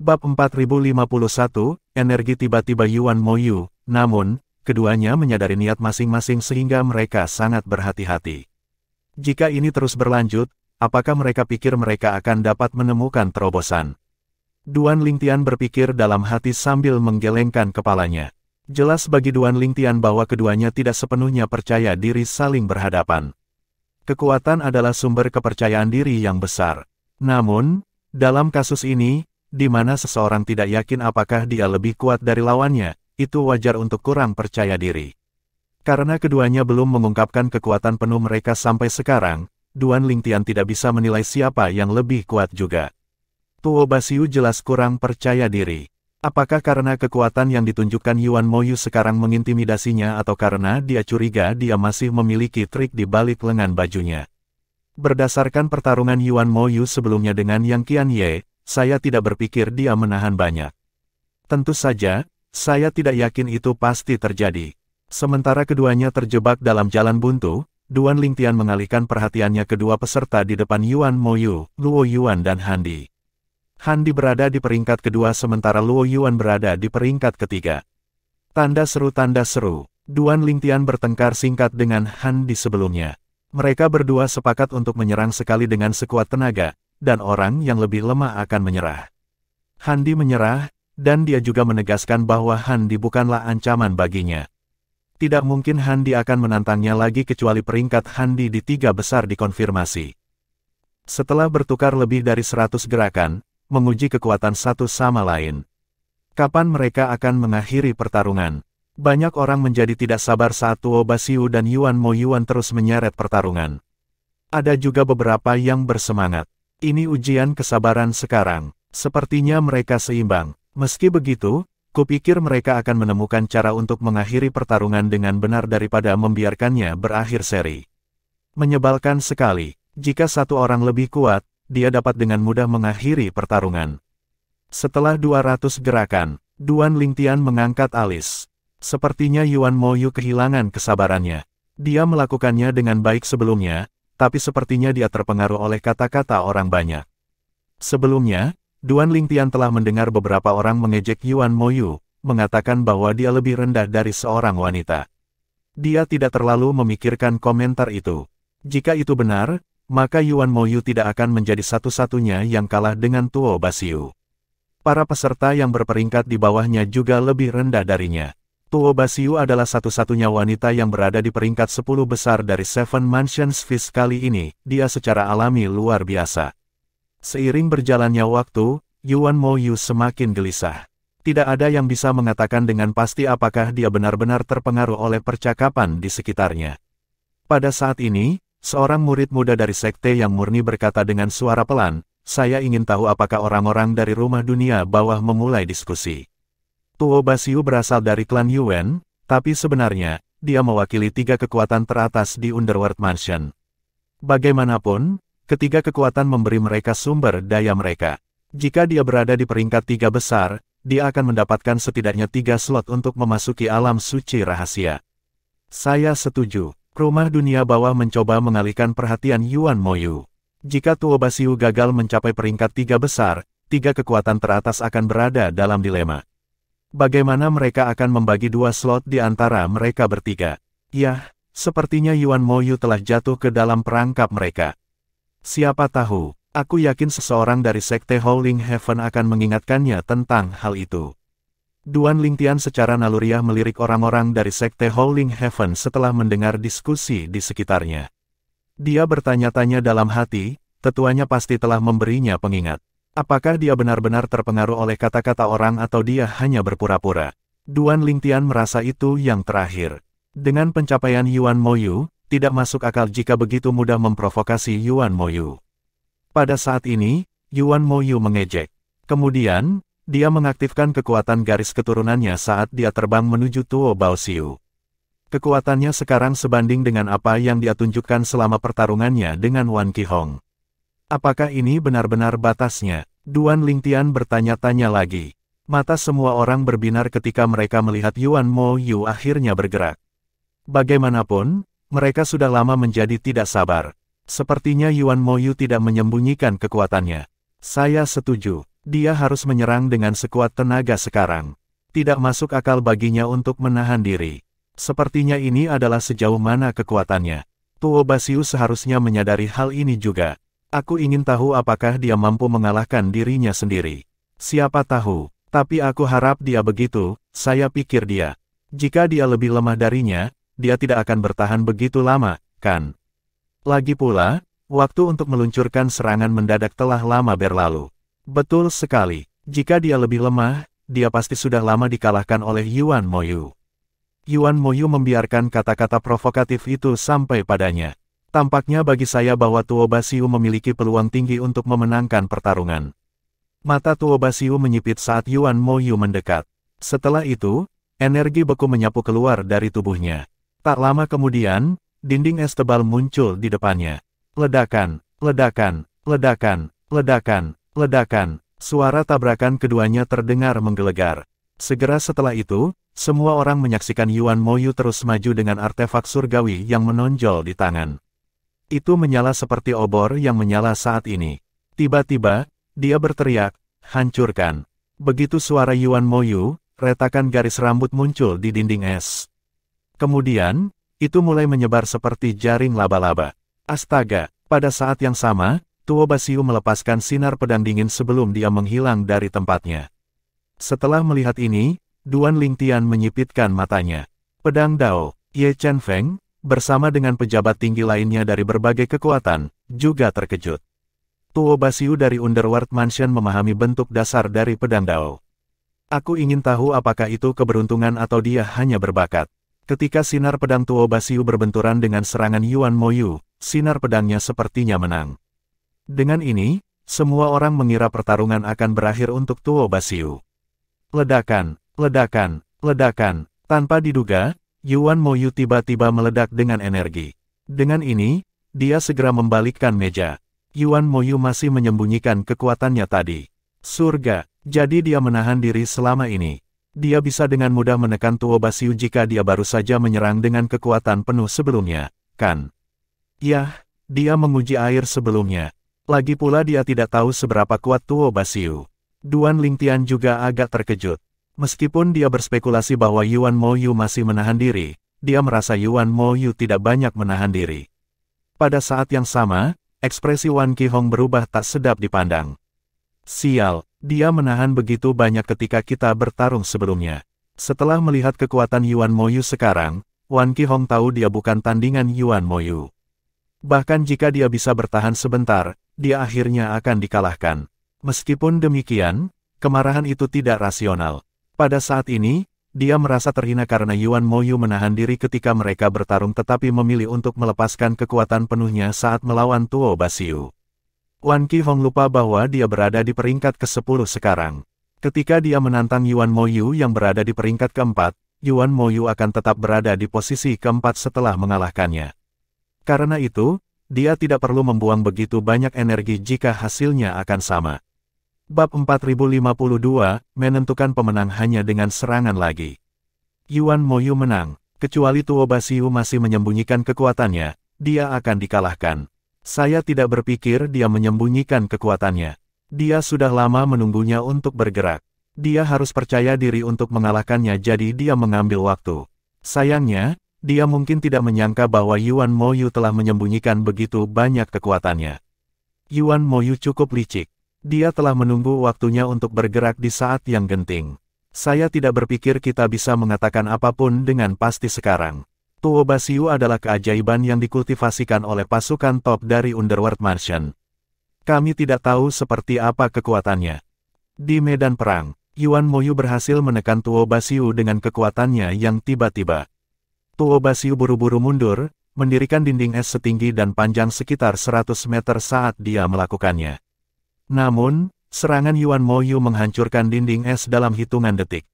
Bab 4051, Energi tiba-tiba Yuan Moyu. Namun, keduanya menyadari niat masing-masing sehingga mereka sangat berhati-hati. Jika ini terus berlanjut, apakah mereka pikir mereka akan dapat menemukan terobosan? Duan Lingtian berpikir dalam hati sambil menggelengkan kepalanya. Jelas bagi Duan Lingtian bahwa keduanya tidak sepenuhnya percaya diri saling berhadapan. Kekuatan adalah sumber kepercayaan diri yang besar. Namun, dalam kasus ini, di mana seseorang tidak yakin apakah dia lebih kuat dari lawannya, itu wajar untuk kurang percaya diri. Karena keduanya belum mengungkapkan kekuatan penuh mereka sampai sekarang, Duan Lingtian tidak bisa menilai siapa yang lebih kuat juga. Tuo Basiu jelas kurang percaya diri. Apakah karena kekuatan yang ditunjukkan Yuan Moyu sekarang mengintimidasinya atau karena dia curiga dia masih memiliki trik di balik lengan bajunya? Berdasarkan pertarungan Yuan Moyu sebelumnya dengan Yang Qianye, saya tidak berpikir dia menahan banyak. Tentu saja, saya tidak yakin itu pasti terjadi. Sementara keduanya terjebak dalam jalan buntu, Duan Lingtian mengalihkan perhatiannya kedua peserta di depan Yuan Moyu, Luo Yuan dan Handi. Handi berada di peringkat kedua sementara Luo Yuan berada di peringkat ketiga. Tanda seru, Duan Lingtian bertengkar singkat dengan Handi sebelumnya. Mereka berdua sepakat untuk menyerang sekali dengan sekuat tenaga, dan orang yang lebih lemah akan menyerah. Handi menyerah, dan dia juga menegaskan bahwa Handi bukanlah ancaman baginya. Tidak mungkin Handi akan menantangnya lagi kecuali peringkat Handi di tiga besar dikonfirmasi. Setelah bertukar lebih dari 100 gerakan, menguji kekuatan satu sama lain. Kapan mereka akan mengakhiri pertarungan? Banyak orang menjadi tidak sabar saat Tuo Basiu dan Yuan Moyuan terus menyeret pertarungan. Ada juga beberapa yang bersemangat. Ini ujian kesabaran sekarang. Sepertinya mereka seimbang. Meski begitu, kupikir mereka akan menemukan cara untuk mengakhiri pertarungan dengan benar daripada membiarkannya berakhir seri. Menyebalkan sekali. Jika satu orang lebih kuat, dia dapat dengan mudah mengakhiri pertarungan. Setelah 200 gerakan, Duan Lingtian mengangkat alis. Sepertinya Yuan Moyu kehilangan kesabarannya. Dia melakukannya dengan baik sebelumnya, tapi sepertinya dia terpengaruh oleh kata-kata orang banyak. Sebelumnya, Duan Lingtian telah mendengar beberapa orang mengejek Yuan Moyu, mengatakan bahwa dia lebih rendah dari seorang wanita. Dia tidak terlalu memikirkan komentar itu. Jika itu benar, maka Yuan Moyu tidak akan menjadi satu-satunya yang kalah dengan Tuo Basiu. Para peserta yang berperingkat di bawahnya juga lebih rendah darinya. Tuo Basiu adalah satu-satunya wanita yang berada di peringkat 10 besar dari Seven Mansions Feast kali ini, dia secara alami luar biasa. Seiring berjalannya waktu, Yuan Moyu semakin gelisah. Tidak ada yang bisa mengatakan dengan pasti apakah dia benar-benar terpengaruh oleh percakapan di sekitarnya. Pada saat ini, seorang murid muda dari sekte yang murni berkata dengan suara pelan, "Saya ingin tahu apakah orang-orang dari rumah dunia bawah memulai diskusi." Tuo Basiu berasal dari klan Yuan, tapi sebenarnya, dia mewakili tiga kekuatan teratas di Underworld Mansion. Bagaimanapun, ketiga kekuatan memberi mereka sumber daya mereka. Jika dia berada di peringkat tiga besar, dia akan mendapatkan setidaknya 3 slot untuk memasuki alam suci rahasia. Saya setuju. Rumah dunia bawah mencoba mengalihkan perhatian Yuan Moyu. Jika Tuo Basiu gagal mencapai peringkat 3 besar, 3 kekuatan teratas akan berada dalam dilema. Bagaimana mereka akan membagi 2 slot di antara mereka bertiga? Yah, sepertinya Yuan Moyu telah jatuh ke dalam perangkap mereka. Siapa tahu, aku yakin seseorang dari Sekte Howling Heaven akan mengingatkannya tentang hal itu. Duan Lingtian secara naluriah melirik orang-orang dari Sekte Howling Heaven setelah mendengar diskusi di sekitarnya. Dia bertanya-tanya dalam hati, tetuanya pasti telah memberinya pengingat. Apakah dia benar-benar terpengaruh oleh kata-kata orang atau dia hanya berpura-pura? Duan Lingtian merasa itu yang terakhir. Dengan pencapaian Yuan Moyu, tidak masuk akal jika begitu mudah memprovokasi Yuan Moyu. Pada saat ini, Yuan Moyu mengejek. Kemudian, dia mengaktifkan kekuatan garis keturunannya saat dia terbang menuju Tuo Basiu. Kekuatannya sekarang sebanding dengan apa yang dia tunjukkan selama pertarungannya dengan Wan Qihong. Apakah ini benar-benar batasnya? Duan Lingtian bertanya-tanya lagi. Mata semua orang berbinar ketika mereka melihat Yuan Moyu akhirnya bergerak. Bagaimanapun, mereka sudah lama menjadi tidak sabar. Sepertinya Yuan Moyu tidak menyembunyikan kekuatannya. Saya setuju. Dia harus menyerang dengan sekuat tenaga sekarang. Tidak masuk akal baginya untuk menahan diri. Sepertinya ini adalah sejauh mana kekuatannya. Tuo Basiu seharusnya menyadari hal ini juga. Aku ingin tahu apakah dia mampu mengalahkan dirinya sendiri. Siapa tahu, tapi aku harap dia begitu, saya pikir dia. Jika dia lebih lemah darinya, dia tidak akan bertahan begitu lama, kan? Lagi pula, waktu untuk meluncurkan serangan mendadak telah lama berlalu. Betul sekali, jika dia lebih lemah, dia pasti sudah lama dikalahkan oleh Yuan Moyu. Yuan Moyu membiarkan kata-kata provokatif itu sampai padanya. Tampaknya bagi saya bahwa Tuo Basiu memiliki peluang tinggi untuk memenangkan pertarungan. Mata Tuo Basiu menyipit saat Yuan Moyu mendekat. Setelah itu, energi beku menyapu keluar dari tubuhnya. Tak lama kemudian, dinding es tebal muncul di depannya. Ledakan, ledakan, ledakan, ledakan, ledakan. Suara tabrakan keduanya terdengar menggelegar. Segera setelah itu, semua orang menyaksikan Yuan Moyu terus maju dengan artefak surgawi yang menonjol di tangan. Itu menyala seperti obor yang menyala saat ini. Tiba-tiba, dia berteriak, "Hancurkan!" Begitu suara Yuan Moyu, retakan garis rambut muncul di dinding es. Kemudian, itu mulai menyebar seperti jaring laba-laba. Astaga, pada saat yang sama, Tuo Basiu melepaskan sinar pedang dingin sebelum dia menghilang dari tempatnya. Setelah melihat ini, Duan Lingtian menyipitkan matanya. Pedang Dao, Ye Chen Feng, bersama dengan pejabat tinggi lainnya dari berbagai kekuatan, juga terkejut. Tuo Basiu dari Underworld Mansion memahami bentuk dasar dari pedang Dao. Aku ingin tahu apakah itu keberuntungan atau dia hanya berbakat. Ketika sinar pedang Tuo Basiu berbenturan dengan serangan Yuan Moyu, sinar pedangnya sepertinya menang. Dengan ini, semua orang mengira pertarungan akan berakhir untuk Tuo Basiu. Ledakan, ledakan, ledakan. Tanpa diduga, Yuan Moyu tiba-tiba meledak dengan energi. Dengan ini, dia segera membalikkan meja. Yuan Moyu masih menyembunyikan kekuatannya tadi. Surga, jadi dia menahan diri selama ini. Dia bisa dengan mudah menekan Tuo Basiu jika dia baru saja menyerang dengan kekuatan penuh sebelumnya, kan? Yah, dia menguji air sebelumnya. Lagi pula dia tidak tahu seberapa kuat Tuo Basiu. Duan Lingtian juga agak terkejut. Meskipun dia berspekulasi bahwa Yuan Moyu masih menahan diri, dia merasa Yuan Moyu tidak banyak menahan diri. Pada saat yang sama, ekspresi Wan Qihong berubah tak sedap dipandang. Sial, dia menahan begitu banyak ketika kita bertarung sebelumnya. Setelah melihat kekuatan Yuan Moyu sekarang, Wan Qihong tahu dia bukan tandingan Yuan Moyu. Bahkan jika dia bisa bertahan sebentar, dia akhirnya akan dikalahkan. Meskipun demikian, kemarahan itu tidak rasional. Pada saat ini, dia merasa terhina karena Yuan Moyu menahan diri ketika mereka bertarung tetapi memilih untuk melepaskan kekuatan penuhnya saat melawan Tuo Basiu. Wan Qihong lupa bahwa dia berada di peringkat ke-10 sekarang. Ketika dia menantang Yuan Moyu yang berada di peringkat ke-4, Yuan Moyu akan tetap berada di posisi ke-4 setelah mengalahkannya. Karena itu, dia tidak perlu membuang begitu banyak energi jika hasilnya akan sama. Bab 4052, menentukan pemenang hanya dengan serangan lagi. Yuan Moyu menang, kecuali Tuo Basiu masih menyembunyikan kekuatannya, dia akan dikalahkan. Saya tidak berpikir dia menyembunyikan kekuatannya. Dia sudah lama menunggunya untuk bergerak. Dia harus percaya diri untuk mengalahkannya jadi dia mengambil waktu. Sayangnya, dia mungkin tidak menyangka bahwa Yuan Moyu telah menyembunyikan begitu banyak kekuatannya. Yuan Moyu cukup licik. Dia telah menunggu waktunya untuk bergerak di saat yang genting. Saya tidak berpikir kita bisa mengatakan apapun dengan pasti sekarang. Tuo Basiu adalah keajaiban yang dikultivasikan oleh pasukan top dari Underworld Mansion. Kami tidak tahu seperti apa kekuatannya. Di medan perang, Yuan Moyu berhasil menekan Tuo Basiu dengan kekuatannya yang tiba-tiba. Tuo Basiu buru-buru mundur, mendirikan dinding es setinggi dan panjang sekitar 100 meter saat dia melakukannya. Namun, serangan Yuan Moyu menghancurkan dinding es dalam hitungan detik.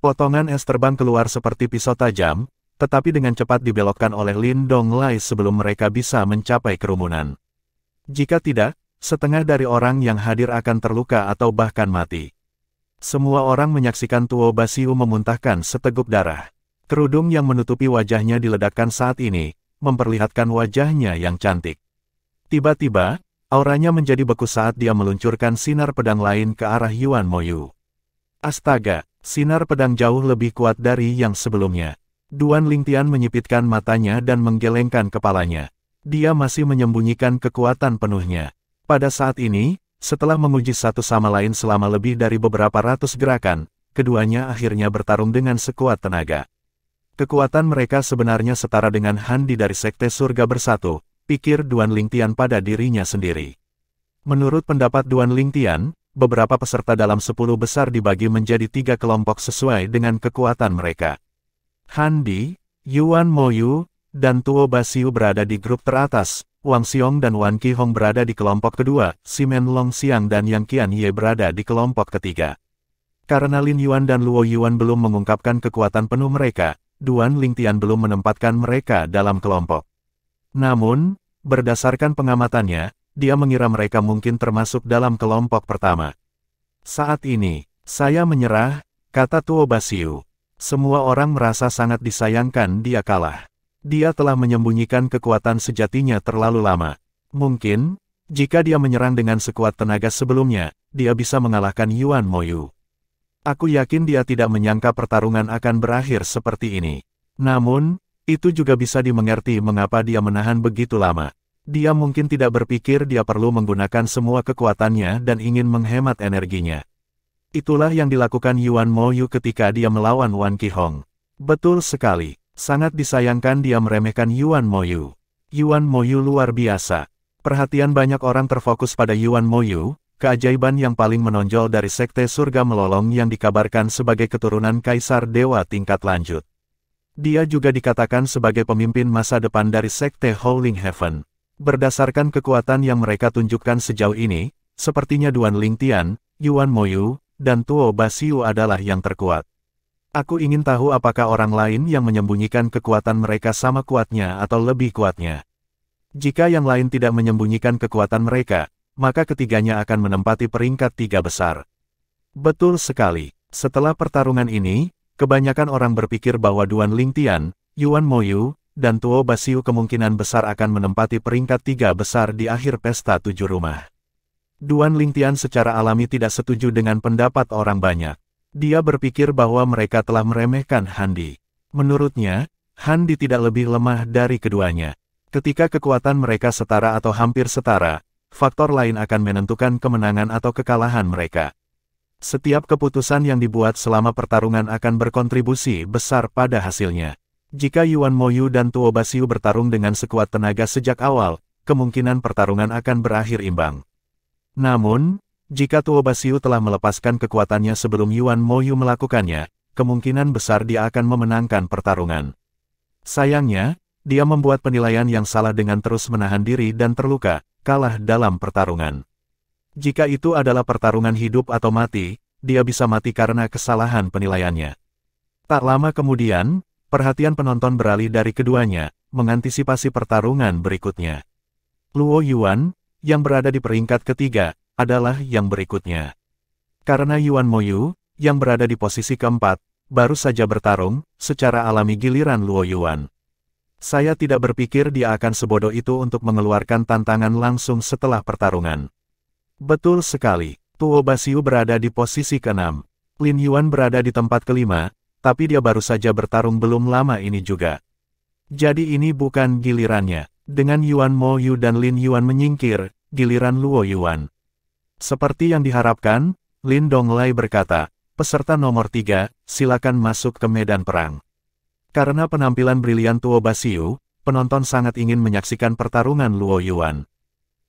Potongan es terbang keluar seperti pisau tajam, tetapi dengan cepat dibelokkan oleh Lin Donglai sebelum mereka bisa mencapai kerumunan. Jika tidak, setengah dari orang yang hadir akan terluka atau bahkan mati. Semua orang menyaksikan Tuo Basiu memuntahkan seteguk darah. Kerudung yang menutupi wajahnya diledakkan saat ini, memperlihatkan wajahnya yang cantik. Tiba-tiba, Auranya menjadi beku saat dia meluncurkan sinar pedang lain ke arah Yuan Moyu. Astaga, sinar pedang jauh lebih kuat dari yang sebelumnya. Duan Lingtian menyipitkan matanya dan menggelengkan kepalanya. Dia masih menyembunyikan kekuatan penuhnya. Pada saat ini, setelah menguji satu sama lain selama lebih dari beberapa ratus gerakan, keduanya akhirnya bertarung dengan sekuat tenaga. Kekuatan mereka sebenarnya setara dengan Handi dari Sekte Surga Bersatu, pikir Duan Lingtian pada dirinya sendiri. Menurut pendapat Duan Lingtian, beberapa peserta dalam 10 besar dibagi menjadi 3 kelompok sesuai dengan kekuatan mereka. Handi, Yuan Moyu, dan Tuo Basiu berada di grup teratas, Wang Xiong dan Wan Qihong berada di kelompok kedua, Simen Long Xiang dan Yang Qian Ye berada di kelompok ketiga. Karena Lin Yuan dan Luo Yuan belum mengungkapkan kekuatan penuh mereka, Duan Lingtian belum menempatkan mereka dalam kelompok. Namun, berdasarkan pengamatannya, dia mengira mereka mungkin termasuk dalam kelompok pertama. Saat ini, saya menyerah, kata Tuo Basiu. Semua orang merasa sangat disayangkan dia kalah. Dia telah menyembunyikan kekuatan sejatinya terlalu lama. Mungkin, jika dia menyerang dengan sekuat tenaga sebelumnya, dia bisa mengalahkan Yuan Moyu. Aku yakin dia tidak menyangka pertarungan akan berakhir seperti ini. Namun, itu juga bisa dimengerti mengapa dia menahan begitu lama. Dia mungkin tidak berpikir dia perlu menggunakan semua kekuatannya dan ingin menghemat energinya. Itulah yang dilakukan Yuan Moyu ketika dia melawan Wan Qihong. Betul sekali, sangat disayangkan dia meremehkan Yuan Moyu. Yuan Moyu luar biasa. Perhatian banyak orang terfokus pada Yuan Moyu, keajaiban yang paling menonjol dari Sekte Surga Melolong yang dikabarkan sebagai keturunan Kaisar Dewa tingkat lanjut. Dia juga dikatakan sebagai pemimpin masa depan dari Sekte Howling Heaven. Berdasarkan kekuatan yang mereka tunjukkan sejauh ini, sepertinya Duan Lingtian, Yuan Moyu, dan Tuo Basiu adalah yang terkuat. Aku ingin tahu apakah orang lain yang menyembunyikan kekuatan mereka sama kuatnya atau lebih kuatnya. Jika yang lain tidak menyembunyikan kekuatan mereka, maka ketiganya akan menempati peringkat 3 besar. Betul sekali. Setelah pertarungan ini, kebanyakan orang berpikir bahwa Duan Lingtian, Yuan Moyu, dan Tuo Basiu kemungkinan besar akan menempati peringkat 3 besar di akhir pesta 7 rumah. Duan Lingtian secara alami tidak setuju dengan pendapat orang banyak. Dia berpikir bahwa mereka telah meremehkan Handi. Menurutnya, Handi tidak lebih lemah dari keduanya. Ketika kekuatan mereka setara atau hampir setara, faktor lain akan menentukan kemenangan atau kekalahan mereka. Setiap keputusan yang dibuat selama pertarungan akan berkontribusi besar pada hasilnya. Jika Yuan Moyu dan Tuo Basiu bertarung dengan sekuat tenaga sejak awal, kemungkinan pertarungan akan berakhir imbang. Namun, jika Tuo Basiu telah melepaskan kekuatannya sebelum Yuan Moyu melakukannya, kemungkinan besar dia akan memenangkan pertarungan. Sayangnya, dia membuat penilaian yang salah dengan terus menahan diri dan terluka, kalah dalam pertarungan. Jika itu adalah pertarungan hidup atau mati, dia bisa mati karena kesalahan penilaiannya. Tak lama kemudian, perhatian penonton beralih dari keduanya, mengantisipasi pertarungan berikutnya. Luo Yuan, yang berada di peringkat ketiga, adalah yang berikutnya. Karena Yuan Moyu, yang berada di posisi keempat, baru saja bertarung, secara alami giliran Luo Yuan. Saya tidak berpikir dia akan sebodoh itu untuk mengeluarkan tantangan langsung setelah pertarungan. Betul sekali, Tuo Basiu berada di posisi ke-6. Lin Yuan berada di tempat ke-5, tapi dia baru saja bertarung belum lama ini juga. Jadi ini bukan gilirannya. Dengan Yuan Moyu dan Lin Yuan menyingkir, giliran Luo Yuan. Seperti yang diharapkan, Lin Donglai berkata, peserta nomor 3, silakan masuk ke medan perang. Karena penampilan brilian Tuo Basiu, penonton sangat ingin menyaksikan pertarungan Luo Yuan.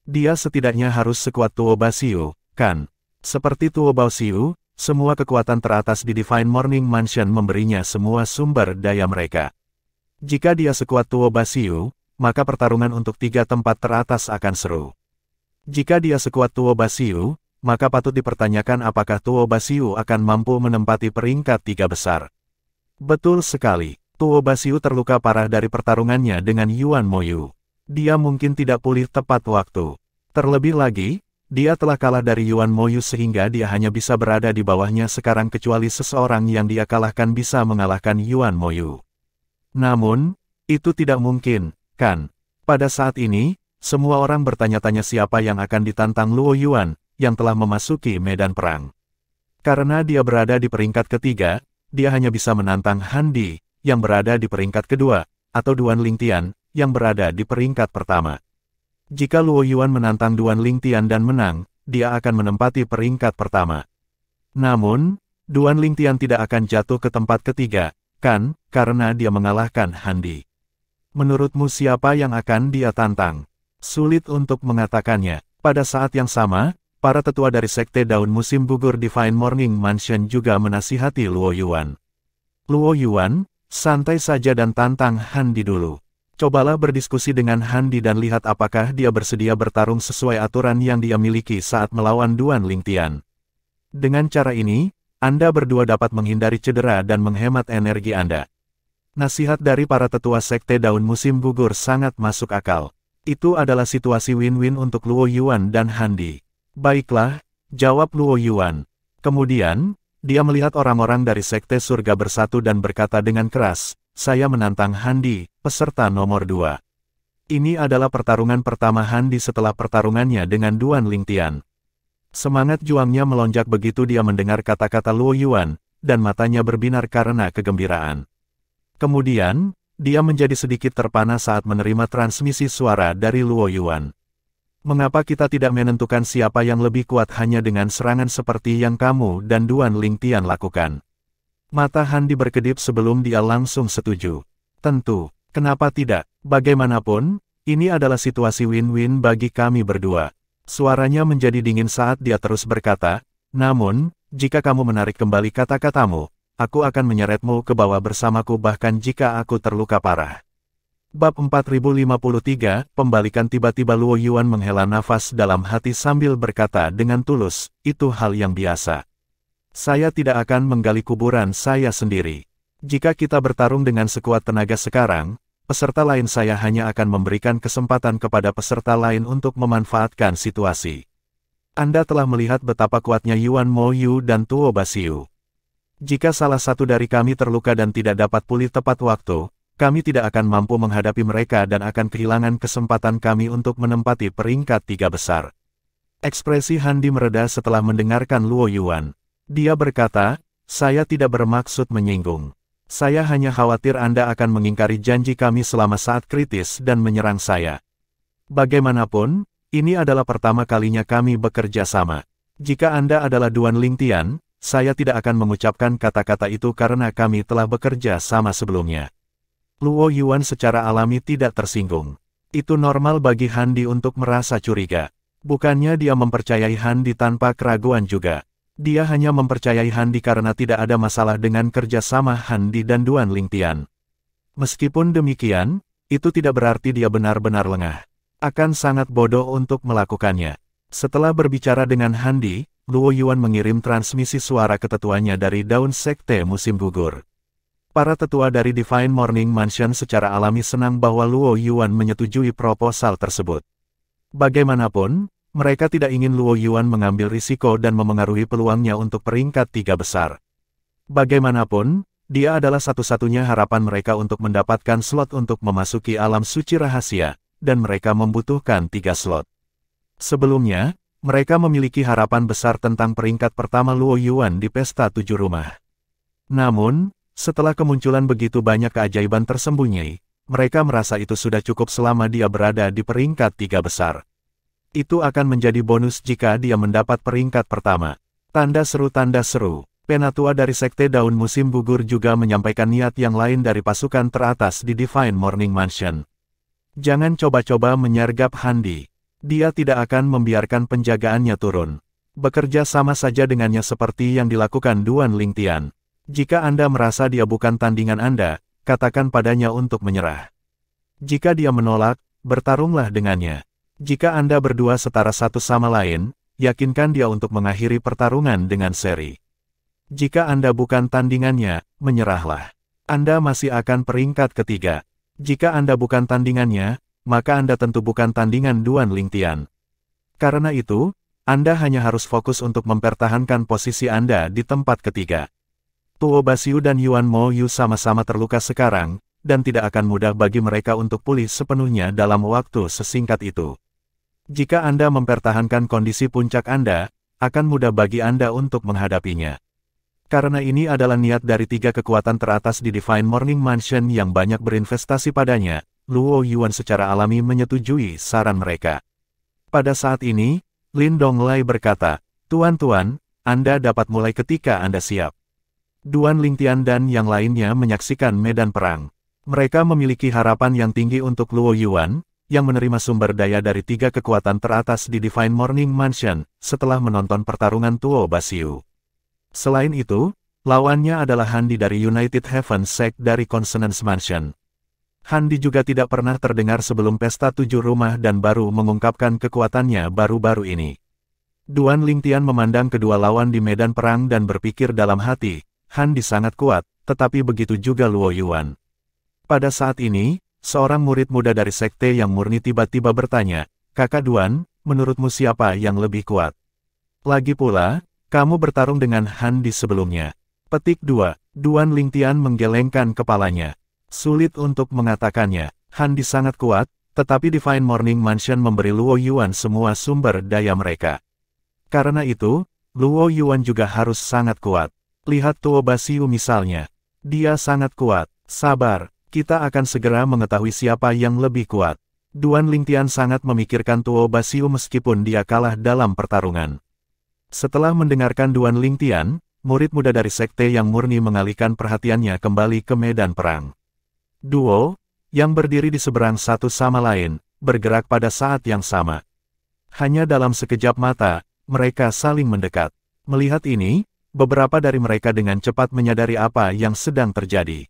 Dia setidaknya harus sekuat Tuo Basiu, kan? Seperti Tuo Basiu, semua kekuatan teratas di Divine Morning Mansion memberinya semua sumber daya mereka. Jika dia sekuat Tuo Basiu, maka pertarungan untuk 3 tempat teratas akan seru. Jika dia sekuat Tuo Basiu, maka patut dipertanyakan apakah Tuo Basiu akan mampu menempati peringkat 3 besar. Betul sekali. Tuo Basiu terluka parah dari pertarungannya dengan Yuan Moyu. Dia mungkin tidak pulih tepat waktu. Terlebih lagi, dia telah kalah dari Yuan Moyu sehingga dia hanya bisa berada di bawahnya sekarang kecuali seseorang yang dia kalahkan bisa mengalahkan Yuan Moyu. Namun, itu tidak mungkin, kan? Pada saat ini, semua orang bertanya-tanya siapa yang akan ditantang Luo Yuan, yang telah memasuki medan perang. Karena dia berada di peringkat ketiga, dia hanya bisa menantang Han Di, yang berada di peringkat kedua, atau Duan Lingtian, yang berada di peringkat pertama. Jika Luo Yuan menantang Duan Lingtian dan menang, dia akan menempati peringkat pertama. Namun, Duan Lingtian tidak akan jatuh ke tempat ketiga, kan, karena dia mengalahkan Han Di. Menurutmu siapa yang akan dia tantang? Sulit untuk mengatakannya. Pada saat yang sama, para tetua dari Sekte Daun Musim Gugur Divine Morning Mansion juga menasihati Luo Yuan. Luo Yuan, santai saja dan tantang Han Di dulu. Cobalah berdiskusi dengan Han Di dan lihat apakah dia bersedia bertarung sesuai aturan yang dia miliki saat melawan Duan Lingtian. Dengan cara ini, Anda berdua dapat menghindari cedera dan menghemat energi Anda. Nasihat dari para tetua Sekte Daun Musim Gugur sangat masuk akal. Itu adalah situasi win-win untuk Luo Yuan dan Han Di. Baiklah, jawab Luo Yuan. Kemudian, dia melihat orang-orang dari Sekte Surga bersatu dan berkata dengan keras, saya menantang Han Di, peserta nomor 2. Ini adalah pertarungan pertama Han Di setelah pertarungannya dengan Duan Lingtian. Semangat juangnya melonjak begitu dia mendengar kata-kata Luo Yuan, dan matanya berbinar karena kegembiraan. Kemudian, dia menjadi sedikit terpana saat menerima transmisi suara dari Luo Yuan. Mengapa kita tidak menentukan siapa yang lebih kuat hanya dengan serangan seperti yang kamu dan Duan Lingtian lakukan? Mata Han Di berkedip sebelum dia langsung setuju. Tentu, kenapa tidak? Bagaimanapun, ini adalah situasi win-win bagi kami berdua. Suaranya menjadi dingin saat dia terus berkata, namun, jika kamu menarik kembali kata-katamu, aku akan menyeretmu ke bawah bersamaku bahkan jika aku terluka parah. Bab 4053, Pembalikan. Tiba-tiba Luo Yuan menghela nafas dalam hati sambil berkata dengan tulus, itu hal yang biasa. Saya tidak akan menggali kuburan saya sendiri. Jika kita bertarung dengan sekuat tenaga sekarang, peserta lain saya hanya akan memberikan kesempatan kepada peserta lain untuk memanfaatkan situasi. Anda telah melihat betapa kuatnya Yuan Mo Yu dan Tuo Basiu. Jika salah satu dari kami terluka dan tidak dapat pulih tepat waktu, kami tidak akan mampu menghadapi mereka dan akan kehilangan kesempatan kami untuk menempati peringkat 3 besar. Ekspresi Han Di mereda setelah mendengarkan Luo Yuan. Dia berkata, saya tidak bermaksud menyinggung. Saya hanya khawatir Anda akan mengingkari janji kami selama saat kritis dan menyerang saya. Bagaimanapun, ini adalah pertama kalinya kami bekerja sama. Jika Anda adalah Duan Lingtian, saya tidak akan mengucapkan kata-kata itu karena kami telah bekerja sama sebelumnya. Luo Yuan secara alami tidak tersinggung. Itu normal bagi Han Di untuk merasa curiga. Bukannya dia mempercayai Han Di tanpa keraguan juga. Dia hanya mempercayai Han Di karena tidak ada masalah dengan kerjasama Han Di dan Duan Lingtian. Meskipun demikian, itu tidak berarti dia benar-benar lengah. Akan sangat bodoh untuk melakukannya. Setelah berbicara dengan Han Di, Luo Yuan mengirim transmisi suara ke tetuanya dari Daun Sekte Musim Gugur. Para tetua dari Divine Morning Mansion secara alami senang bahwa Luo Yuan menyetujui proposal tersebut. Bagaimanapun, mereka tidak ingin Luo Yuan mengambil risiko dan memengaruhi peluangnya untuk peringkat 3 besar. Bagaimanapun, dia adalah satu-satunya harapan mereka untuk mendapatkan slot untuk memasuki alam suci rahasia, dan mereka membutuhkan 3 slot. Sebelumnya, mereka memiliki harapan besar tentang peringkat pertama Luo Yuan di Pesta 7 Rumah. Namun, setelah kemunculan begitu banyak keajaiban tersembunyi, mereka merasa itu sudah cukup selama dia berada di peringkat 3 besar. Itu akan menjadi bonus jika dia mendapat peringkat pertama. Tanda seru, tanda seru. Penatua dari Sekte Daun Musim Gugur juga menyampaikan niat yang lain dari pasukan teratas di Divine Morning Mansion. Jangan coba-coba menyergap Han Di. Dia tidak akan membiarkan penjagaannya turun. Bekerja sama saja dengannya seperti yang dilakukan Duan Lingtian. Jika Anda merasa dia bukan tandingan Anda, katakan padanya untuk menyerah. Jika dia menolak, bertarunglah dengannya. Jika Anda berdua setara satu sama lain, yakinkan dia untuk mengakhiri pertarungan dengan seri. Jika Anda bukan tandingannya, menyerahlah. Anda masih akan peringkat ketiga. Jika Anda bukan tandingannya, maka Anda tentu bukan tandingan Duan Lingtian. Karena itu, Anda hanya harus fokus untuk mempertahankan posisi Anda di tempat ketiga. Tuo Basiu dan Yuan Mo Yu sama-sama terluka sekarang, dan tidak akan mudah bagi mereka untuk pulih sepenuhnya dalam waktu sesingkat itu. Jika Anda mempertahankan kondisi puncak Anda, akan mudah bagi Anda untuk menghadapinya. Karena ini adalah niat dari 3 kekuatan teratas di Divine Morning Mansion yang banyak berinvestasi padanya, Luo Yuan secara alami menyetujui saran mereka. Pada saat ini, Lin Donglai berkata, "Tuan-tuan, Anda dapat mulai ketika Anda siap." Duan Lingtian dan yang lainnya menyaksikan medan perang. Mereka memiliki harapan yang tinggi untuk Luo Yuan, yang menerima sumber daya dari 3 kekuatan teratas di Divine Morning Mansion, setelah menonton pertarungan Tuo Basiu. Selain itu, lawannya adalah Handi dari United Heaven Sect dari Consonance Mansion. Handi juga tidak pernah terdengar sebelum pesta 7 rumah dan baru mengungkapkan kekuatannya baru-baru ini. Duan Lingtian memandang kedua lawan di medan perang dan berpikir dalam hati, Handi sangat kuat, tetapi begitu juga Luo Yuan. Pada saat ini, seorang murid muda dari sekte yang murni tiba-tiba bertanya, "Kakak Duan, menurutmu siapa yang lebih kuat?" Lagi pula, kamu bertarung dengan Handi sebelumnya. Petik 2. Duan Lingtian menggelengkan kepalanya. Sulit untuk mengatakannya. Handi sangat kuat, tetapi Divine Morning Mansion memberi Luo Yuan semua sumber daya mereka. Karena itu, Luo Yuan juga harus sangat kuat. Lihat Tuo Basiu misalnya. Dia sangat kuat. Sabar, kita akan segera mengetahui siapa yang lebih kuat. Duan Lingtian sangat memikirkan Tuo Basiu meskipun dia kalah dalam pertarungan. Setelah mendengarkan Duan Lingtian, murid muda dari sekte yang murni mengalihkan perhatiannya kembali ke medan perang. Duo, yang berdiri di seberang satu sama lain, bergerak pada saat yang sama. Hanya dalam sekejap mata, mereka saling mendekat. Melihat ini, beberapa dari mereka dengan cepat menyadari apa yang sedang terjadi.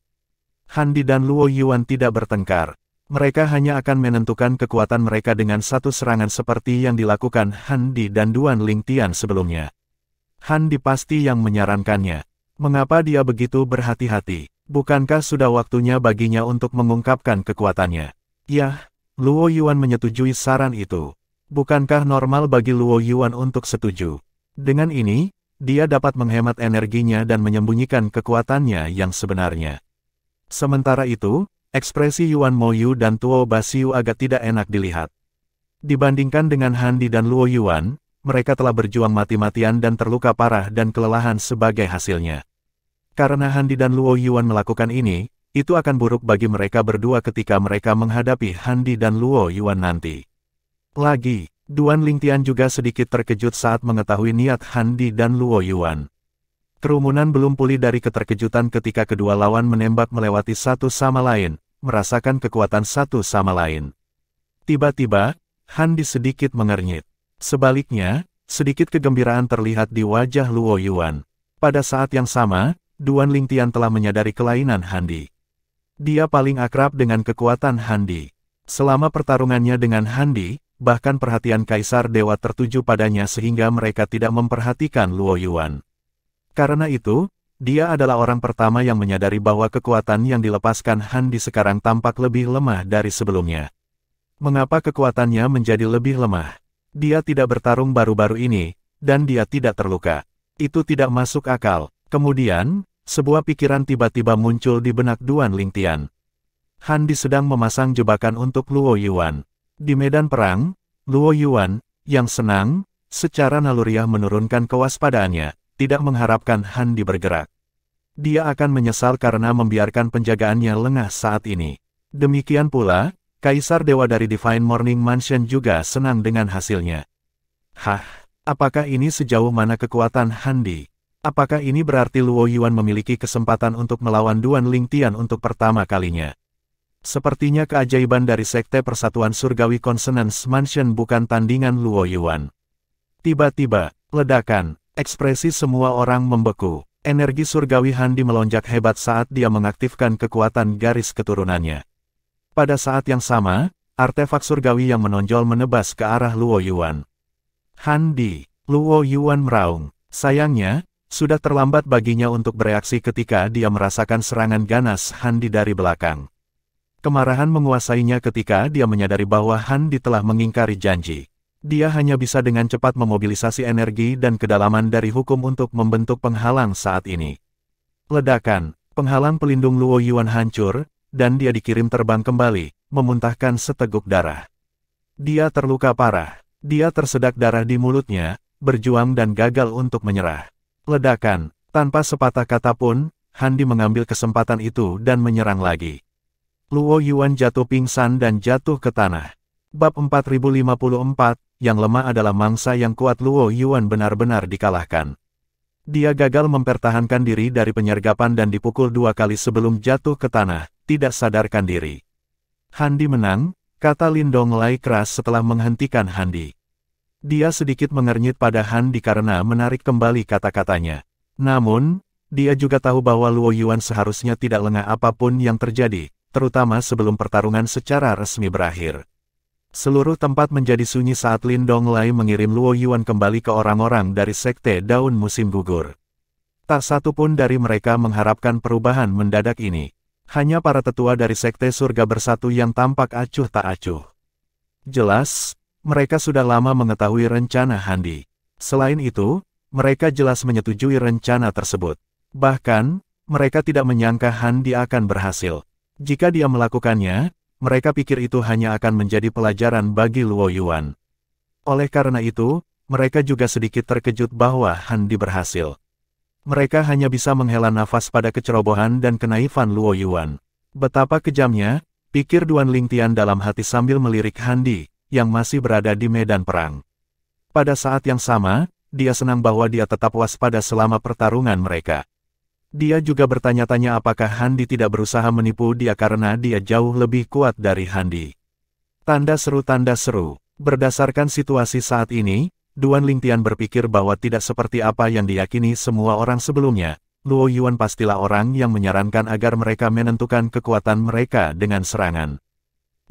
Handi dan Luo Yuan tidak bertengkar. Mereka hanya akan menentukan kekuatan mereka dengan satu serangan seperti yang dilakukan Handi dan Duan Lingtian sebelumnya. Handi pasti yang menyarankannya. Mengapa dia begitu berhati-hati? Bukankah sudah waktunya baginya untuk mengungkapkan kekuatannya? Yah, Luo Yuan menyetujui saran itu. Bukankah normal bagi Luo Yuan untuk setuju? Dengan ini, dia dapat menghemat energinya dan menyembunyikan kekuatannya yang sebenarnya. Sementara itu, ekspresi Yuan Moyu dan Tuo Basiu agak tidak enak dilihat. Dibandingkan dengan Handi dan Luo Yuan, mereka telah berjuang mati-matian dan terluka parah dan kelelahan sebagai hasilnya. Karena Handi dan Luo Yuan melakukan ini, itu akan buruk bagi mereka berdua ketika mereka menghadapi Handi dan Luo Yuan nanti. Lagi, Duan Lingtian juga sedikit terkejut saat mengetahui niat Handi dan Luo Yuan. Kerumunan belum pulih dari keterkejutan ketika kedua lawan menembak melewati satu sama lain, merasakan kekuatan satu sama lain. Tiba-tiba, Handi sedikit mengernyit. Sebaliknya, sedikit kegembiraan terlihat di wajah Luo Yuan. Pada saat yang sama, Duan Lingtian telah menyadari kelainan Handi. Dia paling akrab dengan kekuatan Handi. Selama pertarungannya dengan Handi, bahkan perhatian Kaisar Dewa tertuju padanya sehingga mereka tidak memperhatikan Luo Yuan. Karena itu, dia adalah orang pertama yang menyadari bahwa kekuatan yang dilepaskan Handi sekarang tampak lebih lemah dari sebelumnya. Mengapa kekuatannya menjadi lebih lemah? Dia tidak bertarung baru-baru ini, dan dia tidak terluka. Itu tidak masuk akal. Kemudian, sebuah pikiran tiba-tiba muncul di benak Duan Lingtian. Handi sedang memasang jebakan untuk Luo Yuan. Di medan perang, Luo Yuan, yang senang, secara naluriah menurunkan kewaspadaannya, tidak mengharapkan Handi bergerak. Dia akan menyesal karena membiarkan penjagaannya lengah saat ini. Demikian pula, Kaisar Dewa dari Divine Morning Mansion juga senang dengan hasilnya. Hah, apakah ini sejauh mana kekuatan Handi? Apakah ini berarti Luo Yuan memiliki kesempatan untuk melawan Duan Lingtian untuk pertama kalinya? Sepertinya keajaiban dari Sekte Persatuan Surgawi Consonance Mansion bukan tandingan Luo Yuan. Tiba-tiba, ledakan, ekspresi semua orang membeku. Energi surgawi Handi melonjak hebat saat dia mengaktifkan kekuatan garis keturunannya. Pada saat yang sama, artefak surgawi yang menonjol menebas ke arah Luo Yuan. Handi, Luo Yuan meraung. Sayangnya, sudah terlambat baginya untuk bereaksi ketika dia merasakan serangan ganas Handi dari belakang. Kemarahan menguasainya ketika dia menyadari bahwa Handi telah mengingkari janji. Dia hanya bisa dengan cepat memobilisasi energi dan kedalaman dari hukum untuk membentuk penghalang saat ini. Ledakan, penghalang pelindung Luo Yuan hancur, dan dia dikirim terbang kembali, memuntahkan seteguk darah. Dia terluka parah. Dia tersedak darah di mulutnya, berjuang dan gagal untuk menyerah. Ledakan, tanpa sepatah kata pun, Handi mengambil kesempatan itu dan menyerang lagi. Luo Yuan jatuh pingsan dan jatuh ke tanah. Bab 4054, yang lemah adalah mangsa yang kuat. Luo Yuan benar-benar dikalahkan. Dia gagal mempertahankan diri dari penyergapan dan dipukul 2 kali sebelum jatuh ke tanah, tidak sadarkan diri. Handi menang, kata Lin Donglai keras setelah menghentikan Handi. Dia sedikit mengernyit pada Handi karena menarik kembali kata-katanya. Namun, dia juga tahu bahwa Luo Yuan seharusnya tidak lengah apapun yang terjadi, terutama sebelum pertarungan secara resmi berakhir. Seluruh tempat menjadi sunyi saat Lin Donglai mengirim Luo Yuan kembali ke orang-orang dari Sekte Daun Musim Gugur. Tak satu pun dari mereka mengharapkan perubahan mendadak ini. Hanya para tetua dari Sekte Surga Bersatu yang tampak acuh tak acuh. Jelas, mereka sudah lama mengetahui rencana Handi. Selain itu, mereka jelas menyetujui rencana tersebut. Bahkan, mereka tidak menyangka Handi akan berhasil. Jika dia melakukannya, mereka pikir itu hanya akan menjadi pelajaran bagi Luo Yuan. Oleh karena itu, mereka juga sedikit terkejut bahwa Handi berhasil. Mereka hanya bisa menghela nafas pada kecerobohan dan kenaifan Luo Yuan. Betapa kejamnya, pikir Duan Lingtian dalam hati sambil melirik Handi, yang masih berada di medan perang. Pada saat yang sama, dia senang bahwa dia tetap waspada selama pertarungan mereka. Dia juga bertanya-tanya apakah Handi tidak berusaha menipu dia karena dia jauh lebih kuat dari Handi. Tanda seru. Berdasarkan situasi saat ini, Duan Lingtian berpikir bahwa tidak seperti apa yang diyakini semua orang sebelumnya. Luo Yuan pastilah orang yang menyarankan agar mereka menentukan kekuatan mereka dengan serangan.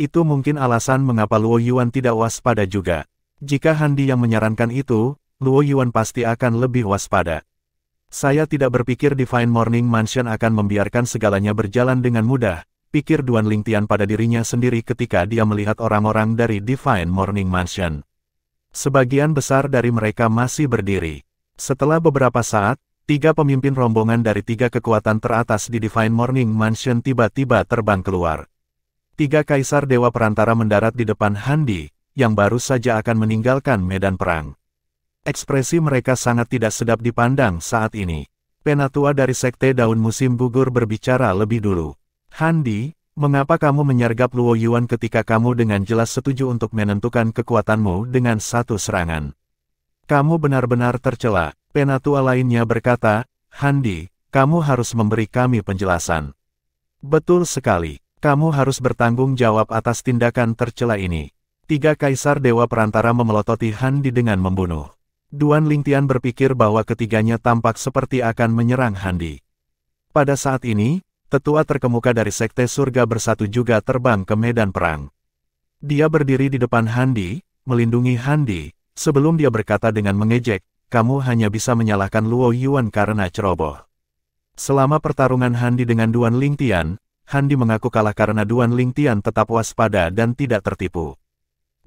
Itu mungkin alasan mengapa Luo Yuan tidak waspada juga. Jika Handi yang menyarankan itu, Luo Yuan pasti akan lebih waspada. Saya tidak berpikir Divine Morning Mansion akan membiarkan segalanya berjalan dengan mudah, pikir Duan Lingtian pada dirinya sendiri ketika dia melihat orang-orang dari Divine Morning Mansion. Sebagian besar dari mereka masih berdiri. Setelah beberapa saat, 3 pemimpin rombongan dari 3 kekuatan teratas di Divine Morning Mansion tiba-tiba terbang keluar. 3 kaisar dewa perantara mendarat di depan Handi, yang baru saja akan meninggalkan medan perang. Ekspresi mereka sangat tidak sedap dipandang saat ini. Penatua dari Sekte Daun Musim Gugur berbicara lebih dulu. Handi, mengapa kamu menyergap Luo Yuan ketika kamu dengan jelas setuju untuk menentukan kekuatanmu dengan satu serangan? Kamu benar-benar tercela. Penatua lainnya berkata, Handi, kamu harus memberi kami penjelasan. Betul sekali, kamu harus bertanggung jawab atas tindakan tercela ini. 3 kaisar dewa perantara memelototi Handi dengan membunuh. Duan Lingtian berpikir bahwa ketiganya tampak seperti akan menyerang Handi. Pada saat ini, tetua terkemuka dari Sekte Surga Bersatu juga terbang ke medan perang. Dia berdiri di depan Handi, melindungi Handi, sebelum dia berkata dengan mengejek, kamu hanya bisa menyalahkan Luo Yuan karena ceroboh. Selama pertarungan Handi dengan Duan Lingtian, Handi mengaku kalah karena Duan Lingtian tetap waspada dan tidak tertipu.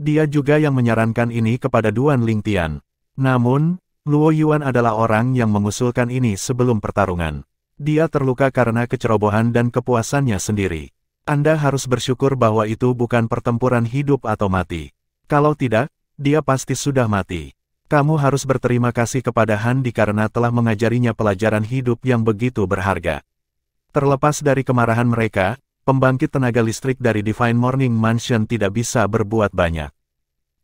Dia juga yang menyarankan ini kepada Duan Lingtian. Namun, Luo Yuan adalah orang yang mengusulkan ini sebelum pertarungan. Dia terluka karena kecerobohan dan kepuasannya sendiri. Anda harus bersyukur bahwa itu bukan pertempuran hidup atau mati. Kalau tidak, dia pasti sudah mati. Kamu harus berterima kasih kepada Handi karena telah mengajarinya pelajaran hidup yang begitu berharga. Terlepas dari kemarahan mereka, pembangkit tenaga listrik dari Divine Morning Mansion tidak bisa berbuat banyak.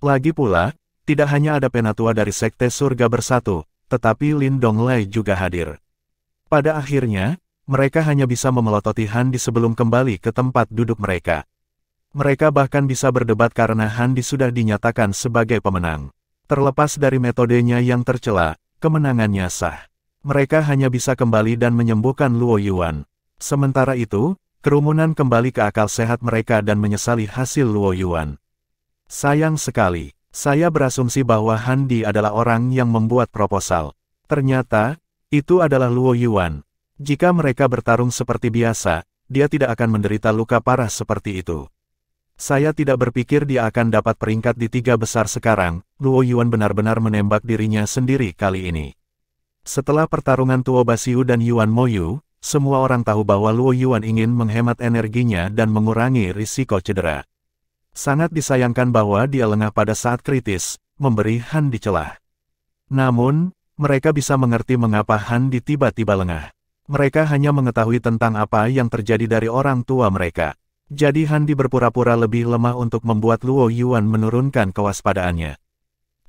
Lagi pula, tidak hanya ada penatua dari Sekte Surga Bersatu, tetapi Lin Donglai juga hadir. Pada akhirnya, mereka hanya bisa memelototi Handi sebelum kembali ke tempat duduk mereka. Mereka bahkan bisa berdebat karena Handi sudah dinyatakan sebagai pemenang. Terlepas dari metodenya yang tercela, kemenangannya sah. Mereka hanya bisa kembali dan menyembuhkan Luo Yuan. Sementara itu, kerumunan kembali ke akal sehat mereka dan menyesali hasil Luo Yuan. Sayang sekali. Saya berasumsi bahwa Handi adalah orang yang membuat proposal. Ternyata, itu adalah Luo Yuan. Jika mereka bertarung seperti biasa, dia tidak akan menderita luka parah seperti itu. Saya tidak berpikir dia akan dapat peringkat di 3 besar sekarang. Luo Yuan benar-benar menembak dirinya sendiri kali ini. Setelah pertarungan Tuo Basiu dan Yuan Moyu, semua orang tahu bahwa Luo Yuan ingin menghemat energinya dan mengurangi risiko cedera. Sangat disayangkan bahwa dia lengah pada saat kritis, memberi Han Di celah. Namun, mereka bisa mengerti mengapa Han Di tiba-tiba lengah. Mereka hanya mengetahui tentang apa yang terjadi dari orang tua mereka. Jadi Han Di berpura-pura lebih lemah untuk membuat Luo Yuan menurunkan kewaspadaannya.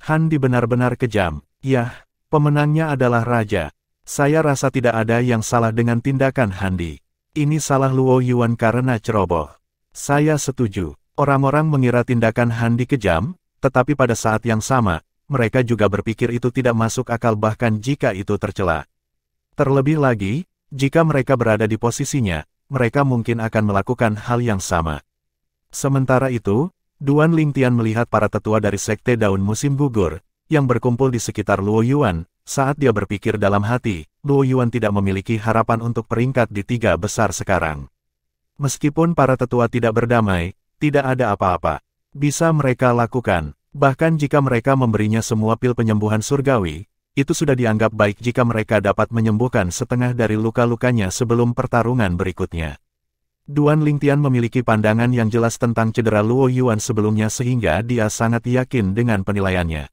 Han Di benar-benar kejam. Yah, pemenangnya adalah raja. Saya rasa tidak ada yang salah dengan tindakan Han Di. Ini salah Luo Yuan karena ceroboh. Saya setuju. Orang-orang mengira tindakan Han Di kejam, tetapi pada saat yang sama, mereka juga berpikir itu tidak masuk akal bahkan jika itu tercela. Terlebih lagi, jika mereka berada di posisinya, mereka mungkin akan melakukan hal yang sama. Sementara itu, Duan Lingtian melihat para tetua dari Sekte Daun Musim Gugur, yang berkumpul di sekitar Luo Yuan. Saat dia berpikir dalam hati, Luo Yuan tidak memiliki harapan untuk peringkat di 3 besar sekarang. Meskipun para tetua tidak berdamai, tidak ada apa-apa. Bisa mereka lakukan. Bahkan jika mereka memberinya semua pil penyembuhan surgawi, itu sudah dianggap baik jika mereka dapat menyembuhkan setengah dari luka-lukanya sebelum pertarungan berikutnya. Duan Lingtian memiliki pandangan yang jelas tentang cedera Luo Yuan sebelumnya sehingga dia sangat yakin dengan penilaiannya.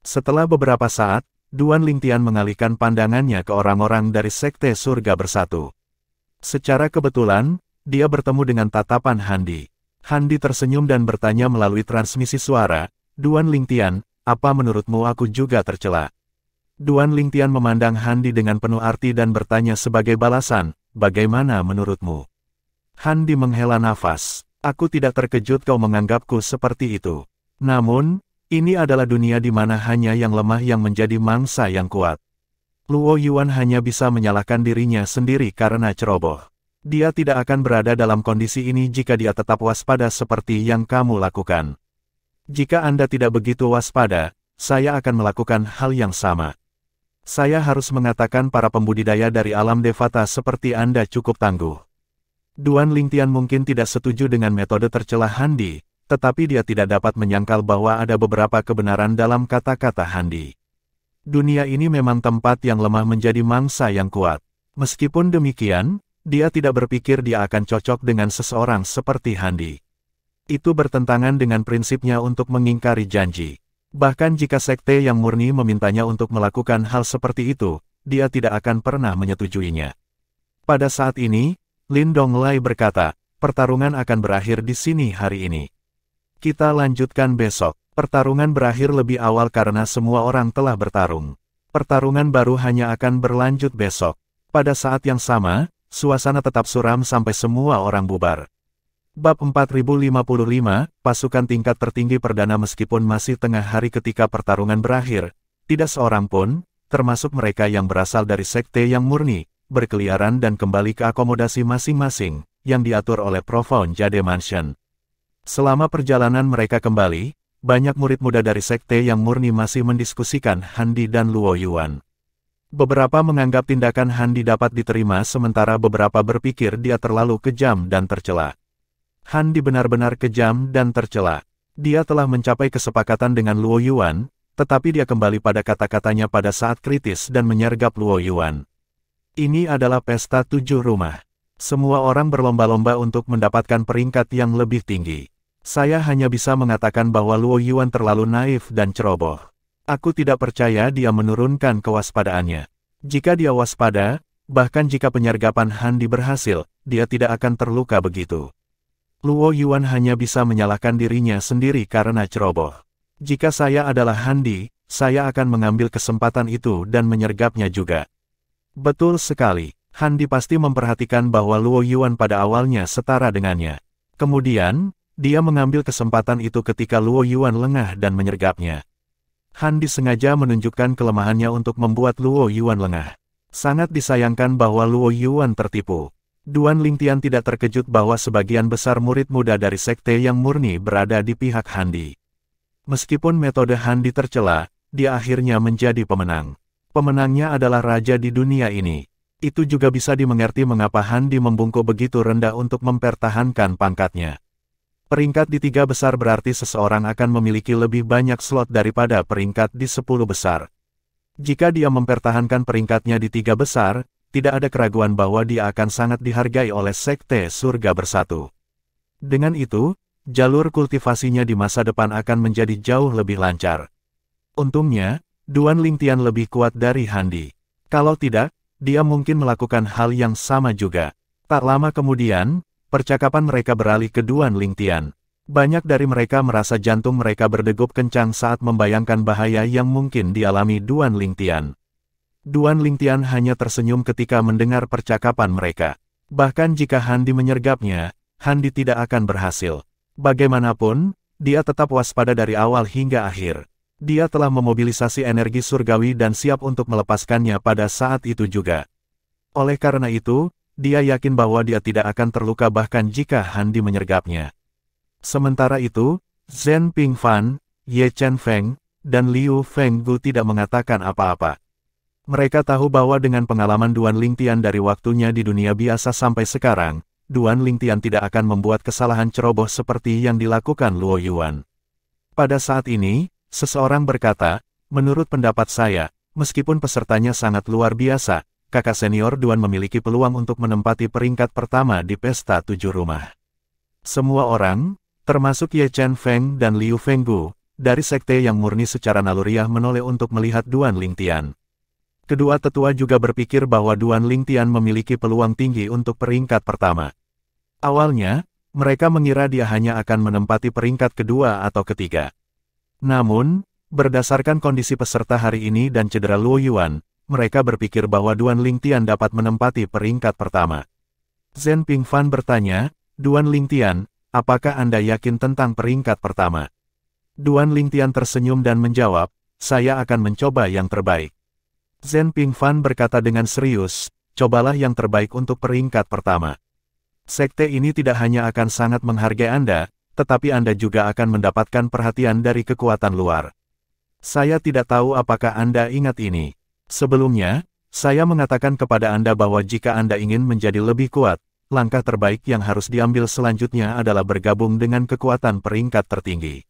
Setelah beberapa saat, Duan Lingtian mengalihkan pandangannya ke orang-orang dari Sekte Surga Bersatu. Secara kebetulan, dia bertemu dengan tatapan Han Di. Han Di tersenyum dan bertanya melalui transmisi suara, "Duan Lingtian, apa menurutmu aku juga tercela?" Duan Lingtian memandang Han Di dengan penuh arti dan bertanya sebagai balasan, "Bagaimana menurutmu?" Han Di menghela nafas, "Aku tidak terkejut kau menganggapku seperti itu. Namun, ini adalah dunia di mana hanya yang lemah yang menjadi mangsa yang kuat." Luo Yuan hanya bisa menyalahkan dirinya sendiri karena ceroboh. Dia tidak akan berada dalam kondisi ini jika dia tetap waspada seperti yang kamu lakukan. Jika Anda tidak begitu waspada, saya akan melakukan hal yang sama. Saya harus mengatakan para pembudidaya dari alam Devata seperti Anda cukup tangguh. Duan Lingtian mungkin tidak setuju dengan metode tercela Han Di, tetapi dia tidak dapat menyangkal bahwa ada beberapa kebenaran dalam kata-kata Han Di. Dunia ini memang tempat yang lemah menjadi mangsa yang kuat. Meskipun demikian, dia tidak berpikir dia akan cocok dengan seseorang seperti Han Di. Itu bertentangan dengan prinsipnya untuk mengingkari janji. Bahkan jika sekte yang murni memintanya untuk melakukan hal seperti itu, dia tidak akan pernah menyetujuinya. Pada saat ini, Lin Donglai berkata, "Pertarungan akan berakhir di sini hari ini. Kita lanjutkan besok." Pertarungan berakhir lebih awal karena semua orang telah bertarung. Pertarungan baru hanya akan berlanjut besok. Pada saat yang sama, suasana tetap suram sampai semua orang bubar. Bab 4055, pasukan tingkat tertinggi perdana. Meskipun masih tengah hari ketika pertarungan berakhir, tidak seorang pun, termasuk mereka yang berasal dari sekte yang murni, berkeliaran dan kembali ke akomodasi masing-masing, yang diatur oleh Profound Jade Mansion. Selama perjalanan mereka kembali, banyak murid muda dari sekte yang murni masih mendiskusikan Han Di dan Luo Yuan. Beberapa menganggap tindakan Han Di dapat diterima sementara beberapa berpikir dia terlalu kejam dan tercela. Han Di benar-benar kejam dan tercela. Dia telah mencapai kesepakatan dengan Luo Yuan, tetapi dia kembali pada kata-katanya pada saat kritis dan menyergap Luo Yuan. Ini adalah pesta 7 rumah. Semua orang berlomba-lomba untuk mendapatkan peringkat yang lebih tinggi. Saya hanya bisa mengatakan bahwa Luo Yuan terlalu naif dan ceroboh. Aku tidak percaya dia menurunkan kewaspadaannya. Jika dia waspada, bahkan jika penyergapan Han Di berhasil, dia tidak akan terluka begitu. Luo Yuan hanya bisa menyalahkan dirinya sendiri karena ceroboh. Jika saya adalah Han Di, saya akan mengambil kesempatan itu dan menyergapnya juga. Betul sekali, Han Di pasti memperhatikan bahwa Luo Yuan pada awalnya setara dengannya. Kemudian, dia mengambil kesempatan itu ketika Luo Yuan lengah dan menyergapnya. Han Di sengaja menunjukkan kelemahannya untuk membuat Luo Yuan lengah. Sangat disayangkan bahwa Luo Yuan tertipu. Duan Lingtian tidak terkejut bahwa sebagian besar murid muda dari sekte yang murni berada di pihak Han Di. Meskipun metode Han Di tercela, dia akhirnya menjadi pemenang. Pemenangnya adalah raja di dunia ini. Itu juga bisa dimengerti mengapa Han Di membungkuk begitu rendah untuk mempertahankan pangkatnya. Peringkat di 3 besar berarti seseorang akan memiliki lebih banyak slot daripada peringkat di 10 besar. Jika dia mempertahankan peringkatnya di 3 besar, tidak ada keraguan bahwa dia akan sangat dihargai oleh Sekte Surga Bersatu. Dengan itu, jalur kultivasinya di masa depan akan menjadi jauh lebih lancar. Untungnya, Duan Lingtian lebih kuat dari Han Di. Kalau tidak, dia mungkin melakukan hal yang sama juga. Tak lama kemudian, percakapan mereka beralih ke Duan Lingtian. Banyak dari mereka merasa jantung mereka berdegup kencang saat membayangkan bahaya yang mungkin dialami Duan Lingtian. Duan Lingtian hanya tersenyum ketika mendengar percakapan mereka. Bahkan jika Han Di menyergapnya, Han Di tidak akan berhasil. Bagaimanapun, dia tetap waspada dari awal hingga akhir. Dia telah memobilisasi energi surgawi dan siap untuk melepaskannya pada saat itu juga. Oleh karena itu, dia yakin bahwa dia tidak akan terluka bahkan jika Han Di menyergapnya. Sementara itu, Zhen Pingfan, Ye Chen Feng, dan Liu Fenggu tidak mengatakan apa-apa. Mereka tahu bahwa dengan pengalaman Duan Lingtian dari waktunya di dunia biasa sampai sekarang, Duan Lingtian tidak akan membuat kesalahan ceroboh seperti yang dilakukan Luo Yuan. Pada saat ini, seseorang berkata, menurut pendapat saya, meskipun pesertanya sangat luar biasa, kakak senior Duan memiliki peluang untuk menempati peringkat pertama di pesta 7 rumah. Semua orang, termasuk Ye Chen Feng dan Liu Fenggu, dari sekte yang murni secara naluriah menoleh untuk melihat Duan Lingtian. Kedua tetua juga berpikir bahwa Duan Lingtian memiliki peluang tinggi untuk peringkat pertama. Awalnya, mereka mengira dia hanya akan menempati peringkat kedua atau ketiga. Namun, berdasarkan kondisi peserta hari ini dan cedera Luo Yuan, mereka berpikir bahwa Duan Lingtian dapat menempati peringkat pertama. Zhen Pingfan bertanya, Duan Lingtian, apakah Anda yakin tentang peringkat pertama? Duan Lingtian tersenyum dan menjawab, saya akan mencoba yang terbaik. Zhen Pingfan berkata dengan serius, cobalah yang terbaik untuk peringkat pertama. Sekte ini tidak hanya akan sangat menghargai Anda, tetapi Anda juga akan mendapatkan perhatian dari kekuatan luar. Saya tidak tahu apakah Anda ingat ini. Sebelumnya, saya mengatakan kepada Anda bahwa jika Anda ingin menjadi lebih kuat, langkah terbaik yang harus diambil selanjutnya adalah bergabung dengan kekuatan peringkat tertinggi.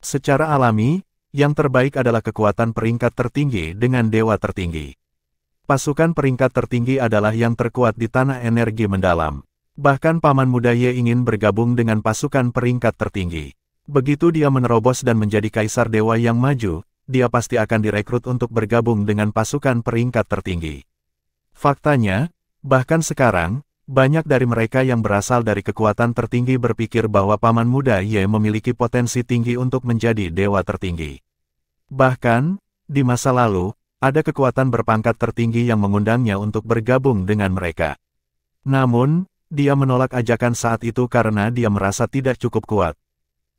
Secara alami, yang terbaik adalah kekuatan peringkat tertinggi dengan dewa tertinggi. Pasukan peringkat tertinggi adalah yang terkuat di tanah energi mendalam. Bahkan Paman Muda Ye ingin bergabung dengan pasukan peringkat tertinggi. Begitu dia menerobos dan menjadi kaisar dewa yang maju, dia pasti akan direkrut untuk bergabung dengan pasukan peringkat tertinggi. Faktanya, bahkan sekarang, banyak dari mereka yang berasal dari kekuatan tertinggi berpikir bahwa Paman Muda Ye memiliki potensi tinggi untuk menjadi dewa tertinggi. Bahkan, di masa lalu, ada kekuatan berpangkat tertinggi yang mengundangnya untuk bergabung dengan mereka. Namun, dia menolak ajakan saat itu karena dia merasa tidak cukup kuat.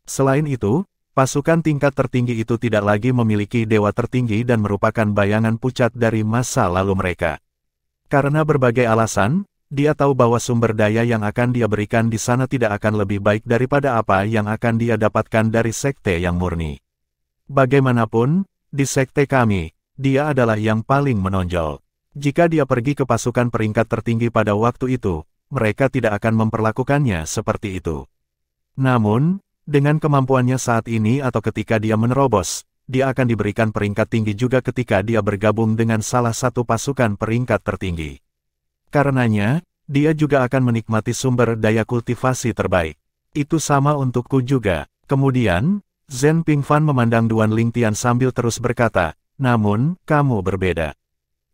Selain itu, pasukan tingkat tertinggi itu tidak lagi memiliki dewa tertinggi dan merupakan bayangan pucat dari masa lalu mereka. Karena berbagai alasan, dia tahu bahwa sumber daya yang akan dia berikan di sana tidak akan lebih baik daripada apa yang akan dia dapatkan dari sekte yang murni. Bagaimanapun, di sekte kami, dia adalah yang paling menonjol. Jika dia pergi ke pasukan peringkat tertinggi pada waktu itu, mereka tidak akan memperlakukannya seperti itu. Namun, dengan kemampuannya saat ini atau ketika dia menerobos, dia akan diberikan peringkat tinggi juga ketika dia bergabung dengan salah satu pasukan peringkat tertinggi. Karenanya, dia juga akan menikmati sumber daya kultivasi terbaik. Itu sama untukku juga. Kemudian, Zhen Pingfan memandang Duan Lingtian sambil terus berkata, namun, kamu berbeda.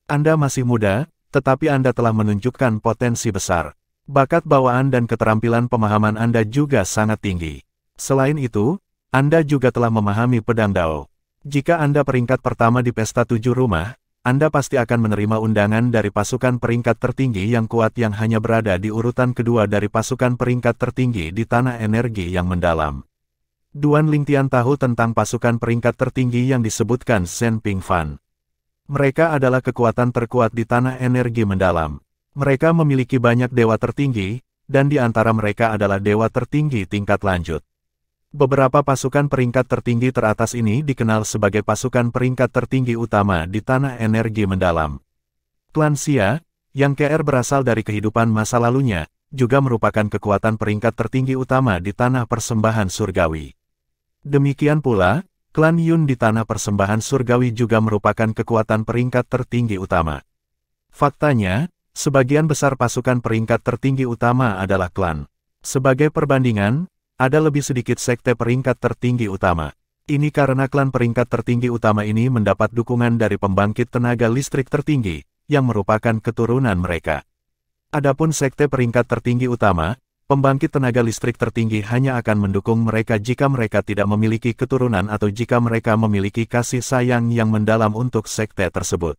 Anda masih muda, tetapi Anda telah menunjukkan potensi besar. Bakat bawaan dan keterampilan pemahaman Anda juga sangat tinggi. Selain itu, Anda juga telah memahami pedang Dao. Jika Anda peringkat pertama di pesta 7 rumah, Anda pasti akan menerima undangan dari pasukan peringkat tertinggi yang kuat yang hanya berada di urutan kedua dari pasukan peringkat tertinggi di tanah energi yang mendalam. Duan Lingtian tahu tentang pasukan peringkat tertinggi yang disebutkan Zhen Pingfan. Mereka adalah kekuatan terkuat di tanah energi mendalam. Mereka memiliki banyak dewa tertinggi, dan di antara mereka adalah dewa tertinggi tingkat lanjut. Beberapa pasukan peringkat tertinggi teratas ini dikenal sebagai pasukan peringkat tertinggi utama di tanah energi mendalam. Klan Xia, yang berasal dari kehidupan masa lalunya, juga merupakan kekuatan peringkat tertinggi utama di tanah persembahan surgawi. Demikian pula, klan Yun di tanah persembahan surgawi juga merupakan kekuatan peringkat tertinggi utama. Faktanya, sebagian besar pasukan peringkat tertinggi utama adalah klan. Sebagai perbandingan, ada lebih sedikit sekte peringkat tertinggi utama. Ini karena klan peringkat tertinggi utama ini mendapat dukungan dari pembangkit tenaga listrik tertinggi, yang merupakan keturunan mereka. Adapun sekte peringkat tertinggi utama, pembangkit tenaga listrik tertinggi hanya akan mendukung mereka jika mereka tidak memiliki keturunan atau jika mereka memiliki kasih sayang yang mendalam untuk sekte tersebut.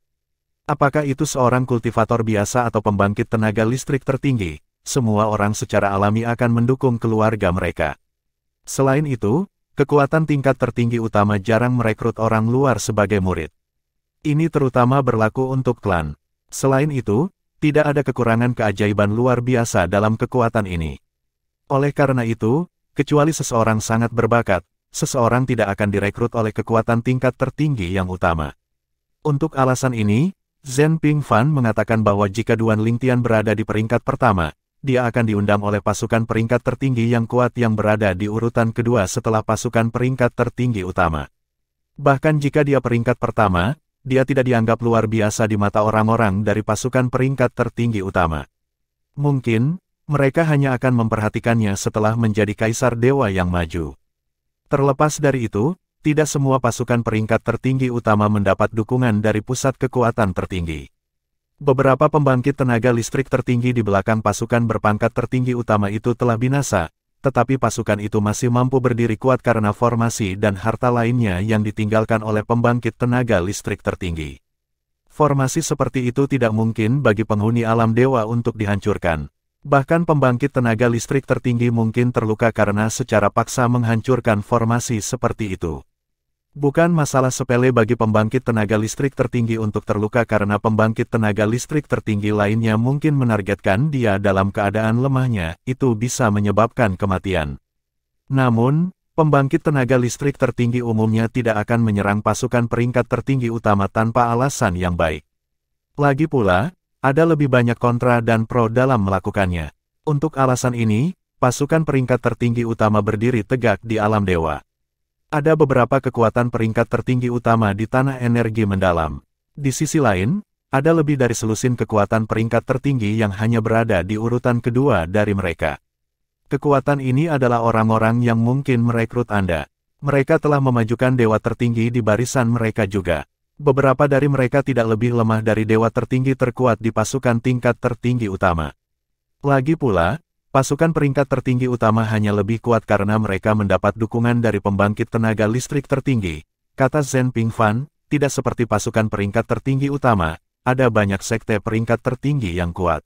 Apakah itu seorang kultivator biasa atau pembangkit tenaga listrik tertinggi, semua orang secara alami akan mendukung keluarga mereka. Selain itu, kekuatan tingkat tertinggi utama jarang merekrut orang luar sebagai murid. Ini terutama berlaku untuk klan. Selain itu, tidak ada kekurangan keajaiban luar biasa dalam kekuatan ini. Oleh karena itu, kecuali seseorang sangat berbakat, seseorang tidak akan direkrut oleh kekuatan tingkat tertinggi yang utama. Untuk alasan ini, Zhen Pingfan mengatakan bahwa jika Duan Lingtian berada di peringkat pertama, dia akan diundang oleh pasukan peringkat tertinggi yang kuat yang berada di urutan kedua setelah pasukan peringkat tertinggi utama. Bahkan jika dia peringkat pertama, dia tidak dianggap luar biasa di mata orang-orang dari pasukan peringkat tertinggi utama. Mungkin, mereka hanya akan memperhatikannya setelah menjadi kaisar dewa yang maju. Terlepas dari itu, tidak semua pasukan peringkat tertinggi utama mendapat dukungan dari pusat kekuatan tertinggi. Beberapa pembangkit tenaga listrik tertinggi di belakang pasukan berpangkat tertinggi utama itu telah binasa, tetapi pasukan itu masih mampu berdiri kuat karena formasi dan harta lainnya yang ditinggalkan oleh pembangkit tenaga listrik tertinggi. Formasi seperti itu tidak mungkin bagi penghuni alam dewa untuk dihancurkan. Bahkan pembangkit tenaga listrik tertinggi mungkin terluka karena secara paksa menghancurkan formasi seperti itu. Bukan masalah sepele bagi pembangkit tenaga listrik tertinggi untuk terluka karena pembangkit tenaga listrik tertinggi lainnya mungkin menargetkan dia dalam keadaan lemahnya, itu bisa menyebabkan kematian. Namun, pembangkit tenaga listrik tertinggi umumnya tidak akan menyerang pasukan peringkat tertinggi utama tanpa alasan yang baik. Lagi pula, ada lebih banyak kontra dan pro dalam melakukannya. Untuk alasan ini, pasukan peringkat tertinggi utama berdiri tegak di alam dewa. Ada beberapa kekuatan peringkat tertinggi utama di tanah energi mendalam. Di sisi lain, ada lebih dari selusin kekuatan peringkat tertinggi yang hanya berada di urutan kedua dari mereka. Kekuatan ini adalah orang-orang yang mungkin merekrut Anda. Mereka telah memajukan dewa tertinggi di barisan mereka juga. Beberapa dari mereka tidak lebih lemah dari dewa tertinggi terkuat di pasukan tingkat tertinggi utama. Lagi pula, pasukan peringkat tertinggi utama hanya lebih kuat karena mereka mendapat dukungan dari pembangkit tenaga listrik tertinggi, kata Zhen Pingfan, tidak seperti pasukan peringkat tertinggi utama, ada banyak sekte peringkat tertinggi yang kuat.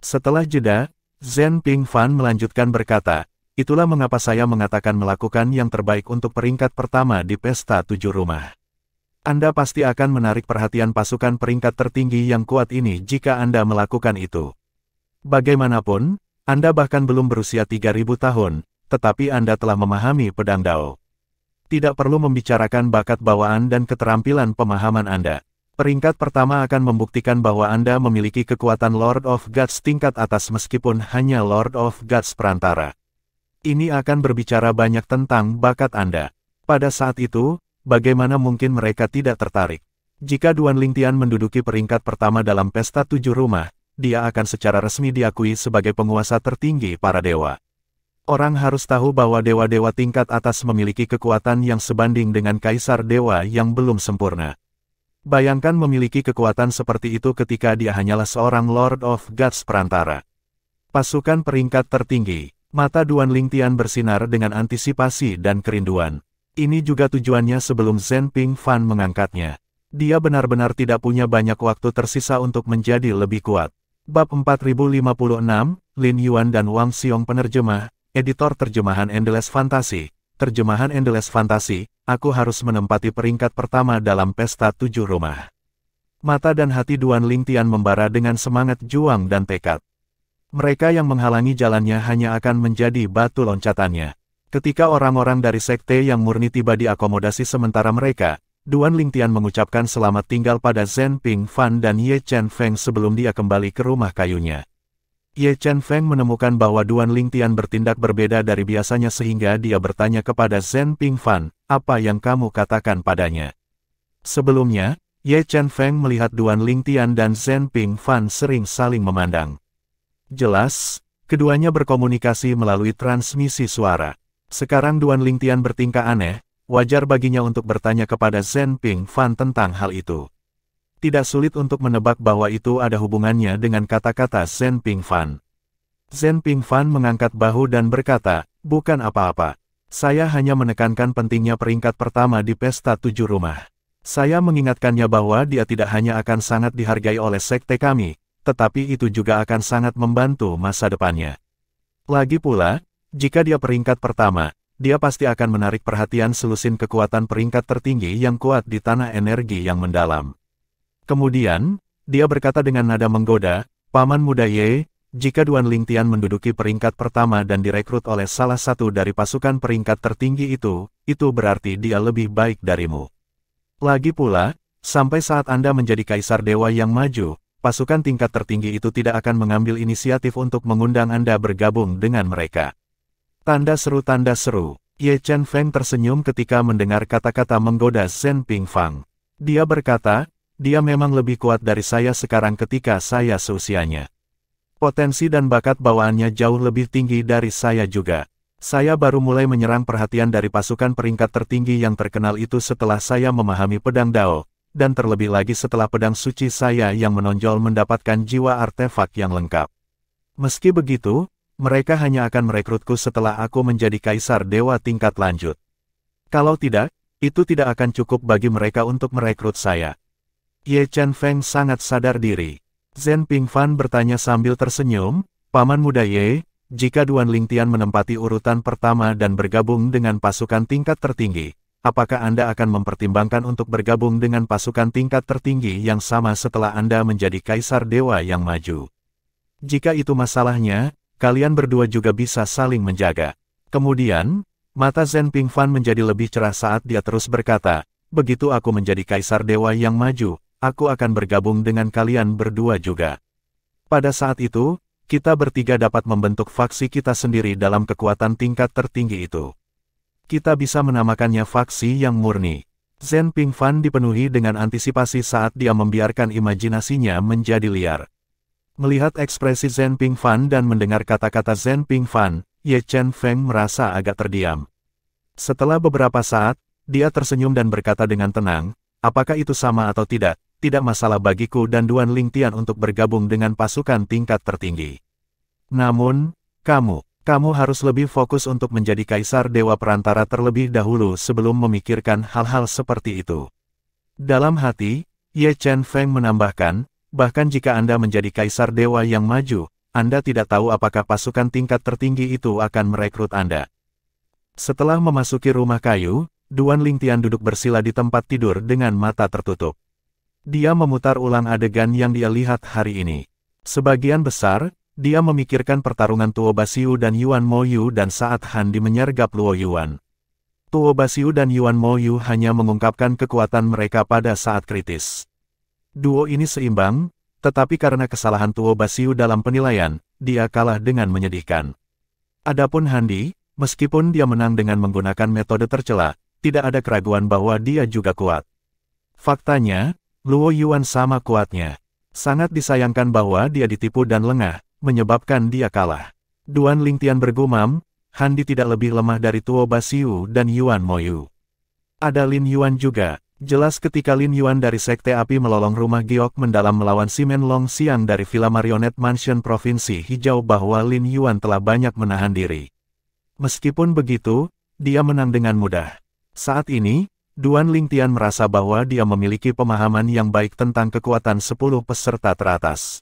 Setelah jeda, Zhen Pingfan melanjutkan berkata, itulah mengapa saya mengatakan melakukan yang terbaik untuk peringkat pertama di pesta 7 rumah. Anda pasti akan menarik perhatian pasukan peringkat tertinggi yang kuat ini jika Anda melakukan itu. Bagaimanapun, Anda bahkan belum berusia 3000 tahun, tetapi Anda telah memahami pedang Dao. Tidak perlu membicarakan bakat bawaan dan keterampilan pemahaman Anda. Peringkat pertama akan membuktikan bahwa Anda memiliki kekuatan Lord of Gods tingkat atas meskipun hanya Lord of Gods perantara. Ini akan berbicara banyak tentang bakat Anda. Pada saat itu, bagaimana mungkin mereka tidak tertarik? Jika Duan Lingtian menduduki peringkat pertama dalam pesta 7 rumah, dia akan secara resmi diakui sebagai penguasa tertinggi para dewa. Orang harus tahu bahwa dewa-dewa tingkat atas memiliki kekuatan yang sebanding dengan kaisar dewa yang belum sempurna. Bayangkan memiliki kekuatan seperti itu ketika dia hanyalah seorang Lord of Gods perantara. Pasukan peringkat tertinggi, mata Duan Lingtian bersinar dengan antisipasi dan kerinduan. Ini juga tujuannya sebelum Zhen Pingfan mengangkatnya. Dia benar-benar tidak punya banyak waktu tersisa untuk menjadi lebih kuat. Bab 4056, Lin Yuan dan Wang Xiong penerjemah, editor terjemahan Endless Fantasy. Terjemahan Endless Fantasy, aku harus menempati peringkat pertama dalam pesta 7 rumah. Mata dan hati Duan Lingtian membara dengan semangat juang dan tekad. Mereka yang menghalangi jalannya hanya akan menjadi batu loncatannya. Ketika orang-orang dari sekte yang murni tiba di akomodasi sementara mereka, Duan Lingtian mengucapkan selamat tinggal pada Zhen Pingfan dan Ye Chen Feng sebelum dia kembali ke rumah kayunya. Ye Chen Feng menemukan bahwa Duan Lingtian bertindak berbeda dari biasanya sehingga dia bertanya kepada Zhen Pingfan, apa yang kamu katakan padanya? Sebelumnya, Ye Chen Feng melihat Duan Lingtian dan Zhen Pingfan sering saling memandang. Jelas, keduanya berkomunikasi melalui transmisi suara. Sekarang Duan Lingtian bertingkah aneh, wajar baginya untuk bertanya kepada Zhen Pingfan tentang hal itu. Tidak sulit untuk menebak bahwa itu ada hubungannya dengan kata-kata Zhen Pingfan. Zhen Pingfan mengangkat bahu dan berkata, "Bukan apa-apa. Saya hanya menekankan pentingnya peringkat pertama di pesta 7 rumah. Saya mengingatkannya bahwa dia tidak hanya akan sangat dihargai oleh sekte kami, tetapi itu juga akan sangat membantu masa depannya. Lagi pula, jika dia peringkat pertama, dia pasti akan menarik perhatian selusin kekuatan peringkat tertinggi yang kuat di tanah energi yang mendalam." Kemudian, dia berkata dengan nada menggoda, "Paman muda Ye, jika Duan Lingtian menduduki peringkat pertama dan direkrut oleh salah satu dari pasukan peringkat tertinggi itu berarti dia lebih baik darimu. Lagi pula, sampai saat Anda menjadi Kaisar Dewa yang maju, pasukan tingkat tertinggi itu tidak akan mengambil inisiatif untuk mengundang Anda bergabung dengan mereka." Tanda seru. Ye Chen Feng tersenyum ketika mendengar kata-kata menggoda Zhen Pingfan. Dia berkata, "Dia memang lebih kuat dari saya sekarang ketika saya seusianya. Potensi dan bakat bawaannya jauh lebih tinggi dari saya juga. Saya baru mulai menyerang perhatian dari pasukan peringkat tertinggi yang terkenal itu setelah saya memahami pedang Dao, dan terlebih lagi setelah pedang suci saya yang menonjol mendapatkan jiwa artefak yang lengkap. Meski begitu, mereka hanya akan merekrutku setelah aku menjadi Kaisar Dewa tingkat lanjut. Kalau tidak, itu tidak akan cukup bagi mereka untuk merekrut saya." Ye Chen Feng sangat sadar diri. Zhen Pingfan bertanya sambil tersenyum, "Paman muda Ye, jika Duan Lingtian menempati urutan pertama dan bergabung dengan pasukan tingkat tertinggi, apakah Anda akan mempertimbangkan untuk bergabung dengan pasukan tingkat tertinggi yang sama setelah Anda menjadi Kaisar Dewa yang maju? Jika itu masalahnya, kalian berdua juga bisa saling menjaga." Kemudian, mata Zhen Pingfan menjadi lebih cerah saat dia terus berkata, "Begitu aku menjadi Kaisar Dewa yang maju, aku akan bergabung dengan kalian berdua juga. Pada saat itu, kita bertiga dapat membentuk faksi kita sendiri dalam kekuatan tingkat tertinggi itu. Kita bisa menamakannya faksi yang murni." Zhen Pingfan dipenuhi dengan antisipasi saat dia membiarkan imajinasinya menjadi liar. Melihat ekspresi Zhen Pingfan dan mendengar kata-kata Zhen Pingfan, Ye Chen Feng merasa agak terdiam. Setelah beberapa saat, dia tersenyum dan berkata dengan tenang, "Apakah itu sama atau tidak, tidak masalah bagiku dan Duan Lingtian untuk bergabung dengan pasukan tingkat tertinggi. Namun, kamu harus lebih fokus untuk menjadi Kaisar Dewa Perantara terlebih dahulu sebelum memikirkan hal-hal seperti itu." Dalam hati, Ye Chen Feng menambahkan, "Bahkan jika Anda menjadi Kaisar Dewa yang maju, Anda tidak tahu apakah pasukan tingkat tertinggi itu akan merekrut Anda." Setelah memasuki rumah kayu, Duan Lingtian duduk bersila di tempat tidur dengan mata tertutup. Dia memutar ulang adegan yang dia lihat hari ini. Sebagian besar, dia memikirkan pertarungan Tuo Basiu dan Yuan Moyu dan saat Han Di menyergap Luo Yuan. Tuo Basiu dan Yuan Moyu hanya mengungkapkan kekuatan mereka pada saat kritis. Duo ini seimbang, tetapi karena kesalahan Tuo Basiu dalam penilaian, dia kalah dengan menyedihkan. Adapun Han Di, meskipun dia menang dengan menggunakan metode tercela, tidak ada keraguan bahwa dia juga kuat. Faktanya, Luo Yuan sama kuatnya. Sangat disayangkan bahwa dia ditipu dan lengah, menyebabkan dia kalah. Duan Lingtian bergumam, Han Di tidak lebih lemah dari Tuo Basiu dan Yuan Moyu. Ada Lin Yuan juga. Jelas ketika Lin Yuan dari Sekte Api melolong rumah Giok mendalam melawan Simen Long Xiang dari Villa Marionette Mansion Provinsi Hijau bahwa Lin Yuan telah banyak menahan diri. Meskipun begitu, dia menang dengan mudah. Saat ini, Duan Lingtian merasa bahwa dia memiliki pemahaman yang baik tentang kekuatan 10 peserta teratas.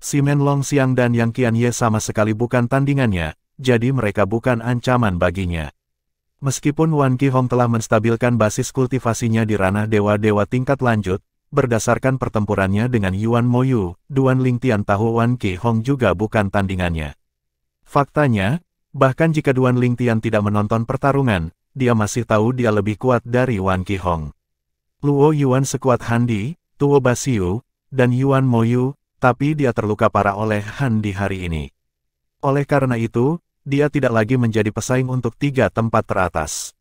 Simen Long Xiang dan Yang Qianye sama sekali bukan tandingannya, jadi mereka bukan ancaman baginya. Meskipun Wan Qihong telah menstabilkan basis kultivasinya di ranah dewa-dewa tingkat lanjut, berdasarkan pertempurannya dengan Yuan Moyu, Duan Lingtian tahu Wan Qihong juga bukan tandingannya. Faktanya, bahkan jika Duan Lingtian tidak menonton pertarungan, dia masih tahu dia lebih kuat dari Wan Qihong. Luo Yuan sekuat Han Di, Tuo Basiu, dan Yuan Moyu, tapi dia terluka parah oleh Han Di hari ini. Oleh karena itu, dia tidak lagi menjadi pesaing untuk 3 tempat teratas.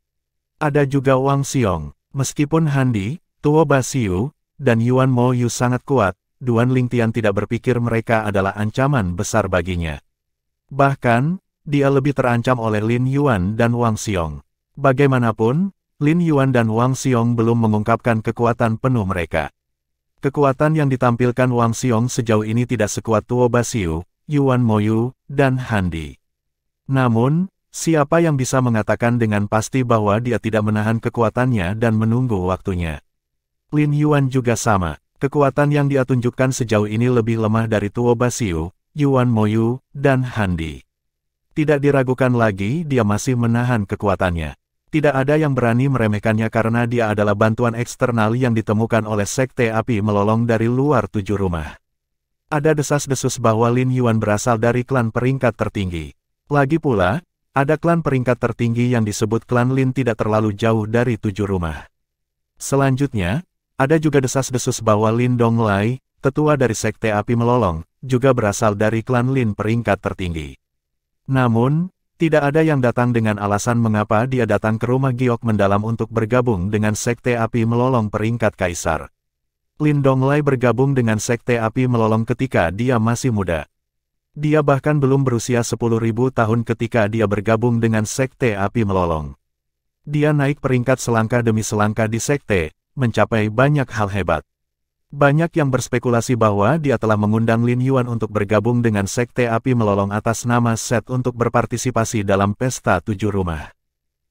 Ada juga Wang Xiong. Meskipun Han Di, Tuo Basiu, dan Yuan Moyu sangat kuat, Duan Lingtian tidak berpikir mereka adalah ancaman besar baginya. Bahkan, dia lebih terancam oleh Lin Yuan dan Wang Xiong. Bagaimanapun, Lin Yuan dan Wang Xiong belum mengungkapkan kekuatan penuh mereka. Kekuatan yang ditampilkan Wang Xiong sejauh ini tidak sekuat Tuo Basiu, Yuan Moyu, dan Han Di. Namun, siapa yang bisa mengatakan dengan pasti bahwa dia tidak menahan kekuatannya dan menunggu waktunya? Lin Yuan juga sama. Kekuatan yang dia tunjukkan sejauh ini lebih lemah dari Tuo Basiu, Yuan Moyu, dan Han Di. Tidak diragukan lagi dia masih menahan kekuatannya. Tidak ada yang berani meremehkannya karena dia adalah bantuan eksternal yang ditemukan oleh Sekte Api Melolong dari luar 7 rumah. Ada desas-desus bahwa Lin Yuan berasal dari klan peringkat tertinggi. Lagi pula, ada klan peringkat tertinggi yang disebut klan Lin tidak terlalu jauh dari 7 rumah. Selanjutnya, ada juga desas-desus bahwa Lin Donglai, tetua dari Sekte Api Melolong, juga berasal dari klan Lin peringkat tertinggi. Namun, tidak ada yang datang dengan alasan mengapa dia datang ke rumah Giok Mendalam untuk bergabung dengan Sekte Api Melolong peringkat Kaisar. Lin Donglai bergabung dengan Sekte Api Melolong ketika dia masih muda. Dia bahkan belum berusia 10.000 tahun ketika dia bergabung dengan Sekte Api Melolong. Dia naik peringkat selangkah demi selangkah di Sekte, mencapai banyak hal hebat. Banyak yang berspekulasi bahwa dia telah mengundang Lin Yuan untuk bergabung dengan Sekte Api Melolong atas nama Set untuk berpartisipasi dalam pesta 7 rumah.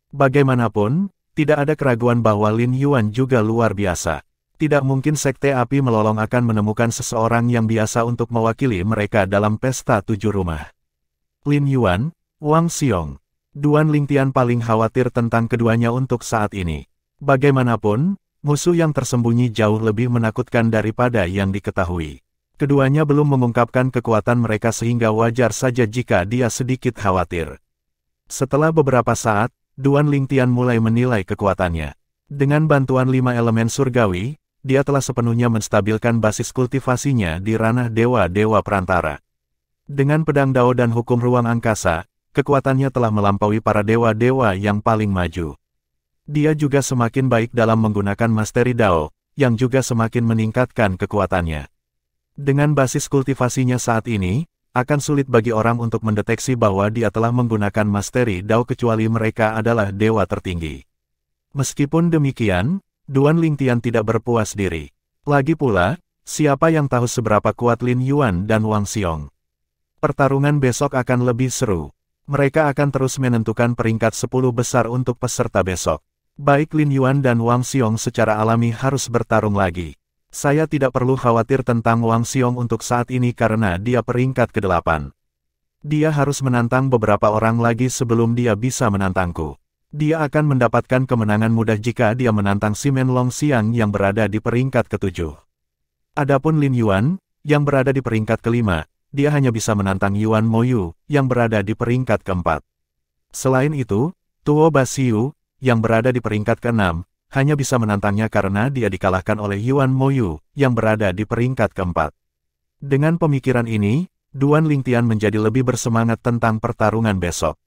Bagaimanapun, tidak ada keraguan bahwa Lin Yuan juga luar biasa. Tidak mungkin Sekte Api Melolong akan menemukan seseorang yang biasa untuk mewakili mereka dalam pesta 7 rumah. Lin Yuan, Wang Xiong, Duan Lingtian paling khawatir tentang keduanya untuk saat ini. Bagaimanapun, musuh yang tersembunyi jauh lebih menakutkan daripada yang diketahui. Keduanya belum mengungkapkan kekuatan mereka sehingga wajar saja jika dia sedikit khawatir. Setelah beberapa saat, Duan Lingtian mulai menilai kekuatannya. Dengan bantuan 5 elemen surgawi, dia telah sepenuhnya menstabilkan basis kultivasinya di ranah dewa-dewa perantara. Dengan pedang Dao dan hukum ruang angkasa, kekuatannya telah melampaui para dewa-dewa yang paling maju. Dia juga semakin baik dalam menggunakan Masteri Dao, yang juga semakin meningkatkan kekuatannya. Dengan basis kultivasinya saat ini, akan sulit bagi orang untuk mendeteksi bahwa dia telah menggunakan Masteri Dao kecuali mereka adalah dewa tertinggi. Meskipun demikian, Duan Lingtian tidak berpuas diri. Lagi pula, siapa yang tahu seberapa kuat Lin Yuan dan Wang Xiong? Pertarungan besok akan lebih seru. Mereka akan terus menentukan peringkat 10 besar untuk peserta besok. Baik Lin Yuan dan Wang Xiong secara alami harus bertarung lagi. Saya tidak perlu khawatir tentang Wang Xiong untuk saat ini karena dia peringkat ke-8. Dia harus menantang beberapa orang lagi sebelum dia bisa menantangku. Dia akan mendapatkan kemenangan mudah jika dia menantang Simen Long Xiang yang berada di peringkat ke-7. Adapun Lin Yuan, yang berada di peringkat ke-5, dia hanya bisa menantang Yuan Moyu, yang berada di peringkat ke-4. Selain itu, Tuo Basiu, yang berada di peringkat ke-6, hanya bisa menantangnya karena dia dikalahkan oleh Yuan Moyu, yang berada di peringkat ke-4. Dengan pemikiran ini, Duan Lingtian menjadi lebih bersemangat tentang pertarungan besok.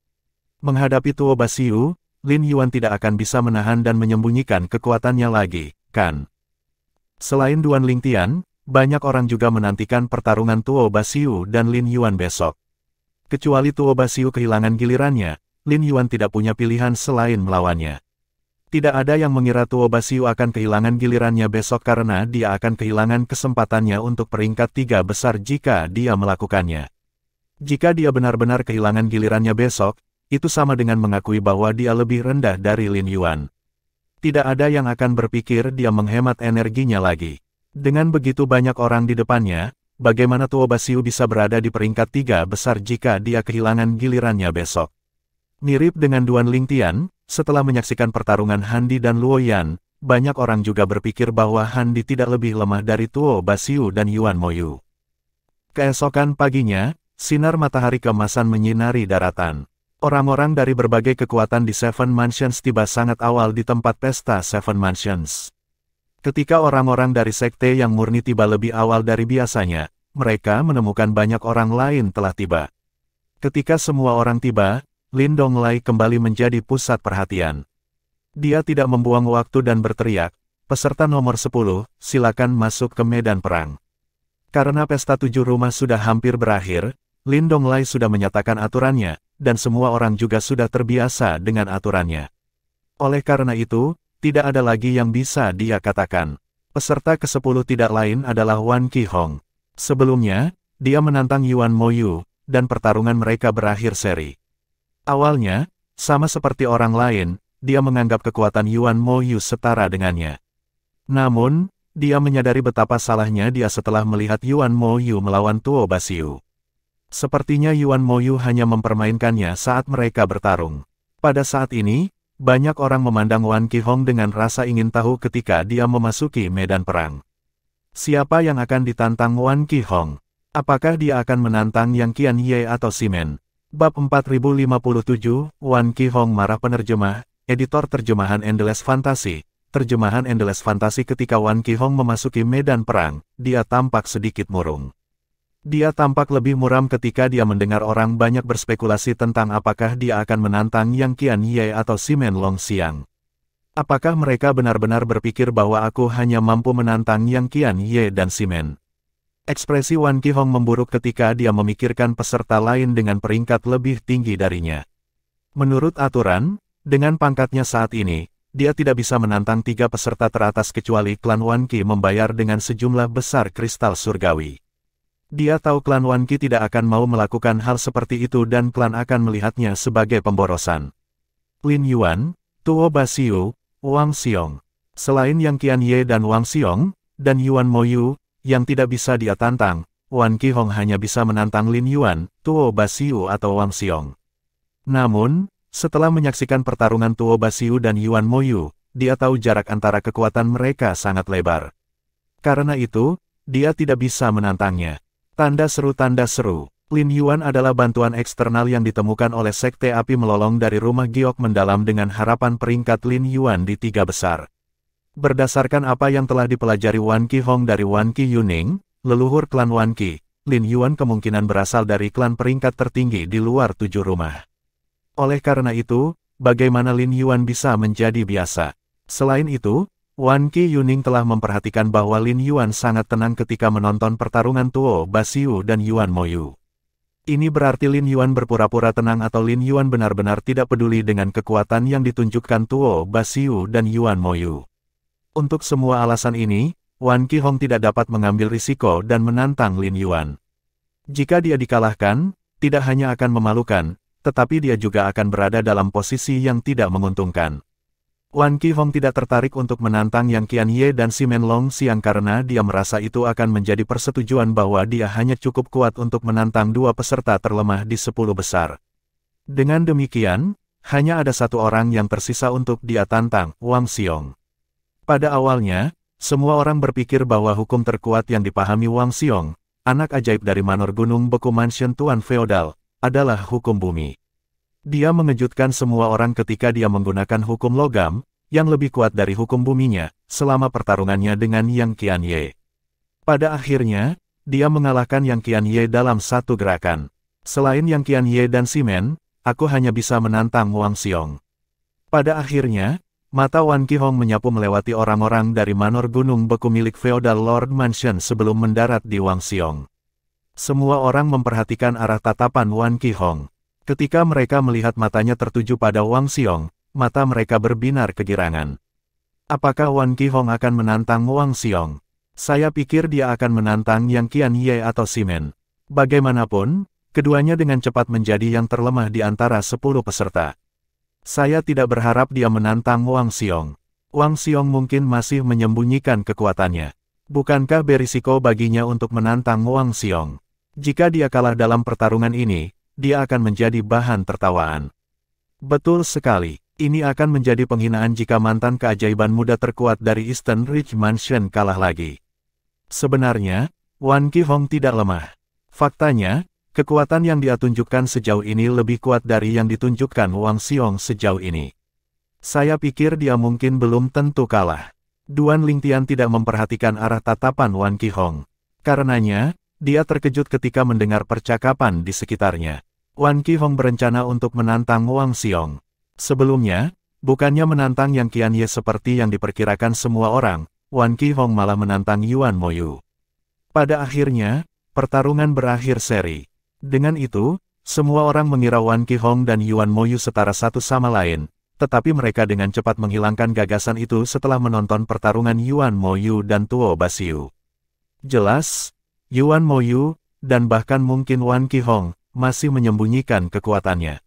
Menghadapi Tuo Basiu, Lin Yuan tidak akan bisa menahan dan menyembunyikan kekuatannya lagi, kan? Selain Duan Lingtian, banyak orang juga menantikan pertarungan Tuo Basiu dan Lin Yuan besok. Kecuali Tuo Basiu kehilangan gilirannya, Lin Yuan tidak punya pilihan selain melawannya. Tidak ada yang mengira Tuo Basiu akan kehilangan gilirannya besok karena dia akan kehilangan kesempatannya untuk peringkat 3 besar jika dia melakukannya. Jika dia benar-benar kehilangan gilirannya besok, itu sama dengan mengakui bahwa dia lebih rendah dari Lin Yuan. Tidak ada yang akan berpikir dia menghemat energinya lagi. Dengan begitu banyak orang di depannya, bagaimana Tuo Basiu bisa berada di peringkat 3 besar jika dia kehilangan gilirannya besok? Mirip dengan Duan Lingtian, setelah menyaksikan pertarungan Han Di dan Luo Yan, banyak orang juga berpikir bahwa Han Di tidak lebih lemah dari Tuo Basiu dan Yuan Moyu. Keesokan paginya, sinar matahari keemasan menyinari daratan. Orang-orang dari berbagai kekuatan di Seven Mansions tiba sangat awal di tempat pesta Seven Mansions. Ketika orang-orang dari sekte yang murni tiba lebih awal dari biasanya, mereka menemukan banyak orang lain telah tiba. Ketika semua orang tiba, Lin Donglai kembali menjadi pusat perhatian. Dia tidak membuang waktu dan berteriak, peserta nomor 10, silakan masuk ke medan perang. Karena pesta 7 rumah sudah hampir berakhir, Lin Donglai sudah menyatakan aturannya, dan semua orang juga sudah terbiasa dengan aturannya. Oleh karena itu, tidak ada lagi yang bisa dia katakan. Peserta ke-10 tidak lain adalah Wan Qihong. Sebelumnya, dia menantang Yuan Moyu, dan pertarungan mereka berakhir seri. Awalnya, sama seperti orang lain, dia menganggap kekuatan Yuan Moyu setara dengannya. Namun, dia menyadari betapa salahnya dia setelah melihat Yuan Moyu melawan Tuo Basiu. Sepertinya Yuan Moyu hanya mempermainkannya saat mereka bertarung. Pada saat ini, banyak orang memandang Wan Qihong dengan rasa ingin tahu ketika dia memasuki medan perang. Siapa yang akan ditantang Wan Qihong? Apakah dia akan menantang Yang Qianye atau Simen? Bab 4057, Wan Qihong marah. Penerjemah, editor terjemahan Endless Fantasy. Terjemahan Endless Fantasy. Ketika Wan Qihong memasuki medan perang, dia tampak sedikit murung. Dia tampak lebih muram ketika dia mendengar orang banyak berspekulasi tentang apakah dia akan menantang Yang Qianye atau Simen Longxiang. Apakah mereka benar-benar berpikir bahwa aku hanya mampu menantang Yang Qianye dan Simen? Ekspresi Wan Qihong memburuk ketika dia memikirkan peserta lain dengan peringkat lebih tinggi darinya. Menurut aturan, dengan pangkatnya saat ini, dia tidak bisa menantang 3 peserta teratas kecuali klan Wan Qi membayar dengan sejumlah besar kristal surgawi. Dia tahu klan Wan Qi tidak akan mau melakukan hal seperti itu dan klan akan melihatnya sebagai pemborosan. Lin Yuan, Tuo Basiu, Wang Xiong. Selain Yang Qianye dan Wang Xiong, dan Yuan Moyu, yang tidak bisa dia tantang, Wan Qihong hanya bisa menantang Lin Yuan, Tuo Basiu atau Wang Xiong. Namun, setelah menyaksikan pertarungan Tuo Basiu dan Yuan Moyu, dia tahu jarak antara kekuatan mereka sangat lebar. Karena itu, dia tidak bisa menantangnya. Tanda seru. Lin Yuan adalah bantuan eksternal yang ditemukan oleh Sekte Api Melolong dari rumah giok mendalam dengan harapan peringkat Lin Yuan di 3 besar. Berdasarkan apa yang telah dipelajari Wan Qihong dari Wan Qi Yuning, leluhur klan Wan Qi, Lin Yuan kemungkinan berasal dari klan peringkat tertinggi di luar 7 rumah. Oleh karena itu, bagaimana Lin Yuan bisa menjadi biasa? Selain itu, Wan Qi Yuning telah memperhatikan bahwa Lin Yuan sangat tenang ketika menonton pertarungan Tuo Basiu dan Yuan Moyu. Ini berarti Lin Yuan berpura-pura tenang atau Lin Yuan benar-benar tidak peduli dengan kekuatan yang ditunjukkan Tuo Basiu dan Yuan Moyu. Untuk semua alasan ini, Wan Qihong tidak dapat mengambil risiko dan menantang Lin Yuan. Jika dia dikalahkan, tidak hanya akan memalukan, tetapi dia juga akan berada dalam posisi yang tidak menguntungkan. Wan Qihong tidak tertarik untuk menantang Yang Qianye dan Simen Longxiang karena dia merasa itu akan menjadi persetujuan bahwa dia hanya cukup kuat untuk menantang 2 peserta terlemah di 10 besar. Dengan demikian, hanya ada 1 orang yang tersisa untuk dia tantang, Wang Xiong. Pada awalnya, semua orang berpikir bahwa hukum terkuat yang dipahami Wang Xiong, anak ajaib dari Manor Gunung Beku Mansion Tuan Feodal, adalah hukum bumi. Dia mengejutkan semua orang ketika dia menggunakan hukum logam, yang lebih kuat dari hukum buminya, selama pertarungannya dengan Yang Qianye. Pada akhirnya, dia mengalahkan Yang Qianye dalam 1 gerakan. Selain Yang Qianye dan Simen, aku hanya bisa menantang Wang Xiong. Pada akhirnya, mata Wan Qihong menyapu melewati orang-orang dari Manor Gunung Beku milik Feodal Lord Mansion sebelum mendarat di Wang Xiong. Semua orang memperhatikan arah tatapan Wan Qihong. Ketika mereka melihat matanya tertuju pada Wang Xiong, mata mereka berbinar kegirangan. Apakah Wan Qihong akan menantang Wang Xiong? Saya pikir dia akan menantang Yang Qianye atau Simen. Bagaimanapun, keduanya dengan cepat menjadi yang terlemah di antara 10 peserta. Saya tidak berharap dia menantang Wang Xiong. Wang Xiong mungkin masih menyembunyikan kekuatannya. Bukankah berisiko baginya untuk menantang Wang Xiong? Jika dia kalah dalam pertarungan ini, dia akan menjadi bahan tertawaan. Betul sekali, ini akan menjadi penghinaan jika mantan keajaiban muda terkuat dari Eastern Ridge Mansion kalah lagi. Sebenarnya, Wan Qihong tidak lemah. Faktanya, kekuatan yang dia tunjukkan sejauh ini lebih kuat dari yang ditunjukkan Wang Xiong sejauh ini. Saya pikir dia mungkin belum tentu kalah. Duan Lingtian tidak memperhatikan arah tatapan Wan Qihong. Karenanya, dia terkejut ketika mendengar percakapan di sekitarnya. Wan Qihong berencana untuk menantang Wang Xiong. Sebelumnya, Bukannya menantang Yang Qianye seperti yang diperkirakan semua orang, Wan Qihong malah menantang Yuan Moyu. Pada akhirnya, pertarungan berakhir seri. Dengan itu, semua orang mengira Wan Qihong dan Yuan Moyu setara satu sama lain, tetapi mereka dengan cepat menghilangkan gagasan itu setelah menonton pertarungan Yuan Moyu dan Tuo Basiu. Jelas, Yuan Moyu, dan bahkan mungkin Wan Qihong, masih menyembunyikan kekuatannya.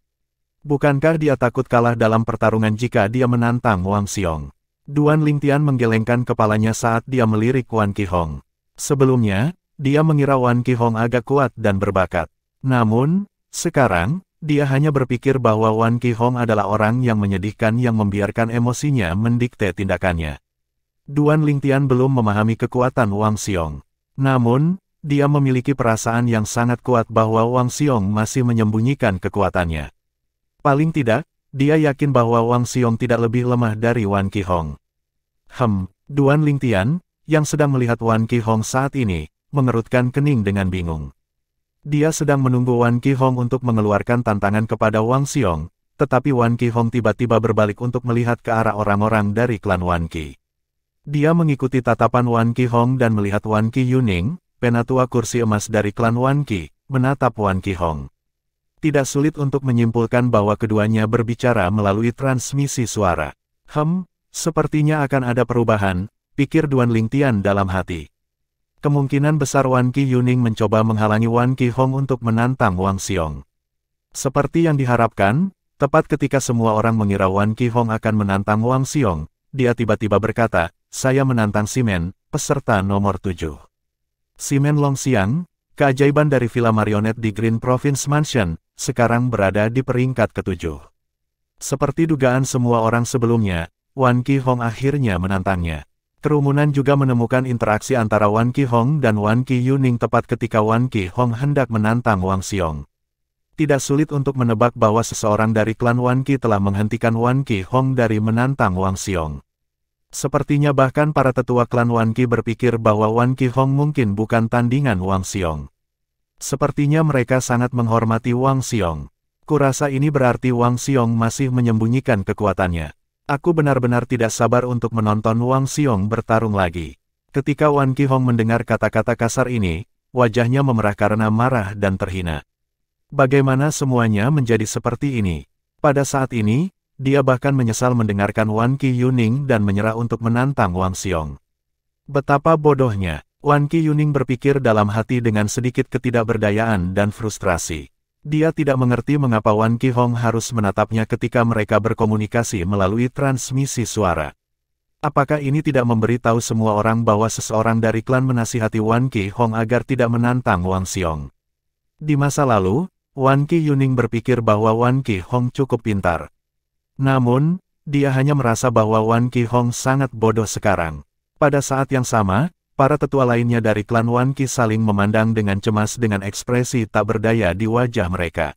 Bukankah dia takut kalah dalam pertarungan jika dia menantang Wang Xiong? Duan Lingtian menggelengkan kepalanya saat dia melirik Wan Qihong. Sebelumnya, dia mengira Wan Qihong agak kuat dan berbakat. Namun, sekarang, dia hanya berpikir bahwa Wan Qihong adalah orang yang menyedihkan yang membiarkan emosinya mendikte tindakannya. Duan Lingtian belum memahami kekuatan Wang Xiong. Namun, dia memiliki perasaan yang sangat kuat bahwa Wang Xiong masih menyembunyikan kekuatannya. Paling tidak, dia yakin bahwa Wang Xiong tidak lebih lemah dari Wan Qihong. Duan Lingtian, yang sedang melihat Wan Qihong saat ini, mengerutkan kening dengan bingung. Dia sedang menunggu Wan Qihong untuk mengeluarkan tantangan kepada Wang Xiong, tetapi Wan Qihong tiba-tiba berbalik untuk melihat ke arah orang-orang dari klan Wan Qi. Dia mengikuti tatapan Wan Qihong dan melihat Wan Qi Yuning, penatua kursi emas dari klan Wan Qi, menatap Wan Qihong. Tidak sulit untuk menyimpulkan bahwa keduanya berbicara melalui transmisi suara. Sepertinya akan ada perubahan, pikir Duan Lingtian dalam hati. Kemungkinan besar Wan Qi Yuning mencoba menghalangi Wan Qihong untuk menantang Wang Xiong. Seperti yang diharapkan, tepat ketika semua orang mengira Wan Qihong akan menantang Wang Xiong, dia tiba-tiba berkata, "Saya menantang Ximen, peserta nomor 7. Ximen Longxiang, keajaiban dari villa marionet di Green Province Mansion, sekarang berada di peringkat ke-7. Seperti dugaan semua orang sebelumnya, Wan Qihong akhirnya menantangnya. Kerumunan juga menemukan interaksi antara Wan Qihong dan Wan Qi Yuning tepat ketika Wan Qihong hendak menantang Wang Xiong. Tidak sulit untuk menebak bahwa seseorang dari klan Wan Qi telah menghentikan Wan Qihong dari menantang Wang Xiong. Sepertinya bahkan para tetua klan Wan Qi berpikir bahwa Wan Qihong mungkin bukan tandingan Wang Xiong. Sepertinya mereka sangat menghormati Wang Xiong. Kurasa ini berarti Wang Xiong masih menyembunyikan kekuatannya. Aku benar-benar tidak sabar untuk menonton Wang Xiong bertarung lagi. Ketika Wan Qihong mendengar kata-kata kasar ini, wajahnya memerah karena marah dan terhina. Bagaimana semuanya menjadi seperti ini? Pada saat ini, dia bahkan menyesal mendengarkan Wan Qi Yuning dan menyerah untuk menantang Wang Xiong. Betapa bodohnya, Wan Qi Yuning berpikir dalam hati dengan sedikit ketidakberdayaan dan frustrasi. Dia tidak mengerti mengapa Wan Qihong harus menatapnya ketika mereka berkomunikasi melalui transmisi suara. Apakah ini tidak memberitahu semua orang bahwa seseorang dari klan menasihati Wan Qihong agar tidak menantang Wang Xiong? Di masa lalu, Wan Qi Yuning berpikir bahwa Wan Qihong cukup pintar. Namun, dia hanya merasa bahwa Wan Qihong sangat bodoh sekarang. Pada saat yang sama, para tetua lainnya dari klan Wan Qi saling memandang dengan cemas dengan ekspresi tak berdaya di wajah mereka.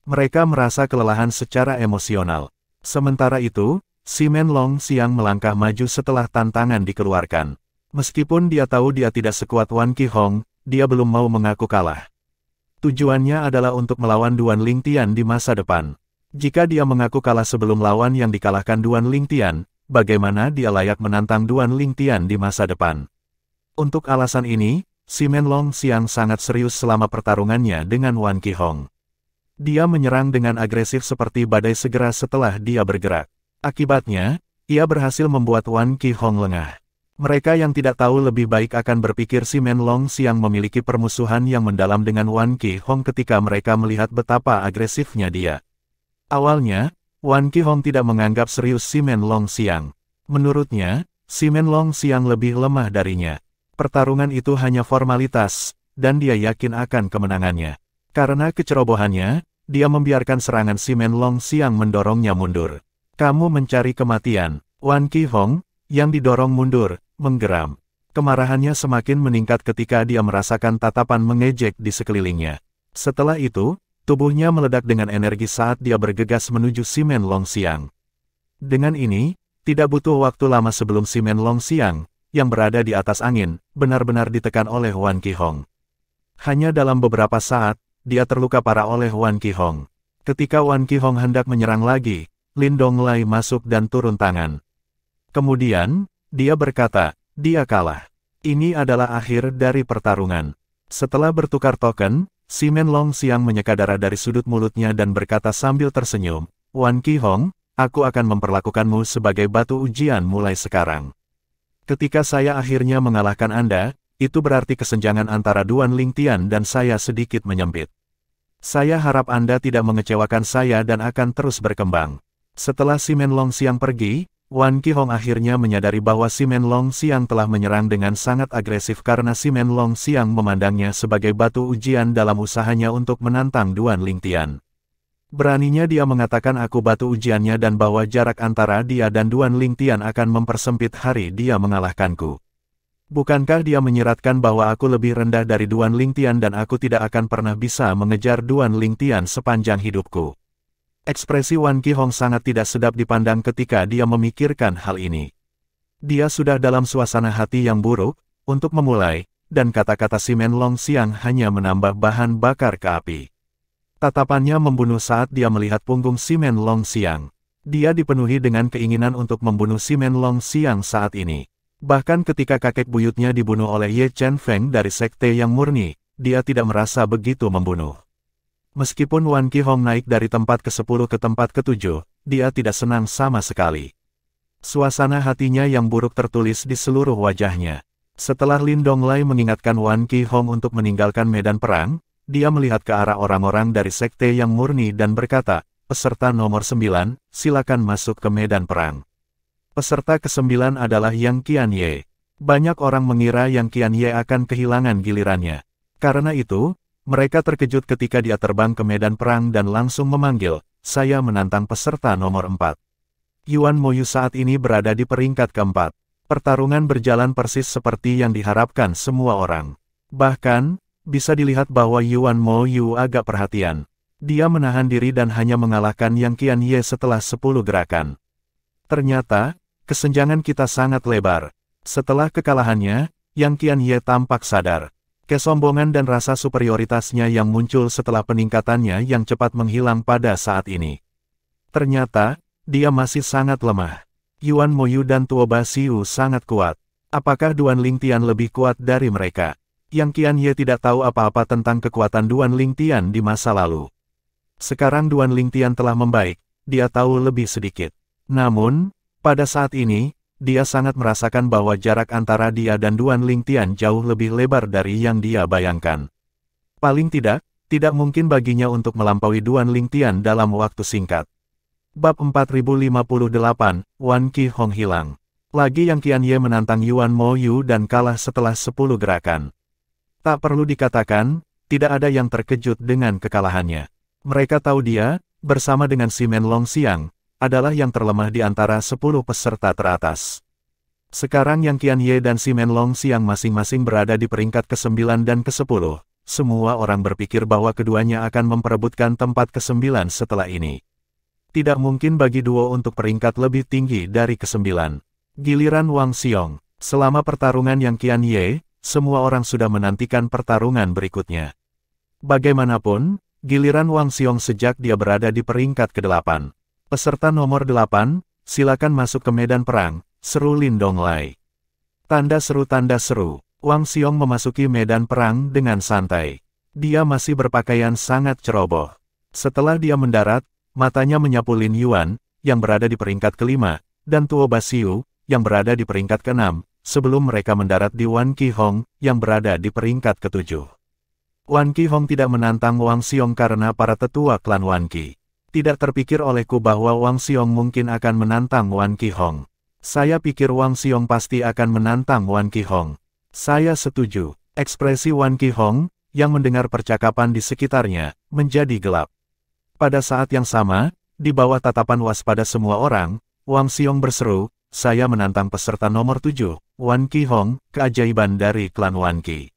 Mereka merasa kelelahan secara emosional. Sementara itu, Ximen Longxiang melangkah maju setelah tantangan dikeluarkan. Meskipun dia tahu dia tidak sekuat Wan Qihong, dia belum mau mengaku kalah. Tujuannya adalah untuk melawan Duan Lingtian di masa depan. Jika dia mengaku kalah sebelum lawan yang dikalahkan Duan Lingtian, bagaimana dia layak menantang Duan Lingtian di masa depan? Untuk alasan ini, Ximen Longxiang sangat serius selama pertarungannya dengan Wan Qihong. Dia menyerang dengan agresif seperti badai segera setelah dia bergerak. Akibatnya, ia berhasil membuat Wan Qihong lengah. Mereka yang tidak tahu lebih baik akan berpikir Ximen Longxiang memiliki permusuhan yang mendalam dengan Wan Qihong ketika mereka melihat betapa agresifnya dia. Awalnya, Wan Qihong tidak menganggap serius Ximen Longxiang. Menurutnya, Ximen Longxiang lebih lemah darinya. Pertarungan itu hanya formalitas, dan dia yakin akan kemenangannya. Karena kecerobohannya, dia membiarkan serangan Ximen Longxiang mendorongnya mundur. "Kamu mencari kematian." Wan Qihong, yang didorong mundur, menggeram. Kemarahannya semakin meningkat ketika dia merasakan tatapan mengejek di sekelilingnya. Setelah itu, tubuhnya meledak dengan energi saat dia bergegas menuju Ximen Longxiang. Dengan ini, tidak butuh waktu lama sebelum Ximen Longxiang, yang berada di atas angin, benar-benar ditekan oleh Wan Qihong. Hanya dalam beberapa saat, dia terluka parah oleh Wan Qihong. Ketika Wan Qihong hendak menyerang lagi, Lin Donglai masuk dan turun tangan. Kemudian, dia berkata, dia kalah. Ini adalah akhir dari pertarungan. Setelah bertukar token, Simen Long Xiang menyeka darah dari sudut mulutnya dan berkata sambil tersenyum, Wan Qihong, aku akan memperlakukanmu sebagai batu ujian mulai sekarang. Ketika saya akhirnya mengalahkan Anda, itu berarti kesenjangan antara Duan Lingtian dan saya sedikit menyempit. Saya harap Anda tidak mengecewakan saya dan akan terus berkembang. Setelah Simen Long Xiang pergi, Wan Qihong akhirnya menyadari bahwa Simen Long Xiang telah menyerang dengan sangat agresif karena Simen Long Xiang memandangnya sebagai batu ujian dalam usahanya untuk menantang Duan Lingtian. Beraninya dia mengatakan aku batu ujiannya dan bahwa jarak antara dia dan Duan Lingtian akan mempersempit hari dia mengalahkanku. Bukankah dia menyiratkan bahwa aku lebih rendah dari Duan Lingtian dan aku tidak akan pernah bisa mengejar Duan Lingtian sepanjang hidupku? Ekspresi Wan Qihong sangat tidak sedap dipandang ketika dia memikirkan hal ini. Dia sudah dalam suasana hati yang buruk, untuk memulai, dan kata-kata Simen Long Xiang hanya menambah bahan bakar ke api. Tatapannya membunuh saat dia melihat punggung Simen Long Xiang. Dia dipenuhi dengan keinginan untuk membunuh Simen Long Xiang saat ini. Bahkan ketika kakek buyutnya dibunuh oleh Ye Chen Feng dari sekte yang murni, dia tidak merasa begitu membunuh. Meskipun Wan Qihong naik dari tempat ke-10 ke tempat ke-7, dia tidak senang sama sekali. Suasana hatinya yang buruk tertulis di seluruh wajahnya. Setelah Lin Donglai mengingatkan Wan Qihong untuk meninggalkan medan perang, dia melihat ke arah orang-orang dari sekte yang murni dan berkata, peserta nomor 9, silakan masuk ke medan perang. Peserta ke-9 adalah Yang Qianye. Banyak orang mengira Yang Qianye akan kehilangan gilirannya. Karena itu, mereka terkejut ketika dia terbang ke medan perang dan langsung memanggil, saya menantang peserta nomor 4. Yuan Moyu saat ini berada di peringkat ke-4. Pertarungan berjalan persis seperti yang diharapkan semua orang. Bahkan, bisa dilihat bahwa Yuan Moyu agak perhatian. Dia menahan diri dan hanya mengalahkan Yang Qianye setelah 10 gerakan. Ternyata, kesenjangan kita sangat lebar. Setelah kekalahannya, Yang Qianye tampak sadar. Kesombongan dan rasa superioritasnya yang muncul setelah peningkatannya yang cepat menghilang pada saat ini. Ternyata, dia masih sangat lemah. Yuan Moyu dan Tuo Basiu sangat kuat. Apakah Duan Lingtian lebih kuat dari mereka? Yang Qianye tidak tahu apa-apa tentang kekuatan Duan Lingtian di masa lalu. Sekarang Duan Lingtian telah membaik, dia tahu lebih sedikit. Namun, pada saat ini, dia sangat merasakan bahwa jarak antara dia dan Duan Lingtian jauh lebih lebar dari yang dia bayangkan. Paling tidak mungkin baginya untuk melampaui Duan Lingtian dalam waktu singkat. Bab 4058, Wan Qihong hilang. Lagi Yang Qianye menantang Yuan Moyu dan kalah setelah 10 gerakan. Tak perlu dikatakan, tidak ada yang terkejut dengan kekalahannya. Mereka tahu dia, bersama dengan Simen Long Xiang, adalah yang terlemah di antara 10 peserta teratas. Sekarang Yang Qianye dan Simen Long Xiang masing-masing berada di peringkat ke-9 dan ke-10. Semua orang berpikir bahwa keduanya akan memperebutkan tempat ke-9 setelah ini. Tidak mungkin bagi duo untuk peringkat lebih tinggi dari ke-9. Giliran Wang Xiong. Selama pertarungan Yang Qianye, semua orang sudah menantikan pertarungan berikutnya. Bagaimanapun, giliran Wang Xiong sejak dia berada di peringkat ke-8. Peserta nomor 8, silakan masuk ke medan perang, seru Lin Donglai. Tanda seru. Wang Xiong memasuki medan perang dengan santai. Dia masih berpakaian sangat ceroboh. Setelah dia mendarat, matanya menyapu Lin Yuan, yang berada di peringkat ke-5, dan Tuo Basiu, yang berada di peringkat ke-6, sebelum mereka mendarat di Wan Qihong, yang berada di peringkat ke-7. Wan Qihong tidak menantang Wang Xiong karena para tetua klan Wan Qi. Tidak terpikir olehku bahwa Wang Xiong mungkin akan menantang Wan Qihong. Saya pikir Wang Xiong pasti akan menantang Wan Qihong. Saya setuju. Ekspresi Wan Qihong, yang mendengar percakapan di sekitarnya, menjadi gelap. Pada saat yang sama, di bawah tatapan waspada semua orang, Wang Xiong berseru, saya menantang peserta nomor 7, Wan Qihong, keajaiban dari klan Wan Qi.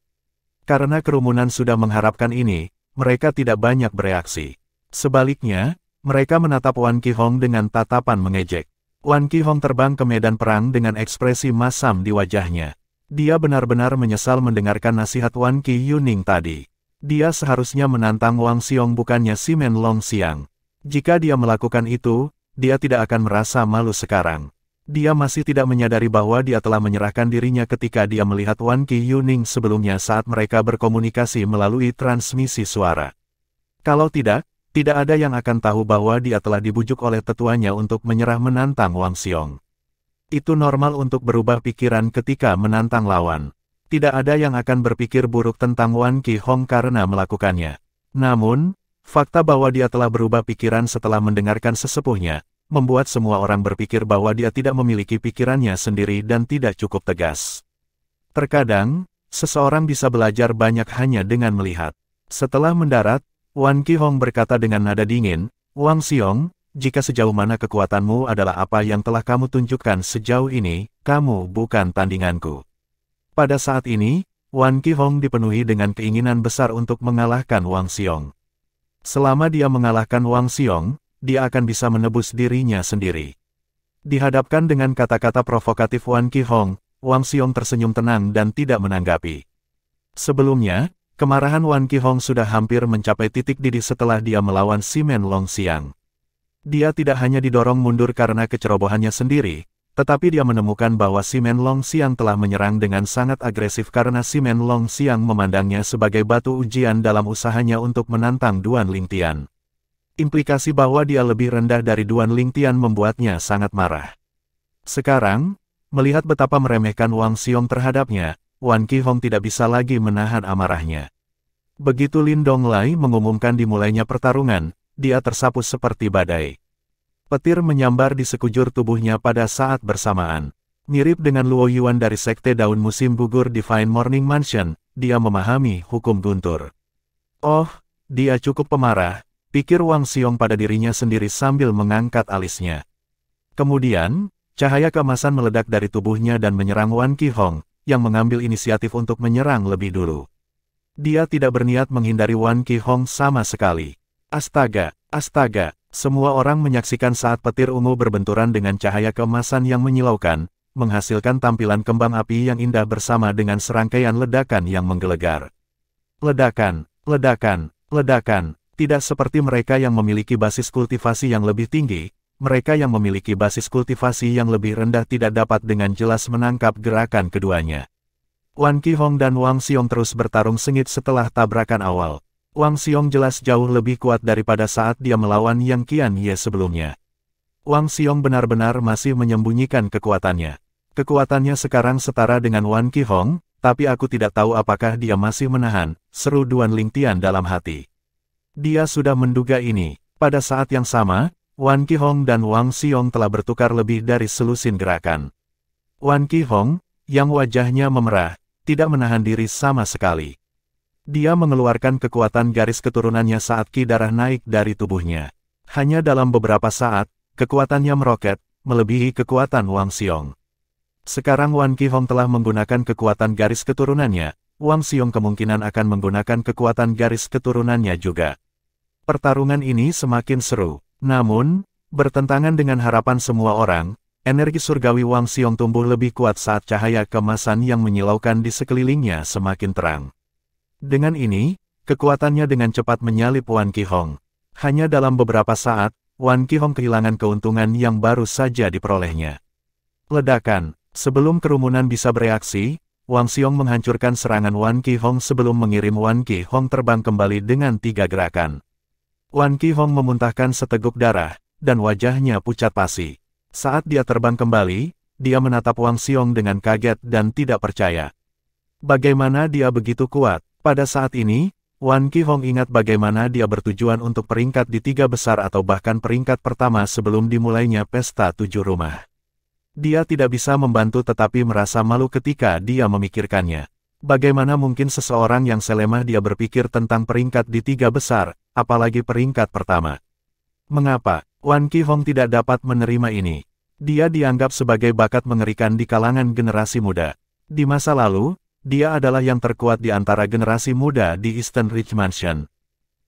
Karena kerumunan sudah mengharapkan ini, mereka tidak banyak bereaksi. Sebaliknya, mereka menatap Wan Qihong dengan tatapan mengejek. Wan Qihong terbang ke medan perang dengan ekspresi masam di wajahnya. Dia benar-benar menyesal mendengarkan nasihat Wan Qi Yuning tadi. Dia seharusnya menantang Wang Xiong bukannya Simen Long Xiang. Jika dia melakukan itu, dia tidak akan merasa malu sekarang. Dia masih tidak menyadari bahwa dia telah menyerahkan dirinya ketika dia melihat Wan Qi Yuning sebelumnya saat mereka berkomunikasi melalui transmisi suara. Kalau tidak ada yang akan tahu bahwa dia telah dibujuk oleh tetuanya untuk menyerah menantang Wang Xiong. Itu normal untuk berubah pikiran ketika menantang lawan. Tidak ada yang akan berpikir buruk tentang Wan Qi Hong karena melakukannya. Namun, fakta bahwa dia telah berubah pikiran setelah mendengarkan sesepuhnya, membuat semua orang berpikir bahwa dia tidak memiliki pikirannya sendiri dan tidak cukup tegas. Terkadang, seseorang bisa belajar banyak hanya dengan melihat. Setelah mendarat, Wan Qi Hong berkata dengan nada dingin, "Wang Xiong, jika sejauh mana kekuatanmu adalah apa yang telah kamu tunjukkan sejauh ini, kamu bukan tandinganku." Pada saat ini, Wan Qi Hong dipenuhi dengan keinginan besar untuk mengalahkan Wang Xiong. Selama dia mengalahkan Wang Xiong, dia akan bisa menebus dirinya sendiri. Dihadapkan dengan kata-kata provokatif Wan Qi Hong, Wang Xiong tersenyum tenang dan tidak menanggapi. Sebelumnya, kemarahan Wan Qi Hong sudah hampir mencapai titik didih setelah dia melawan Simen Long Xiang. Dia tidak hanya didorong mundur karena kecerobohannya sendiri, tetapi dia menemukan bahwa Simen Long Xiang telah menyerang dengan sangat agresif karena Simen Long Xiang memandangnya sebagai batu ujian dalam usahanya untuk menantang Duan Lingtian. Implikasi bahwa dia lebih rendah dari Duan Lingtian membuatnya sangat marah. Sekarang, melihat betapa meremehkan Wang Xiong terhadapnya, Wan Qi Hong tidak bisa lagi menahan amarahnya. Begitu Lin Donglai mengumumkan dimulainya pertarungan, dia tersapu seperti badai. Petir menyambar di sekujur tubuhnya pada saat bersamaan. Mirip dengan Luo Yuan dari Sekte Daun Musim Gugur Divine Morning Mansion, dia memahami hukum guntur. Oh, dia cukup pemarah, pikir Wang Xiong pada dirinya sendiri sambil mengangkat alisnya. Kemudian, cahaya keemasan meledak dari tubuhnya dan menyerang Wan Qi Hong, yang mengambil inisiatif untuk menyerang lebih dulu. Dia tidak berniat menghindari Wan Qi Hong sama sekali. Astaga, astaga, semua orang menyaksikan saat petir ungu berbenturan dengan cahaya keemasan yang menyilaukan, menghasilkan tampilan kembang api yang indah bersama dengan serangkaian ledakan yang menggelegar. Ledakan, ledakan, ledakan. Tidak seperti mereka yang memiliki basis kultivasi yang lebih tinggi, mereka yang memiliki basis kultivasi yang lebih rendah tidak dapat dengan jelas menangkap gerakan keduanya. Wan Qi Hong dan Wang Xiong terus bertarung sengit setelah tabrakan awal. Wang Xiong jelas jauh lebih kuat daripada saat dia melawan Yang Qianye sebelumnya. Wang Xiong benar-benar masih menyembunyikan kekuatannya. Kekuatannya sekarang setara dengan Wan Qi Hong, tapi aku tidak tahu apakah dia masih menahan, seru Duan Lingtian dalam hati. Dia sudah menduga ini. Pada saat yang sama, Wan Qi Hong dan Wang Xiong telah bertukar lebih dari selusin gerakan. Wan Qi Hong, yang wajahnya memerah, tidak menahan diri sama sekali. Dia mengeluarkan kekuatan garis keturunannya saat ki darah naik dari tubuhnya. Hanya dalam beberapa saat, kekuatannya meroket, melebihi kekuatan Wang Xiong. Sekarang Wan Qi Hong telah menggunakan kekuatan garis keturunannya, Wang Xiong kemungkinan akan menggunakan kekuatan garis keturunannya juga. Pertarungan ini semakin seru. Namun, bertentangan dengan harapan semua orang, energi surgawi Wang Xiong tumbuh lebih kuat saat cahaya keemasan yang menyilaukan di sekelilingnya semakin terang. Dengan ini, kekuatannya dengan cepat menyalip Wan Qi Hong. Hanya dalam beberapa saat, Wan Qi Hong kehilangan keuntungan yang baru saja diperolehnya. Ledakan. Sebelum kerumunan bisa bereaksi, Wang Xiong menghancurkan serangan Wan Qi Hong sebelum mengirim Wan Qi Hong terbang kembali dengan 3 gerakan. Wan Qi Hong memuntahkan seteguk darah, dan wajahnya pucat pasi. Saat dia terbang kembali, dia menatap Wang Xiong dengan kaget dan tidak percaya. Bagaimana dia begitu kuat? Pada saat ini, Wan Qi Hong ingat bagaimana dia bertujuan untuk peringkat di 3 besar atau bahkan peringkat pertama sebelum dimulainya pesta 7 rumah. Dia tidak bisa membantu tetapi merasa malu ketika dia memikirkannya. Bagaimana mungkin seseorang yang selemah dia berpikir tentang peringkat di 3 besar, apalagi peringkat pertama? Mengapa Wan Qi Hong tidak dapat menerima ini? Dia dianggap sebagai bakat mengerikan di kalangan generasi muda. Di masa lalu, dia adalah yang terkuat di antara generasi muda di Eastern Ridge Mansion.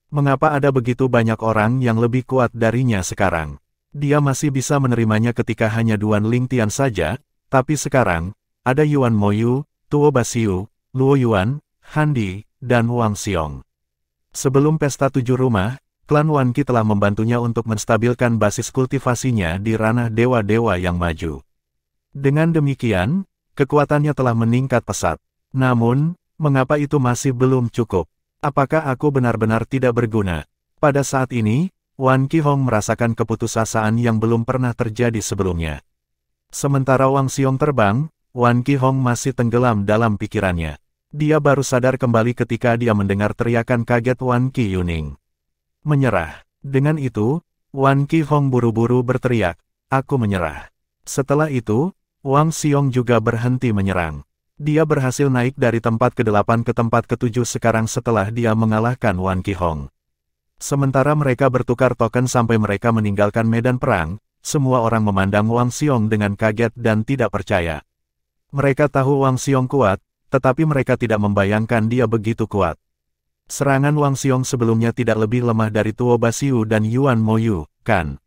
Mengapa ada begitu banyak orang yang lebih kuat darinya sekarang? Dia masih bisa menerimanya ketika hanya Duan Lingtian saja, tapi sekarang, ada Yuan Moyu, Tuo Basiu, Luo Yuan, Han Di, dan Wang Xiong. Sebelum pesta 7 rumah, klan Wan Qi telah membantunya untuk menstabilkan basis kultivasinya di ranah dewa-dewa yang maju. Dengan demikian, kekuatannya telah meningkat pesat. Namun, mengapa itu masih belum cukup? Apakah aku benar-benar tidak berguna? Pada saat ini, Wan Qihong merasakan keputusasaan yang belum pernah terjadi sebelumnya. Sementara Wang Xiong terbang, Wan Qihong masih tenggelam dalam pikirannya. Dia baru sadar kembali ketika dia mendengar teriakan kaget Wan Qi Yuning. Menyerah. Dengan itu, Wan Qihong buru-buru berteriak, "Aku menyerah." Setelah itu, Wang Xiong juga berhenti menyerang. Dia berhasil naik dari tempat ke-8 ke tempat ke-7 sekarang setelah dia mengalahkan Wan Qihong. Sementara mereka bertukar token sampai mereka meninggalkan medan perang, semua orang memandang Wang Xiong dengan kaget dan tidak percaya. Mereka tahu Wang Xiong kuat, tetapi mereka tidak membayangkan dia begitu kuat. Serangan Wang Xiong sebelumnya tidak lebih lemah dari Tuo Basiu dan Yuan Moyu, kan?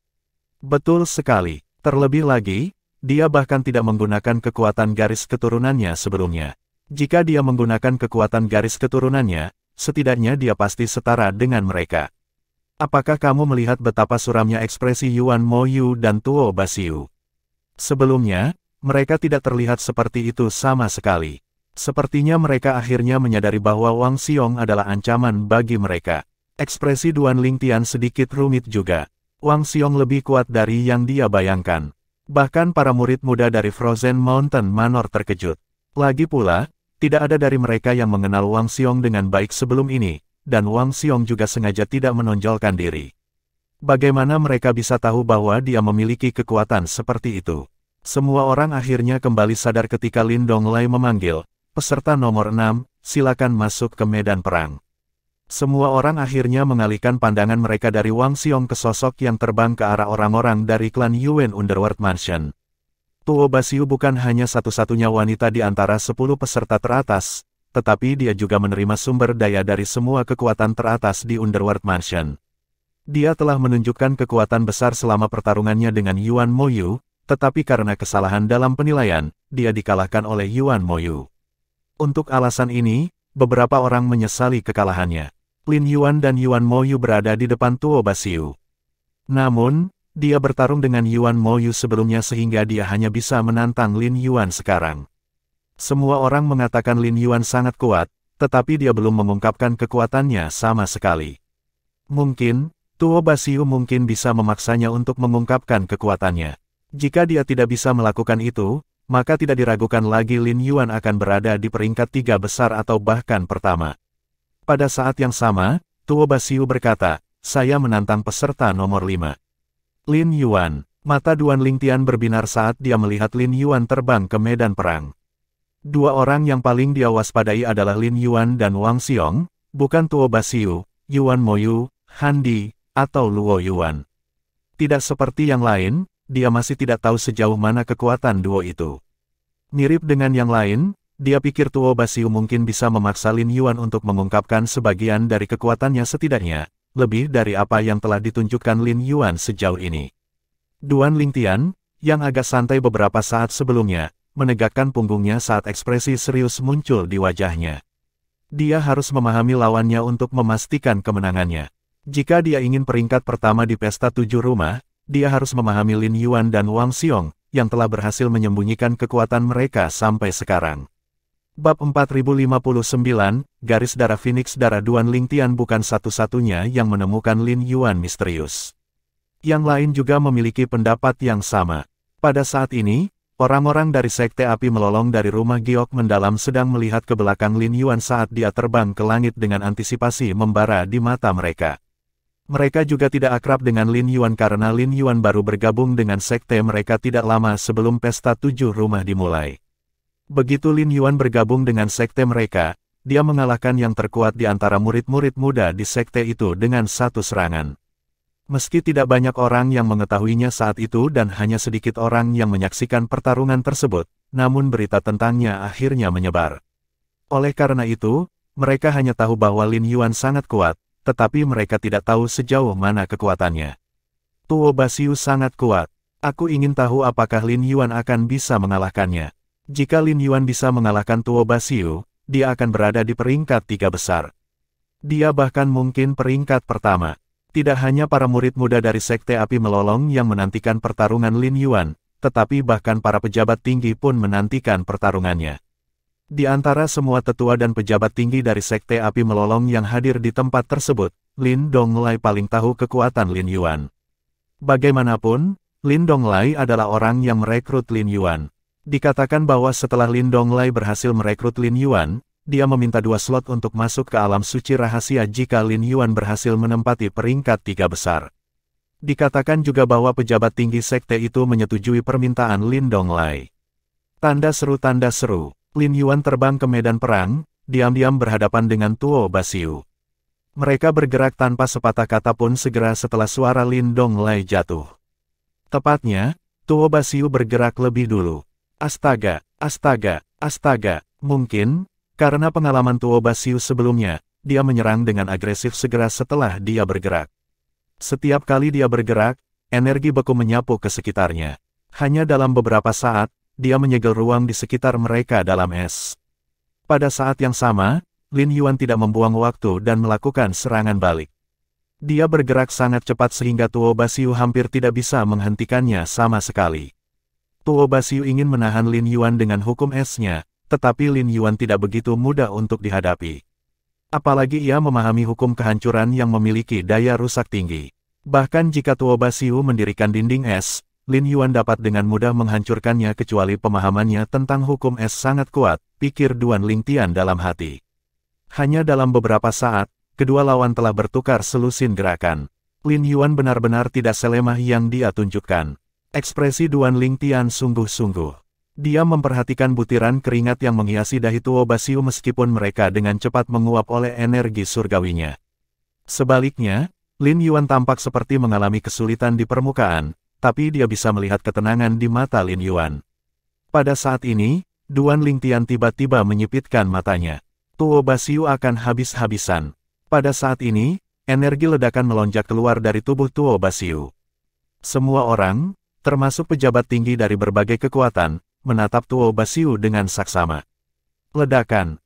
Betul sekali. Terlebih lagi, dia bahkan tidak menggunakan kekuatan garis keturunannya sebelumnya. Jika dia menggunakan kekuatan garis keturunannya, setidaknya dia pasti setara dengan mereka. Apakah kamu melihat betapa suramnya ekspresi Yuan Moyu dan Tuo Basiu? Sebelumnya, mereka tidak terlihat seperti itu sama sekali. Sepertinya mereka akhirnya menyadari bahwa Wang Xiong adalah ancaman bagi mereka. Ekspresi Duan Lingtian sedikit rumit juga. Wang Xiong lebih kuat dari yang dia bayangkan. Bahkan para murid muda dari Frozen Mountain Manor terkejut. Lagi pula, tidak ada dari mereka yang mengenal Wang Xiong dengan baik sebelum ini, dan Wang Xiong juga sengaja tidak menonjolkan diri. Bagaimana mereka bisa tahu bahwa dia memiliki kekuatan seperti itu? Semua orang akhirnya kembali sadar ketika Lin Donglai memanggil, "Peserta nomor 6, silakan masuk ke medan perang." Semua orang akhirnya mengalihkan pandangan mereka dari Wang Xiong ke sosok yang terbang ke arah orang-orang dari klan Yuan Underworld Mansion. Tuo Basiu bukan hanya satu-satunya wanita di antara 10 peserta teratas, tetapi dia juga menerima sumber daya dari semua kekuatan teratas di Underworld Mansion. Dia telah menunjukkan kekuatan besar selama pertarungannya dengan Yuan Moyu, tetapi karena kesalahan dalam penilaian, dia dikalahkan oleh Yuan Moyu. Untuk alasan ini, beberapa orang menyesali kekalahannya. Lin Yuan dan Yuan Moyu berada di depan Tuo Basiu. Namun, dia bertarung dengan Yuan Moyu sebelumnya sehingga dia hanya bisa menantang Lin Yuan sekarang. Semua orang mengatakan Lin Yuan sangat kuat, tetapi dia belum mengungkapkan kekuatannya sama sekali. Mungkin, Tuo Basiu mungkin bisa memaksanya untuk mengungkapkan kekuatannya. Jika dia tidak bisa melakukan itu, maka tidak diragukan lagi Lin Yuan akan berada di peringkat 3 besar atau bahkan pertama. Pada saat yang sama, Tuo Basiu berkata, "Saya menantang peserta nomor 5. Lin Yuan." Mata Duan Lingtian berbinar saat dia melihat Lin Yuan terbang ke medan perang. Dua orang yang paling dia waspadai adalah Lin Yuan dan Wang Xiong, bukan Tuo Basiu, Yuan Moyu, Han Di, atau Luo Yuan. Tidak seperti yang lain, dia masih tidak tahu sejauh mana kekuatan duo itu. Mirip dengan yang lain, dia pikir Tuo Basiu mungkin bisa memaksa Lin Yuan untuk mengungkapkan sebagian dari kekuatannya setidaknya, lebih dari apa yang telah ditunjukkan Lin Yuan sejauh ini. Duan Lingtian, yang agak santai beberapa saat sebelumnya, menegakkan punggungnya saat ekspresi serius muncul di wajahnya. Dia harus memahami lawannya untuk memastikan kemenangannya. Jika dia ingin peringkat pertama di pesta 7 rumah, dia harus memahami Lin Yuan dan Wang Xiong, yang telah berhasil menyembunyikan kekuatan mereka sampai sekarang. Bab 4059, Garis Darah Phoenix. Darah Duan Lingtian bukan satu-satunya yang menemukan Lin Yuan misterius. Yang lain juga memiliki pendapat yang sama. Pada saat ini, orang-orang dari Sekte Api melolong dari rumah Giok mendalam sedang melihat ke belakang Lin Yuan saat dia terbang ke langit dengan antisipasi membara di mata mereka. Mereka juga tidak akrab dengan Lin Yuan karena Lin Yuan baru bergabung dengan sekte mereka tidak lama sebelum pesta 7 rumah dimulai. Begitu Lin Yuan bergabung dengan sekte mereka, dia mengalahkan yang terkuat di antara murid-murid muda di sekte itu dengan satu serangan. Meski tidak banyak orang yang mengetahuinya saat itu dan hanya sedikit orang yang menyaksikan pertarungan tersebut, namun berita tentangnya akhirnya menyebar. Oleh karena itu, mereka hanya tahu bahwa Lin Yuan sangat kuat, tetapi mereka tidak tahu sejauh mana kekuatannya. Tuo Basiu sangat kuat. Aku ingin tahu apakah Lin Yuan akan bisa mengalahkannya. Jika Lin Yuan bisa mengalahkan Tuo Basiu, dia akan berada di peringkat 3 besar. Dia bahkan mungkin peringkat pertama. Tidak hanya para murid muda dari Sekte Api Melolong yang menantikan pertarungan Lin Yuan, tetapi bahkan para pejabat tinggi pun menantikan pertarungannya. Di antara semua tetua dan pejabat tinggi dari Sekte Api Melolong yang hadir di tempat tersebut, Lin Donglai paling tahu kekuatan Lin Yuan. Bagaimanapun, Lin Donglai adalah orang yang merekrut Lin Yuan. Dikatakan bahwa setelah Lin Donglai berhasil merekrut Lin Yuan, dia meminta 2 slot untuk masuk ke alam suci rahasia jika Lin Yuan berhasil menempati peringkat 3 besar. Dikatakan juga bahwa pejabat tinggi sekte itu menyetujui permintaan Lin Donglai. Tanda seru, Lin Yuan terbang ke medan perang, diam-diam berhadapan dengan Tuo Basiu. Mereka bergerak tanpa sepatah kata pun segera setelah suara Lin Donglai jatuh. Tepatnya, Tuo Basiu bergerak lebih dulu. Astaga, mungkin, karena pengalaman Tuo Basiu sebelumnya, dia menyerang dengan agresif segera setelah dia bergerak. Setiap kali dia bergerak, energi beku menyapu ke sekitarnya. Hanya dalam beberapa saat, dia menyegel ruang di sekitar mereka dalam es. Pada saat yang sama, Lin Yuan tidak membuang waktu dan melakukan serangan balik. Dia bergerak sangat cepat sehingga Tuo Basiu hampir tidak bisa menghentikannya sama sekali. Tuo Basiu ingin menahan Lin Yuan dengan hukum esnya, tetapi Lin Yuan tidak begitu mudah untuk dihadapi. Apalagi ia memahami hukum kehancuran yang memiliki daya rusak tinggi. Bahkan jika Tuo Basiu mendirikan dinding es, Lin Yuan dapat dengan mudah menghancurkannya kecuali pemahamannya tentang hukum es sangat kuat, pikir Duan Lingtian dalam hati. Hanya dalam beberapa saat, kedua lawan telah bertukar selusin gerakan. Lin Yuan benar-benar tidak selemah yang dia tunjukkan. Ekspresi Duan Lingtian sungguh-sungguh. Dia memperhatikan butiran keringat yang menghiasi dahi Tuo Basiu meskipun mereka dengan cepat menguap oleh energi surgawinya. Sebaliknya, Lin Yuan tampak seperti mengalami kesulitan di permukaan, tapi dia bisa melihat ketenangan di mata Lin Yuan. Pada saat ini, Duan Lingtian tiba-tiba menyipitkan matanya. Tuo Basiu akan habis-habisan. Pada saat ini, energi ledakan melonjak keluar dari tubuh Tuo Basiu. Semua orang, termasuk pejabat tinggi dari berbagai kekuatan, menatap Tuo Basiu dengan saksama. Ledakan.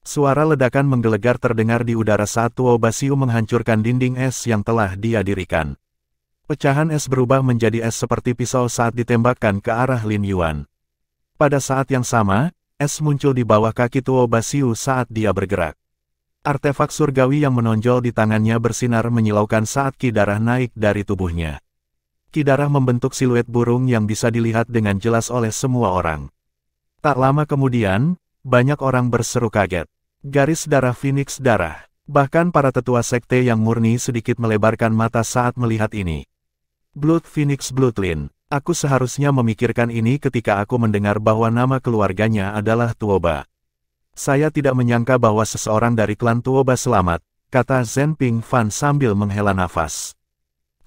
Suara ledakan menggelegar terdengar di udara saat Tuo Basiu menghancurkan dinding es yang telah dia dirikan. Pecahan es berubah menjadi es seperti pisau saat ditembakkan ke arah Lin Yuan. Pada saat yang sama, es muncul di bawah kaki Tuo Basiu saat dia bergerak. Artefak surgawi yang menonjol di tangannya bersinar menyilaukan saat ki darah naik dari tubuhnya. Ki darah membentuk siluet burung yang bisa dilihat dengan jelas oleh semua orang. Tak lama kemudian, banyak orang berseru kaget. Garis darah Phoenix darah. Bahkan para tetua sekte yang murni sedikit melebarkan mata saat melihat ini. Blood Phoenix Bloodline. Aku seharusnya memikirkan ini ketika aku mendengar bahwa nama keluarganya adalah Tuoba. Saya tidak menyangka bahwa seseorang dari klan Tuoba selamat, kata Zhen Ping Fan sambil menghela nafas.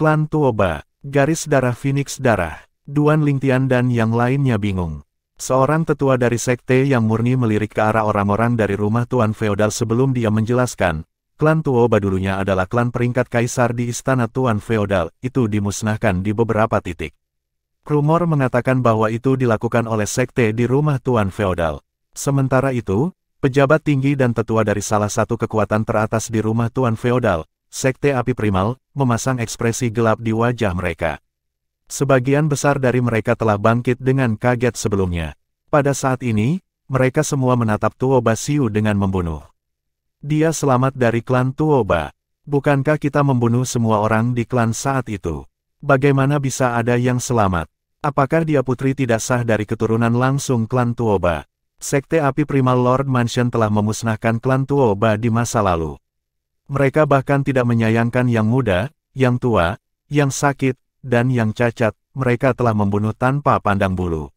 Klan Tuoba. Garis darah Phoenix darah. Duan Lingtian dan yang lainnya bingung. Seorang tetua dari sekte yang murni melirik ke arah orang-orang dari rumah Tuan Feodal sebelum dia menjelaskan, klan Tuoba dulunya adalah klan peringkat kaisar di istana Tuan Feodal, itu dimusnahkan di beberapa titik. Rumor mengatakan bahwa itu dilakukan oleh sekte di rumah Tuan Feodal. Sementara itu, pejabat tinggi dan tetua dari salah satu kekuatan teratas di rumah Tuan Feodal, Sekte Api Primal, memasang ekspresi gelap di wajah mereka. Sebagian besar dari mereka telah bangkit dengan kaget sebelumnya. Pada saat ini, mereka semua menatap Tuo Basiu dengan membunuh. Dia selamat dari klan Tuoba. Bukankah kita membunuh semua orang di klan saat itu? Bagaimana bisa ada yang selamat? Apakah dia putri tidak sah dari keturunan langsung klan Tuoba? Sekte Api Primal Lord Mansion telah memusnahkan klan Tuoba di masa lalu. Mereka bahkan tidak menyayangkan yang muda, yang tua, yang sakit, dan yang cacat, mereka telah membunuh tanpa pandang bulu.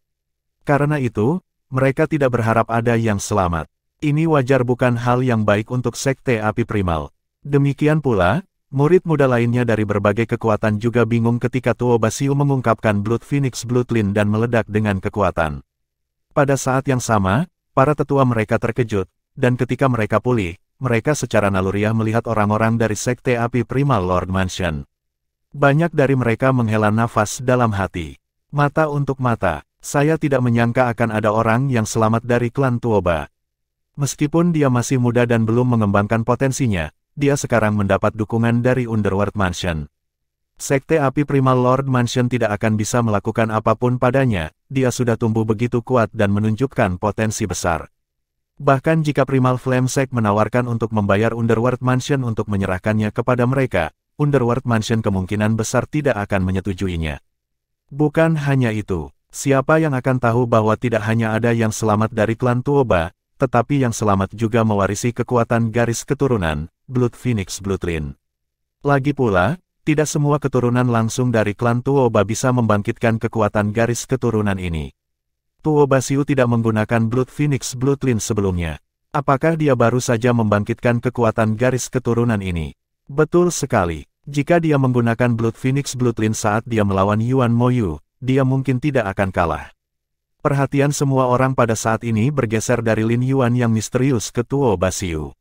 Karena itu, mereka tidak berharap ada yang selamat. Ini wajar bukan hal yang baik untuk Sekte Api Primal. Demikian pula, murid muda lainnya dari berbagai kekuatan juga bingung ketika Tuo Basiu mengungkapkan Blood Phoenix Bloodline dan meledak dengan kekuatan. Pada saat yang sama, para tetua mereka terkejut, dan ketika mereka pulih, mereka secara naluriah melihat orang-orang dari Sekte Api Primal Lord Mansion. Banyak dari mereka menghela nafas dalam hati. Mata untuk mata, saya tidak menyangka akan ada orang yang selamat dari klan Tuoba. Meskipun dia masih muda dan belum mengembangkan potensinya, dia sekarang mendapat dukungan dari Underworld Mansion. Sekte Api Primal Lord Mansion tidak akan bisa melakukan apapun padanya, dia sudah tumbuh begitu kuat dan menunjukkan potensi besar. Bahkan jika Primal Flame Sect menawarkan untuk membayar Underworld Mansion untuk menyerahkannya kepada mereka, Underworld Mansion kemungkinan besar tidak akan menyetujuinya. Bukan hanya itu, siapa yang akan tahu bahwa tidak hanya ada yang selamat dari klan Tuoba, tetapi yang selamat juga mewarisi kekuatan garis keturunan, Blood Phoenix Bloodline. Lagi pula, tidak semua keturunan langsung dari klan Tuoba bisa membangkitkan kekuatan garis keturunan ini. Tuoba Xiu tidak menggunakan Blood Phoenix Bloodline sebelumnya. Apakah dia baru saja membangkitkan kekuatan garis keturunan ini? Betul sekali. Jika dia menggunakan Blood Phoenix Bloodline saat dia melawan Yuan Moyu, dia mungkin tidak akan kalah. Perhatian semua orang pada saat ini bergeser dari Lin Yuan yang misterius ke Tuoba Xiu.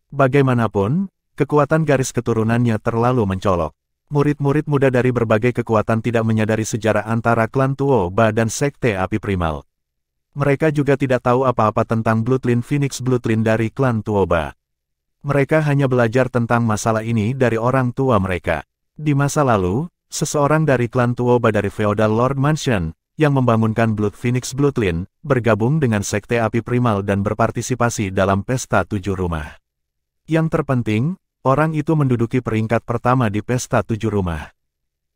Bagaimanapun, kekuatan garis keturunannya terlalu mencolok. Murid-murid muda dari berbagai kekuatan tidak menyadari sejarah antara klan Tuoba dan Sekte Api Primal. Mereka juga tidak tahu apa-apa tentang Bloodline Phoenix Bloodline dari klan Tuoba. Mereka hanya belajar tentang masalah ini dari orang tua mereka. Di masa lalu, seseorang dari klan Tuoba dari Feodal Lord Mansion, yang membangunkan Blood Phoenix Bloodline, bergabung dengan Sekte Api Primal dan berpartisipasi dalam Pesta 7 Rumah. Yang terpenting, orang itu menduduki peringkat pertama di Pesta 7 Rumah.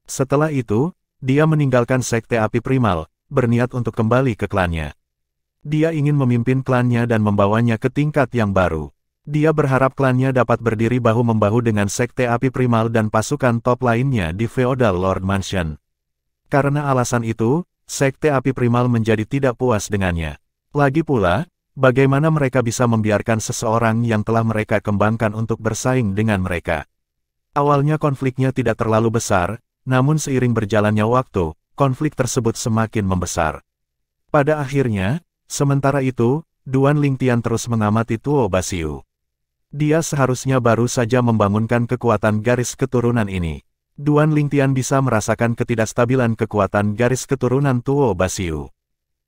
Setelah itu, dia meninggalkan Sekte Api Primal, berniat untuk kembali ke klannya. Dia ingin memimpin klannya dan membawanya ke tingkat yang baru. Dia berharap klannya dapat berdiri bahu-membahu dengan Sekte Api Primal dan pasukan top lainnya di Feodal Lord Mansion. Karena alasan itu, Sekte Api Primal menjadi tidak puas dengannya. Lagi pula, bagaimana mereka bisa membiarkan seseorang yang telah mereka kembangkan untuk bersaing dengan mereka? Awalnya konfliknya tidak terlalu besar, namun seiring berjalannya waktu, konflik tersebut semakin membesar. Pada akhirnya, sementara itu, Duan Lingtian terus mengamati Tuoba Xiu. Dia seharusnya baru saja membangunkan kekuatan garis keturunan ini. Duan Lingtian bisa merasakan ketidakstabilan kekuatan garis keturunan Tuoba Xiu.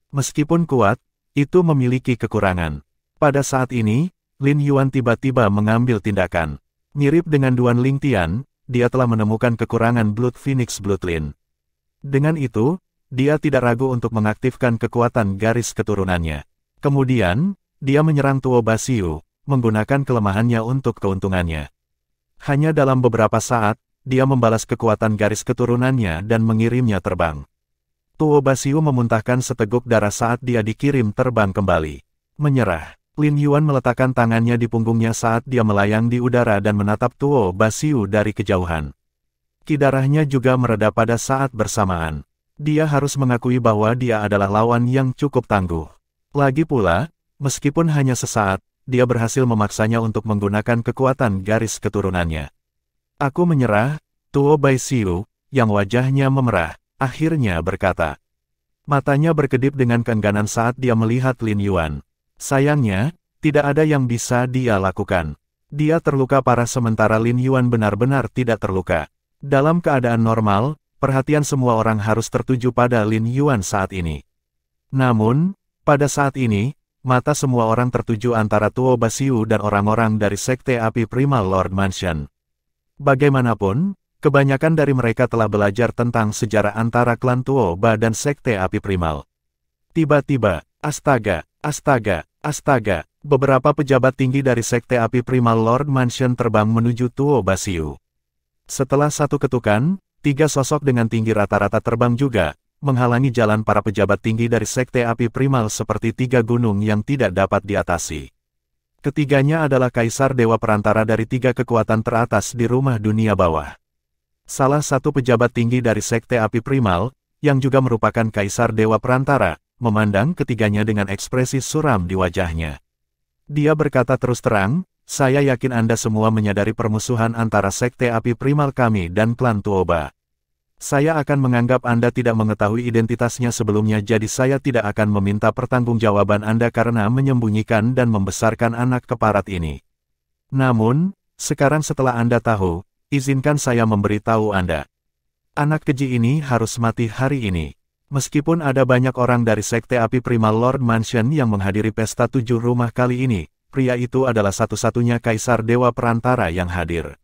Meskipun kuat, itu memiliki kekurangan. Pada saat ini, Lin Yuan tiba-tiba mengambil tindakan. Mirip dengan Duan Lingtian, dia telah menemukan kekurangan Blood Phoenix Bloodline. Dengan itu, dia tidak ragu untuk mengaktifkan kekuatan garis keturunannya. Kemudian, dia menyerang Tuoba Xiu, menggunakan kelemahannya untuk keuntungannya. Hanya dalam beberapa saat, dia membalas kekuatan garis keturunannya dan mengirimnya terbang. Tuoba Xiu memuntahkan seteguk darah saat dia dikirim terbang kembali. Menyerah, Lin Yuan meletakkan tangannya di punggungnya saat dia melayang di udara dan menatap Tuoba Xiu dari kejauhan. Ki darahnya juga mereda pada saat bersamaan. Dia harus mengakui bahwa dia adalah lawan yang cukup tangguh. Lagi pula, meskipun hanya sesaat, dia berhasil memaksanya untuk menggunakan kekuatan garis keturunannya. Aku menyerah, Tuoba Xiu, yang wajahnya memerah, akhirnya berkata. Matanya berkedip dengan keengganan saat dia melihat Lin Yuan. Sayangnya, tidak ada yang bisa dia lakukan. Dia terluka parah sementara Lin Yuan benar-benar tidak terluka. Dalam keadaan normal, perhatian semua orang harus tertuju pada Lin Yuan saat ini. Namun, pada saat ini, mata semua orang tertuju antara Tuoba Xiu dan orang-orang dari Sekte Api Primal Lord Mansion. Bagaimanapun, kebanyakan dari mereka telah belajar tentang sejarah antara klan Tuoba dan Sekte Api Primal. Tiba-tiba, astaga, beberapa pejabat tinggi dari Sekte Api Primal Lord Mansion terbang menuju Tuoba Xiu. Setelah satu ketukan, 3 sosok dengan tinggi rata-rata terbang juga, menghalangi jalan para pejabat tinggi dari Sekte Api Primal seperti 3 gunung yang tidak dapat diatasi. Ketiganya adalah Kaisar Dewa Perantara dari 3 kekuatan teratas di rumah dunia bawah. Salah satu pejabat tinggi dari Sekte Api Primal, yang juga merupakan Kaisar Dewa Perantara, memandang ketiganya dengan ekspresi suram di wajahnya. Dia berkata terus terang, saya yakin Anda semua menyadari permusuhan antara Sekte Api Primal kami dan klan Tuoba. Saya akan menganggap Anda tidak mengetahui identitasnya sebelumnya jadi saya tidak akan meminta pertanggungjawaban Anda karena menyembunyikan dan membesarkan anak keparat ini. Namun, sekarang setelah Anda tahu, izinkan saya memberitahu Anda. Anak keji ini harus mati hari ini. Meskipun ada banyak orang dari Sekte Api Primal Lord Mansion yang menghadiri Pesta 7 Rumah kali ini, pria itu adalah satu-satunya kaisar dewa perantara yang hadir.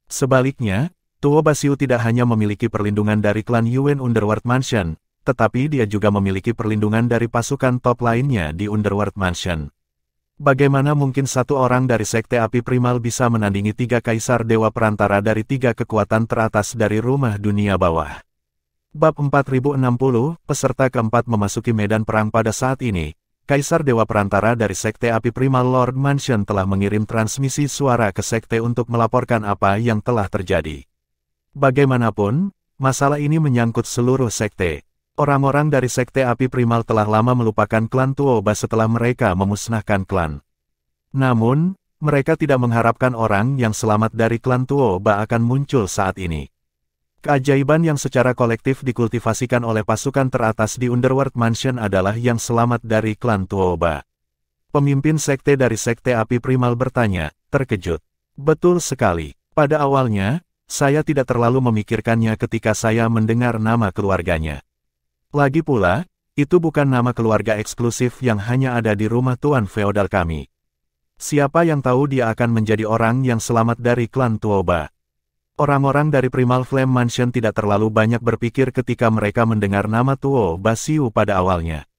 Sebaliknya, Tuo Basiu tidak hanya memiliki perlindungan dari klan Yuan Underworld Mansion, tetapi dia juga memiliki perlindungan dari pasukan top lainnya di Underworld Mansion. Bagaimana mungkin satu orang dari Sekte Api Primal bisa menandingi 3 kaisar dewa perantara dari 3 kekuatan teratas dari rumah dunia bawah? Bab 4060, peserta keempat memasuki medan perang pada saat ini. Kaisar dewa perantara dari Sekte Api Primal Lord Mansion telah mengirim transmisi suara ke Sekte untuk melaporkan apa yang telah terjadi. Bagaimanapun, masalah ini menyangkut seluruh Sekte. Orang-orang dari Sekte Api Primal telah lama melupakan klan Tuoba setelah mereka memusnahkan klan. Namun, mereka tidak mengharapkan orang yang selamat dari klan Tuoba akan muncul saat ini. Keajaiban yang secara kolektif dikultivasikan oleh pasukan teratas di Underworld Mansion adalah yang selamat dari klan Tuoba. Pemimpin sekte dari Sekte Api Primal bertanya, terkejut. Betul sekali. Pada awalnya, saya tidak terlalu memikirkannya ketika saya mendengar nama keluarganya. Lagi pula, itu bukan nama keluarga eksklusif yang hanya ada di rumah tuan feodal kami. Siapa yang tahu dia akan menjadi orang yang selamat dari klan Tuoba. Orang-orang dari Primal Flame Mansion tidak terlalu banyak berpikir ketika mereka mendengar nama Tuo Basiu pada awalnya.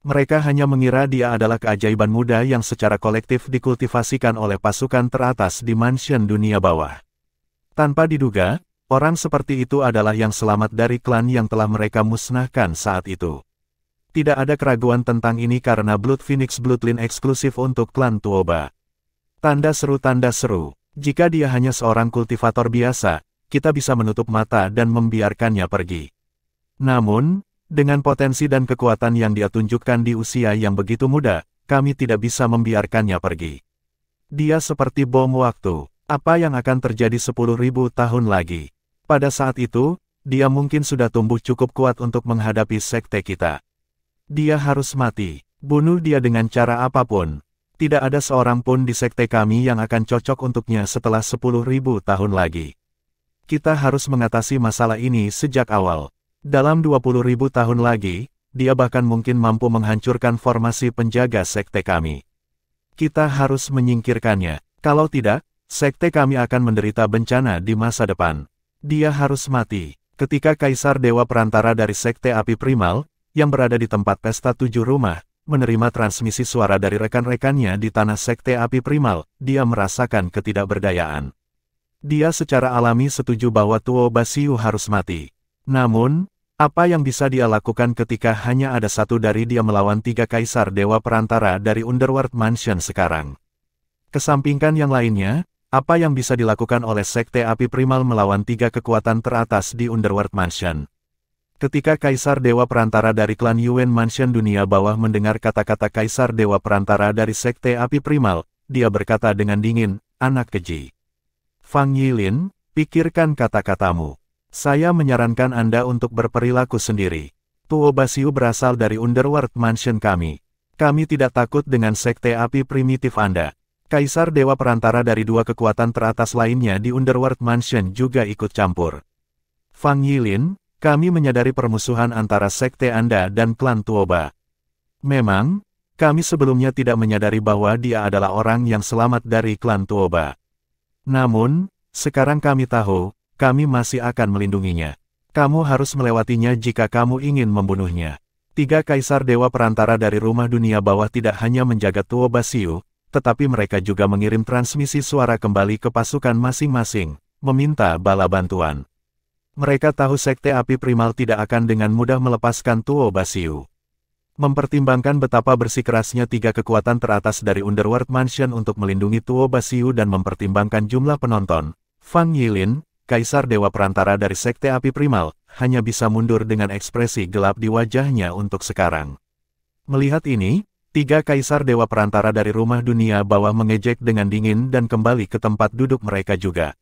Mereka hanya mengira dia adalah keajaiban muda yang secara kolektif dikultivasikan oleh pasukan teratas di Mansion dunia bawah. Tanpa diduga, orang seperti itu adalah yang selamat dari klan yang telah mereka musnahkan saat itu. Tidak ada keraguan tentang ini karena Blood Phoenix Bloodline eksklusif untuk klan Tuoba. Tanda seru. Jika dia hanya seorang kultivator biasa, kita bisa menutup mata dan membiarkannya pergi. Namun, dengan potensi dan kekuatan yang dia tunjukkan di usia yang begitu muda, kami tidak bisa membiarkannya pergi. Dia seperti bom waktu. Apa yang akan terjadi 10.000 tahun lagi? Pada saat itu, dia mungkin sudah tumbuh cukup kuat untuk menghadapi sekte kita. Dia harus mati. Bunuh dia dengan cara apapun. Tidak ada seorang pun di sekte kami yang akan cocok untuknya setelah 10.000 tahun lagi. Kita harus mengatasi masalah ini sejak awal. Dalam 20.000 tahun lagi, dia bahkan mungkin mampu menghancurkan formasi penjaga sekte kami. Kita harus menyingkirkannya. Kalau tidak, sekte kami akan menderita bencana di masa depan. Dia harus mati. Ketika Kaisar Dewa Perantara dari Sekte Api Primal, yang berada di tempat pesta 7 rumah, menerima transmisi suara dari rekan-rekannya di tanah Sekte Api Primal, dia merasakan ketidakberdayaan. Dia secara alami setuju bahwa Tuo Basiu harus mati. Namun, apa yang bisa dia lakukan ketika hanya ada satu dari dia melawan 3 Kaisar Dewa Perantara dari Underworld Mansion sekarang? Kesampingkan yang lainnya, apa yang bisa dilakukan oleh Sekte Api Primal melawan 3 kekuatan teratas di Underworld Mansion? Ketika Kaisar Dewa Perantara dari klan Yuan Mansion dunia bawah mendengar kata-kata Kaisar Dewa Perantara dari Sekte Api Primal, dia berkata dengan dingin, "Anak keji. Fang Yilin, pikirkan kata-katamu. Saya menyarankan Anda untuk berperilaku sendiri. Tuo Basiu berasal dari Underworld Mansion kami. Kami tidak takut dengan Sekte Api primitif Anda. Kaisar Dewa Perantara dari 2 kekuatan teratas lainnya di Underworld Mansion juga ikut campur. Fang Yilin, kami menyadari permusuhan antara sekte Anda dan klan Tuoba. Memang, kami sebelumnya tidak menyadari bahwa dia adalah orang yang selamat dari klan Tuoba. Namun, sekarang kami tahu, kami masih akan melindunginya. Kamu harus melewatinya jika kamu ingin membunuhnya." 3 Kaisar Dewa Perantara dari rumah dunia bawah tidak hanya menjaga Tuo Basiu, tetapi mereka juga mengirim transmisi suara kembali ke pasukan masing-masing, meminta bala bantuan. Mereka tahu Sekte Api Primal tidak akan dengan mudah melepaskan Tuo Basiu. Mempertimbangkan betapa bersikerasnya 3 kekuatan teratas dari Underworld Mansion untuk melindungi Tuo Basiu dan mempertimbangkan jumlah penonton, Fang Yilin, Kaisar Dewa Perantara dari Sekte Api Primal, hanya bisa mundur dengan ekspresi gelap di wajahnya untuk sekarang. Melihat ini, 3 Kaisar Dewa Perantara dari rumah dunia bawah mengejek dengan dingin dan kembali ke tempat duduk mereka juga.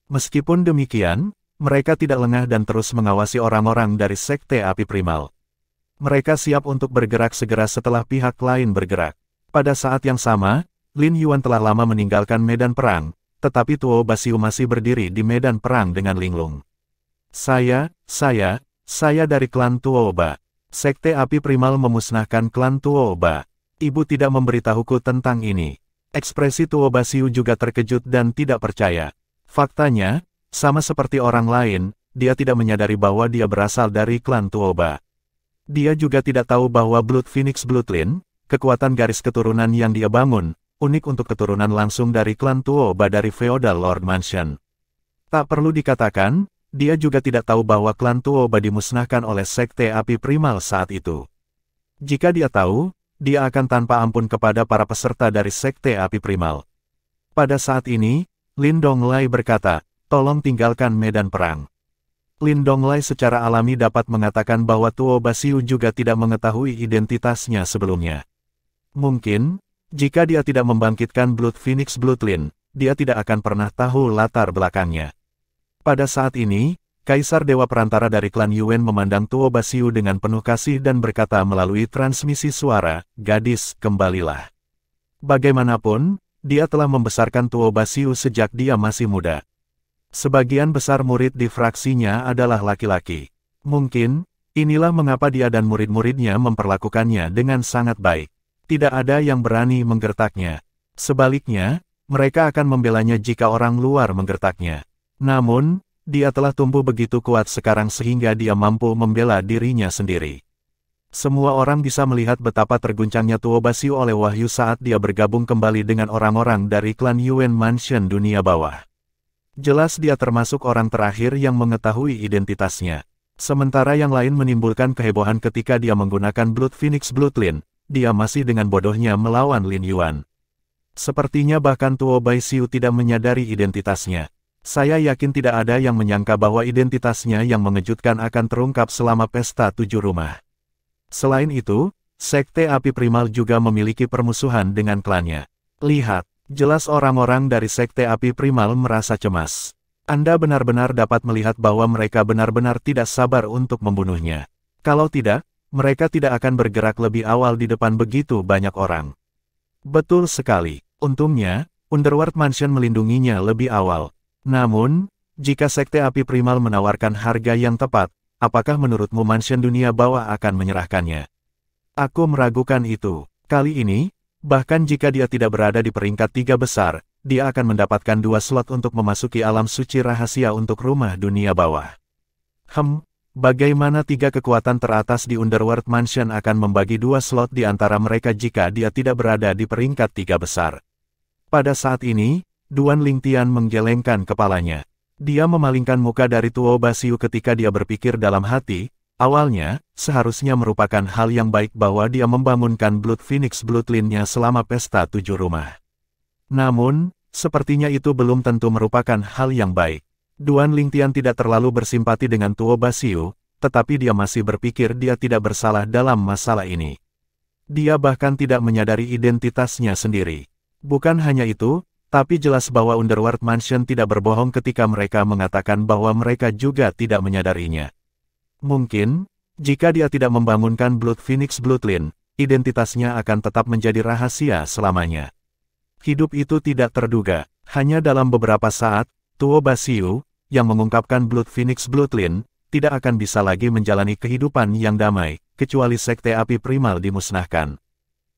Meskipun demikian, mereka tidak lengah dan terus mengawasi orang-orang dari Sekte Api Primal. Mereka siap untuk bergerak segera setelah pihak lain bergerak. Pada saat yang sama, Lin Yuan telah lama meninggalkan medan perang, tetapi Tuo Basiu masih berdiri di medan perang dengan linglung. Saya dari klan Tuoba. Sekte Api Primal memusnahkan klan Tuoba. Ibu tidak memberitahuku tentang ini. Ekspresi Tuo Basiu juga terkejut dan tidak percaya. Faktanya, sama seperti orang lain, dia tidak menyadari bahwa dia berasal dari klan Tuoba. Dia juga tidak tahu bahwa Blood Phoenix Bloodline, kekuatan garis keturunan yang dia bangun, unik untuk keturunan langsung dari klan Tuoba dari Feodal Lord Mansion. Tak perlu dikatakan, dia juga tidak tahu bahwa klan Tuoba dimusnahkan oleh Sekte Api Primal saat itu. Jika dia tahu, dia akan tanpa ampun kepada para peserta dari Sekte Api Primal. Pada saat ini, Lin Donglai berkata, tolong tinggalkan medan perang. Lin Donglai secara alami dapat mengatakan bahwa Tuo Basiu juga tidak mengetahui identitasnya sebelumnya. Mungkin, jika dia tidak membangkitkan Blood Phoenix Bloodline, dia tidak akan pernah tahu latar belakangnya. Pada saat ini, Kaisar Dewa Perantara dari klan Yuan memandang Tuo Basiu dengan penuh kasih dan berkata melalui transmisi suara, "Gadis, kembalilah." Bagaimanapun, dia telah membesarkan Tuo Basiu sejak dia masih muda. Sebagian besar murid di fraksinya adalah laki-laki. Mungkin, inilah mengapa dia dan murid-muridnya memperlakukannya dengan sangat baik. Tidak ada yang berani menggertaknya. Sebaliknya, mereka akan membelanya jika orang luar menggertaknya. Namun, dia telah tumbuh begitu kuat sekarang sehingga dia mampu membela dirinya sendiri. Semua orang bisa melihat betapa terguncangnya Tuo Basiu oleh wahyu saat dia bergabung kembali dengan orang-orang dari klan Yuan Mansion dunia bawah. Jelas dia termasuk orang terakhir yang mengetahui identitasnya. Sementara yang lain menimbulkan kehebohan ketika dia menggunakan Blood Phoenix Bloodline, dia masih dengan bodohnya melawan Lin Yuan. Sepertinya bahkan Tuo Basiu tidak menyadari identitasnya. Saya yakin tidak ada yang menyangka bahwa identitasnya yang mengejutkan akan terungkap selama pesta 7 rumah. Selain itu, Sekte Api Primal juga memiliki permusuhan dengan klannya. Lihat, jelas orang-orang dari Sekte Api Primal merasa cemas. Anda benar-benar dapat melihat bahwa mereka benar-benar tidak sabar untuk membunuhnya. Kalau tidak, mereka tidak akan bergerak lebih awal di depan begitu banyak orang. Betul sekali, untungnya, Underworld Mansion melindunginya lebih awal. Namun, jika Sekte Api Primal menawarkan harga yang tepat, apakah menurutmu Mansion Dunia Bawah akan menyerahkannya? Aku meragukan itu. Kali ini, bahkan jika dia tidak berada di peringkat 3 besar, dia akan mendapatkan 2 slot untuk memasuki alam suci rahasia untuk rumah dunia bawah. Bagaimana 3 kekuatan teratas di Underworld Mansion akan membagi 2 slot di antara mereka jika dia tidak berada di peringkat 3 besar? Pada saat ini, Duan Lingtian menggelengkan kepalanya. Dia memalingkan muka dari Tuo Basiu ketika dia berpikir dalam hati, awalnya, seharusnya merupakan hal yang baik bahwa dia membangunkan Blood Phoenix Bloodline-nya selama pesta 7 rumah. Namun, sepertinya itu belum tentu merupakan hal yang baik. Duan Lingtian tidak terlalu bersimpati dengan Tuo Basiu, tetapi dia masih berpikir dia tidak bersalah dalam masalah ini. Dia bahkan tidak menyadari identitasnya sendiri. Bukan hanya itu, tapi jelas bahwa Underworld Mansion tidak berbohong ketika mereka mengatakan bahwa mereka juga tidak menyadarinya. Mungkin, jika dia tidak membangunkan Blood Phoenix Bloodline, identitasnya akan tetap menjadi rahasia selamanya. Hidup itu tidak terduga. Hanya dalam beberapa saat, Tuo Basiu, yang mengungkapkan Blood Phoenix Bloodline, tidak akan bisa lagi menjalani kehidupan yang damai, kecuali Sekte Api Primal dimusnahkan.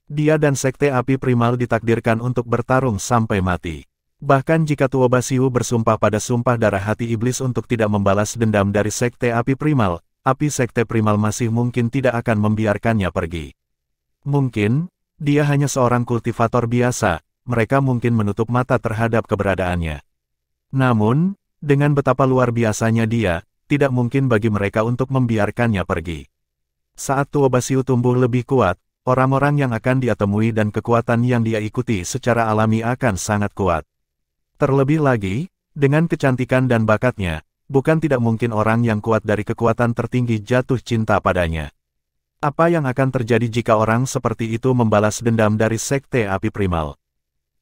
Dia dan Sekte Api Primal ditakdirkan untuk bertarung sampai mati. Bahkan jika Tuo Basiu bersumpah pada sumpah darah hati iblis untuk tidak membalas dendam dari Sekte Api Primal, api Sekte Primal masih mungkin tidak akan membiarkannya pergi. Mungkin, dia hanya seorang kultivator biasa, mereka mungkin menutup mata terhadap keberadaannya. Namun, dengan betapa luar biasanya dia, tidak mungkin bagi mereka untuk membiarkannya pergi. Saat Tuo Basiu tumbuh lebih kuat, orang-orang yang akan dia temui dan kekuatan yang dia ikuti secara alami akan sangat kuat. Terlebih lagi, dengan kecantikan dan bakatnya, bukan tidak mungkin orang yang kuat dari kekuatan tertinggi jatuh cinta padanya. Apa yang akan terjadi jika orang seperti itu membalas dendam dari Sekte Api Primal?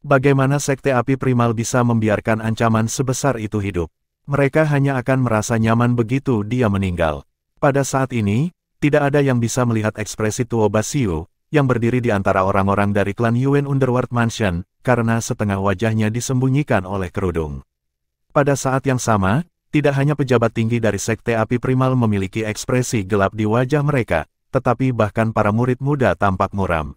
Bagaimana Sekte Api Primal bisa membiarkan ancaman sebesar itu hidup? Mereka hanya akan merasa nyaman begitu dia meninggal. Pada saat ini, tidak ada yang bisa melihat ekspresi Tuo Basiu, yang berdiri di antara orang-orang dari klan Yuan Underworld Mansion, karena setengah wajahnya disembunyikan oleh kerudung. Pada saat yang sama, tidak hanya pejabat tinggi dari Sekte Api Primal memiliki ekspresi gelap di wajah mereka, tetapi bahkan para murid muda tampak muram.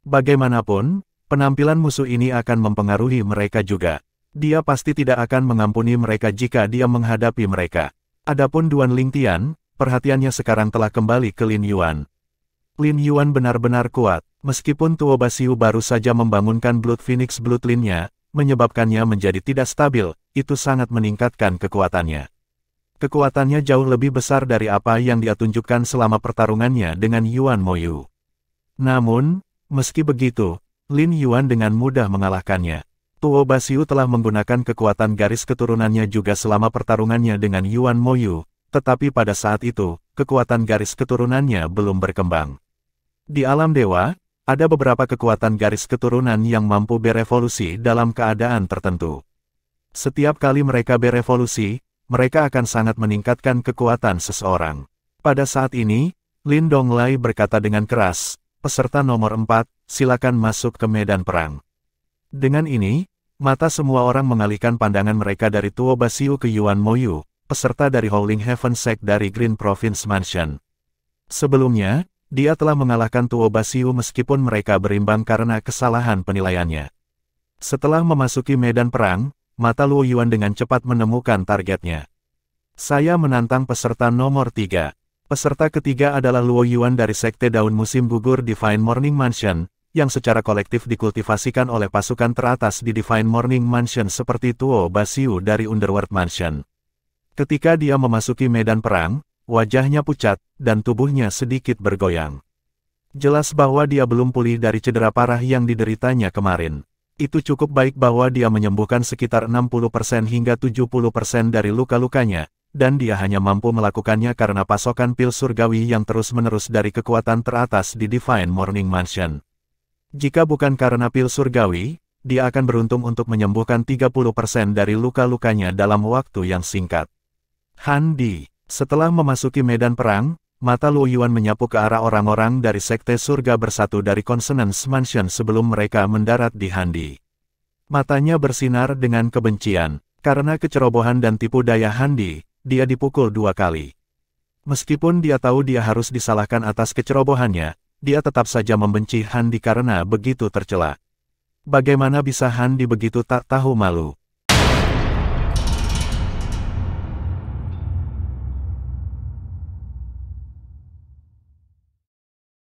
Bagaimanapun, Penampilan musuh ini akan mempengaruhi mereka juga. Dia pasti tidak akan mengampuni mereka jika dia menghadapi mereka. Adapun Duan Lingtian, perhatiannya sekarang telah kembali ke Lin Yuan. Lin Yuan benar-benar kuat, meskipun Tuo Basiu baru saja membangunkan Blood Phoenix Bloodline-nya, menyebabkannya menjadi tidak stabil, itu sangat meningkatkan kekuatannya. Kekuatannya jauh lebih besar dari apa yang dia tunjukkan selama pertarungannya dengan Yuan Moyu. Namun, meski begitu, Lin Yuan dengan mudah mengalahkannya. Tuo Basiu telah menggunakan kekuatan garis keturunannya juga selama pertarungannya dengan Yuan Moyu, tetapi pada saat itu, kekuatan garis keturunannya belum berkembang. Di alam dewa, ada beberapa kekuatan garis keturunan yang mampu berevolusi dalam keadaan tertentu. Setiap kali mereka berevolusi, mereka akan sangat meningkatkan kekuatan seseorang. Pada saat ini, Lin Donglai berkata dengan keras, "Peserta nomor 4, silakan masuk ke medan perang." Dengan ini, mata semua orang mengalihkan pandangan mereka dari Tuo Basiu ke Yuan Moyu, peserta dari Howling Heaven Sect dari Green Province Mansion. Sebelumnya, dia telah mengalahkan Tuo Basiu meskipun mereka berimbang karena kesalahan penilaiannya. Setelah memasuki medan perang, mata Luo Yuan dengan cepat menemukan targetnya. Saya menantang peserta nomor 3. Peserta ketiga adalah Luo Yuan dari Sekte Daun Musim Gugur Divine Morning Mansion, yang secara kolektif dikultivasikan oleh pasukan teratas di Divine Morning Mansion seperti Tuo Basiu dari Underworld Mansion. Ketika dia memasuki medan perang, wajahnya pucat, dan tubuhnya sedikit bergoyang. Jelas bahwa dia belum pulih dari cedera parah yang dideritanya kemarin. Itu cukup baik bahwa dia menyembuhkan sekitar 60% hingga 70% dari luka-lukanya, dan dia hanya mampu melakukannya karena pasokan pil surgawi yang terus-menerus dari kekuatan teratas di Divine Morning Mansion. Jika bukan karena pil surgawi, dia akan beruntung untuk menyembuhkan 30% dari luka-lukanya dalam waktu yang singkat. Han Di. Setelah memasuki medan perang, mata Luo Yuan menyapu ke arah orang-orang dari Sekte Surga Bersatu dari Consonance Mansion sebelum mereka mendarat di Han Di. Matanya bersinar dengan kebencian. Karena kecerobohan dan tipu daya Han Di, dia dipukul 2 kali. Meskipun dia tahu dia harus disalahkan atas kecerobohannya, dia tetap saja membenci Han Di karena begitu tercela. Bagaimana bisa Han Di begitu tak tahu malu?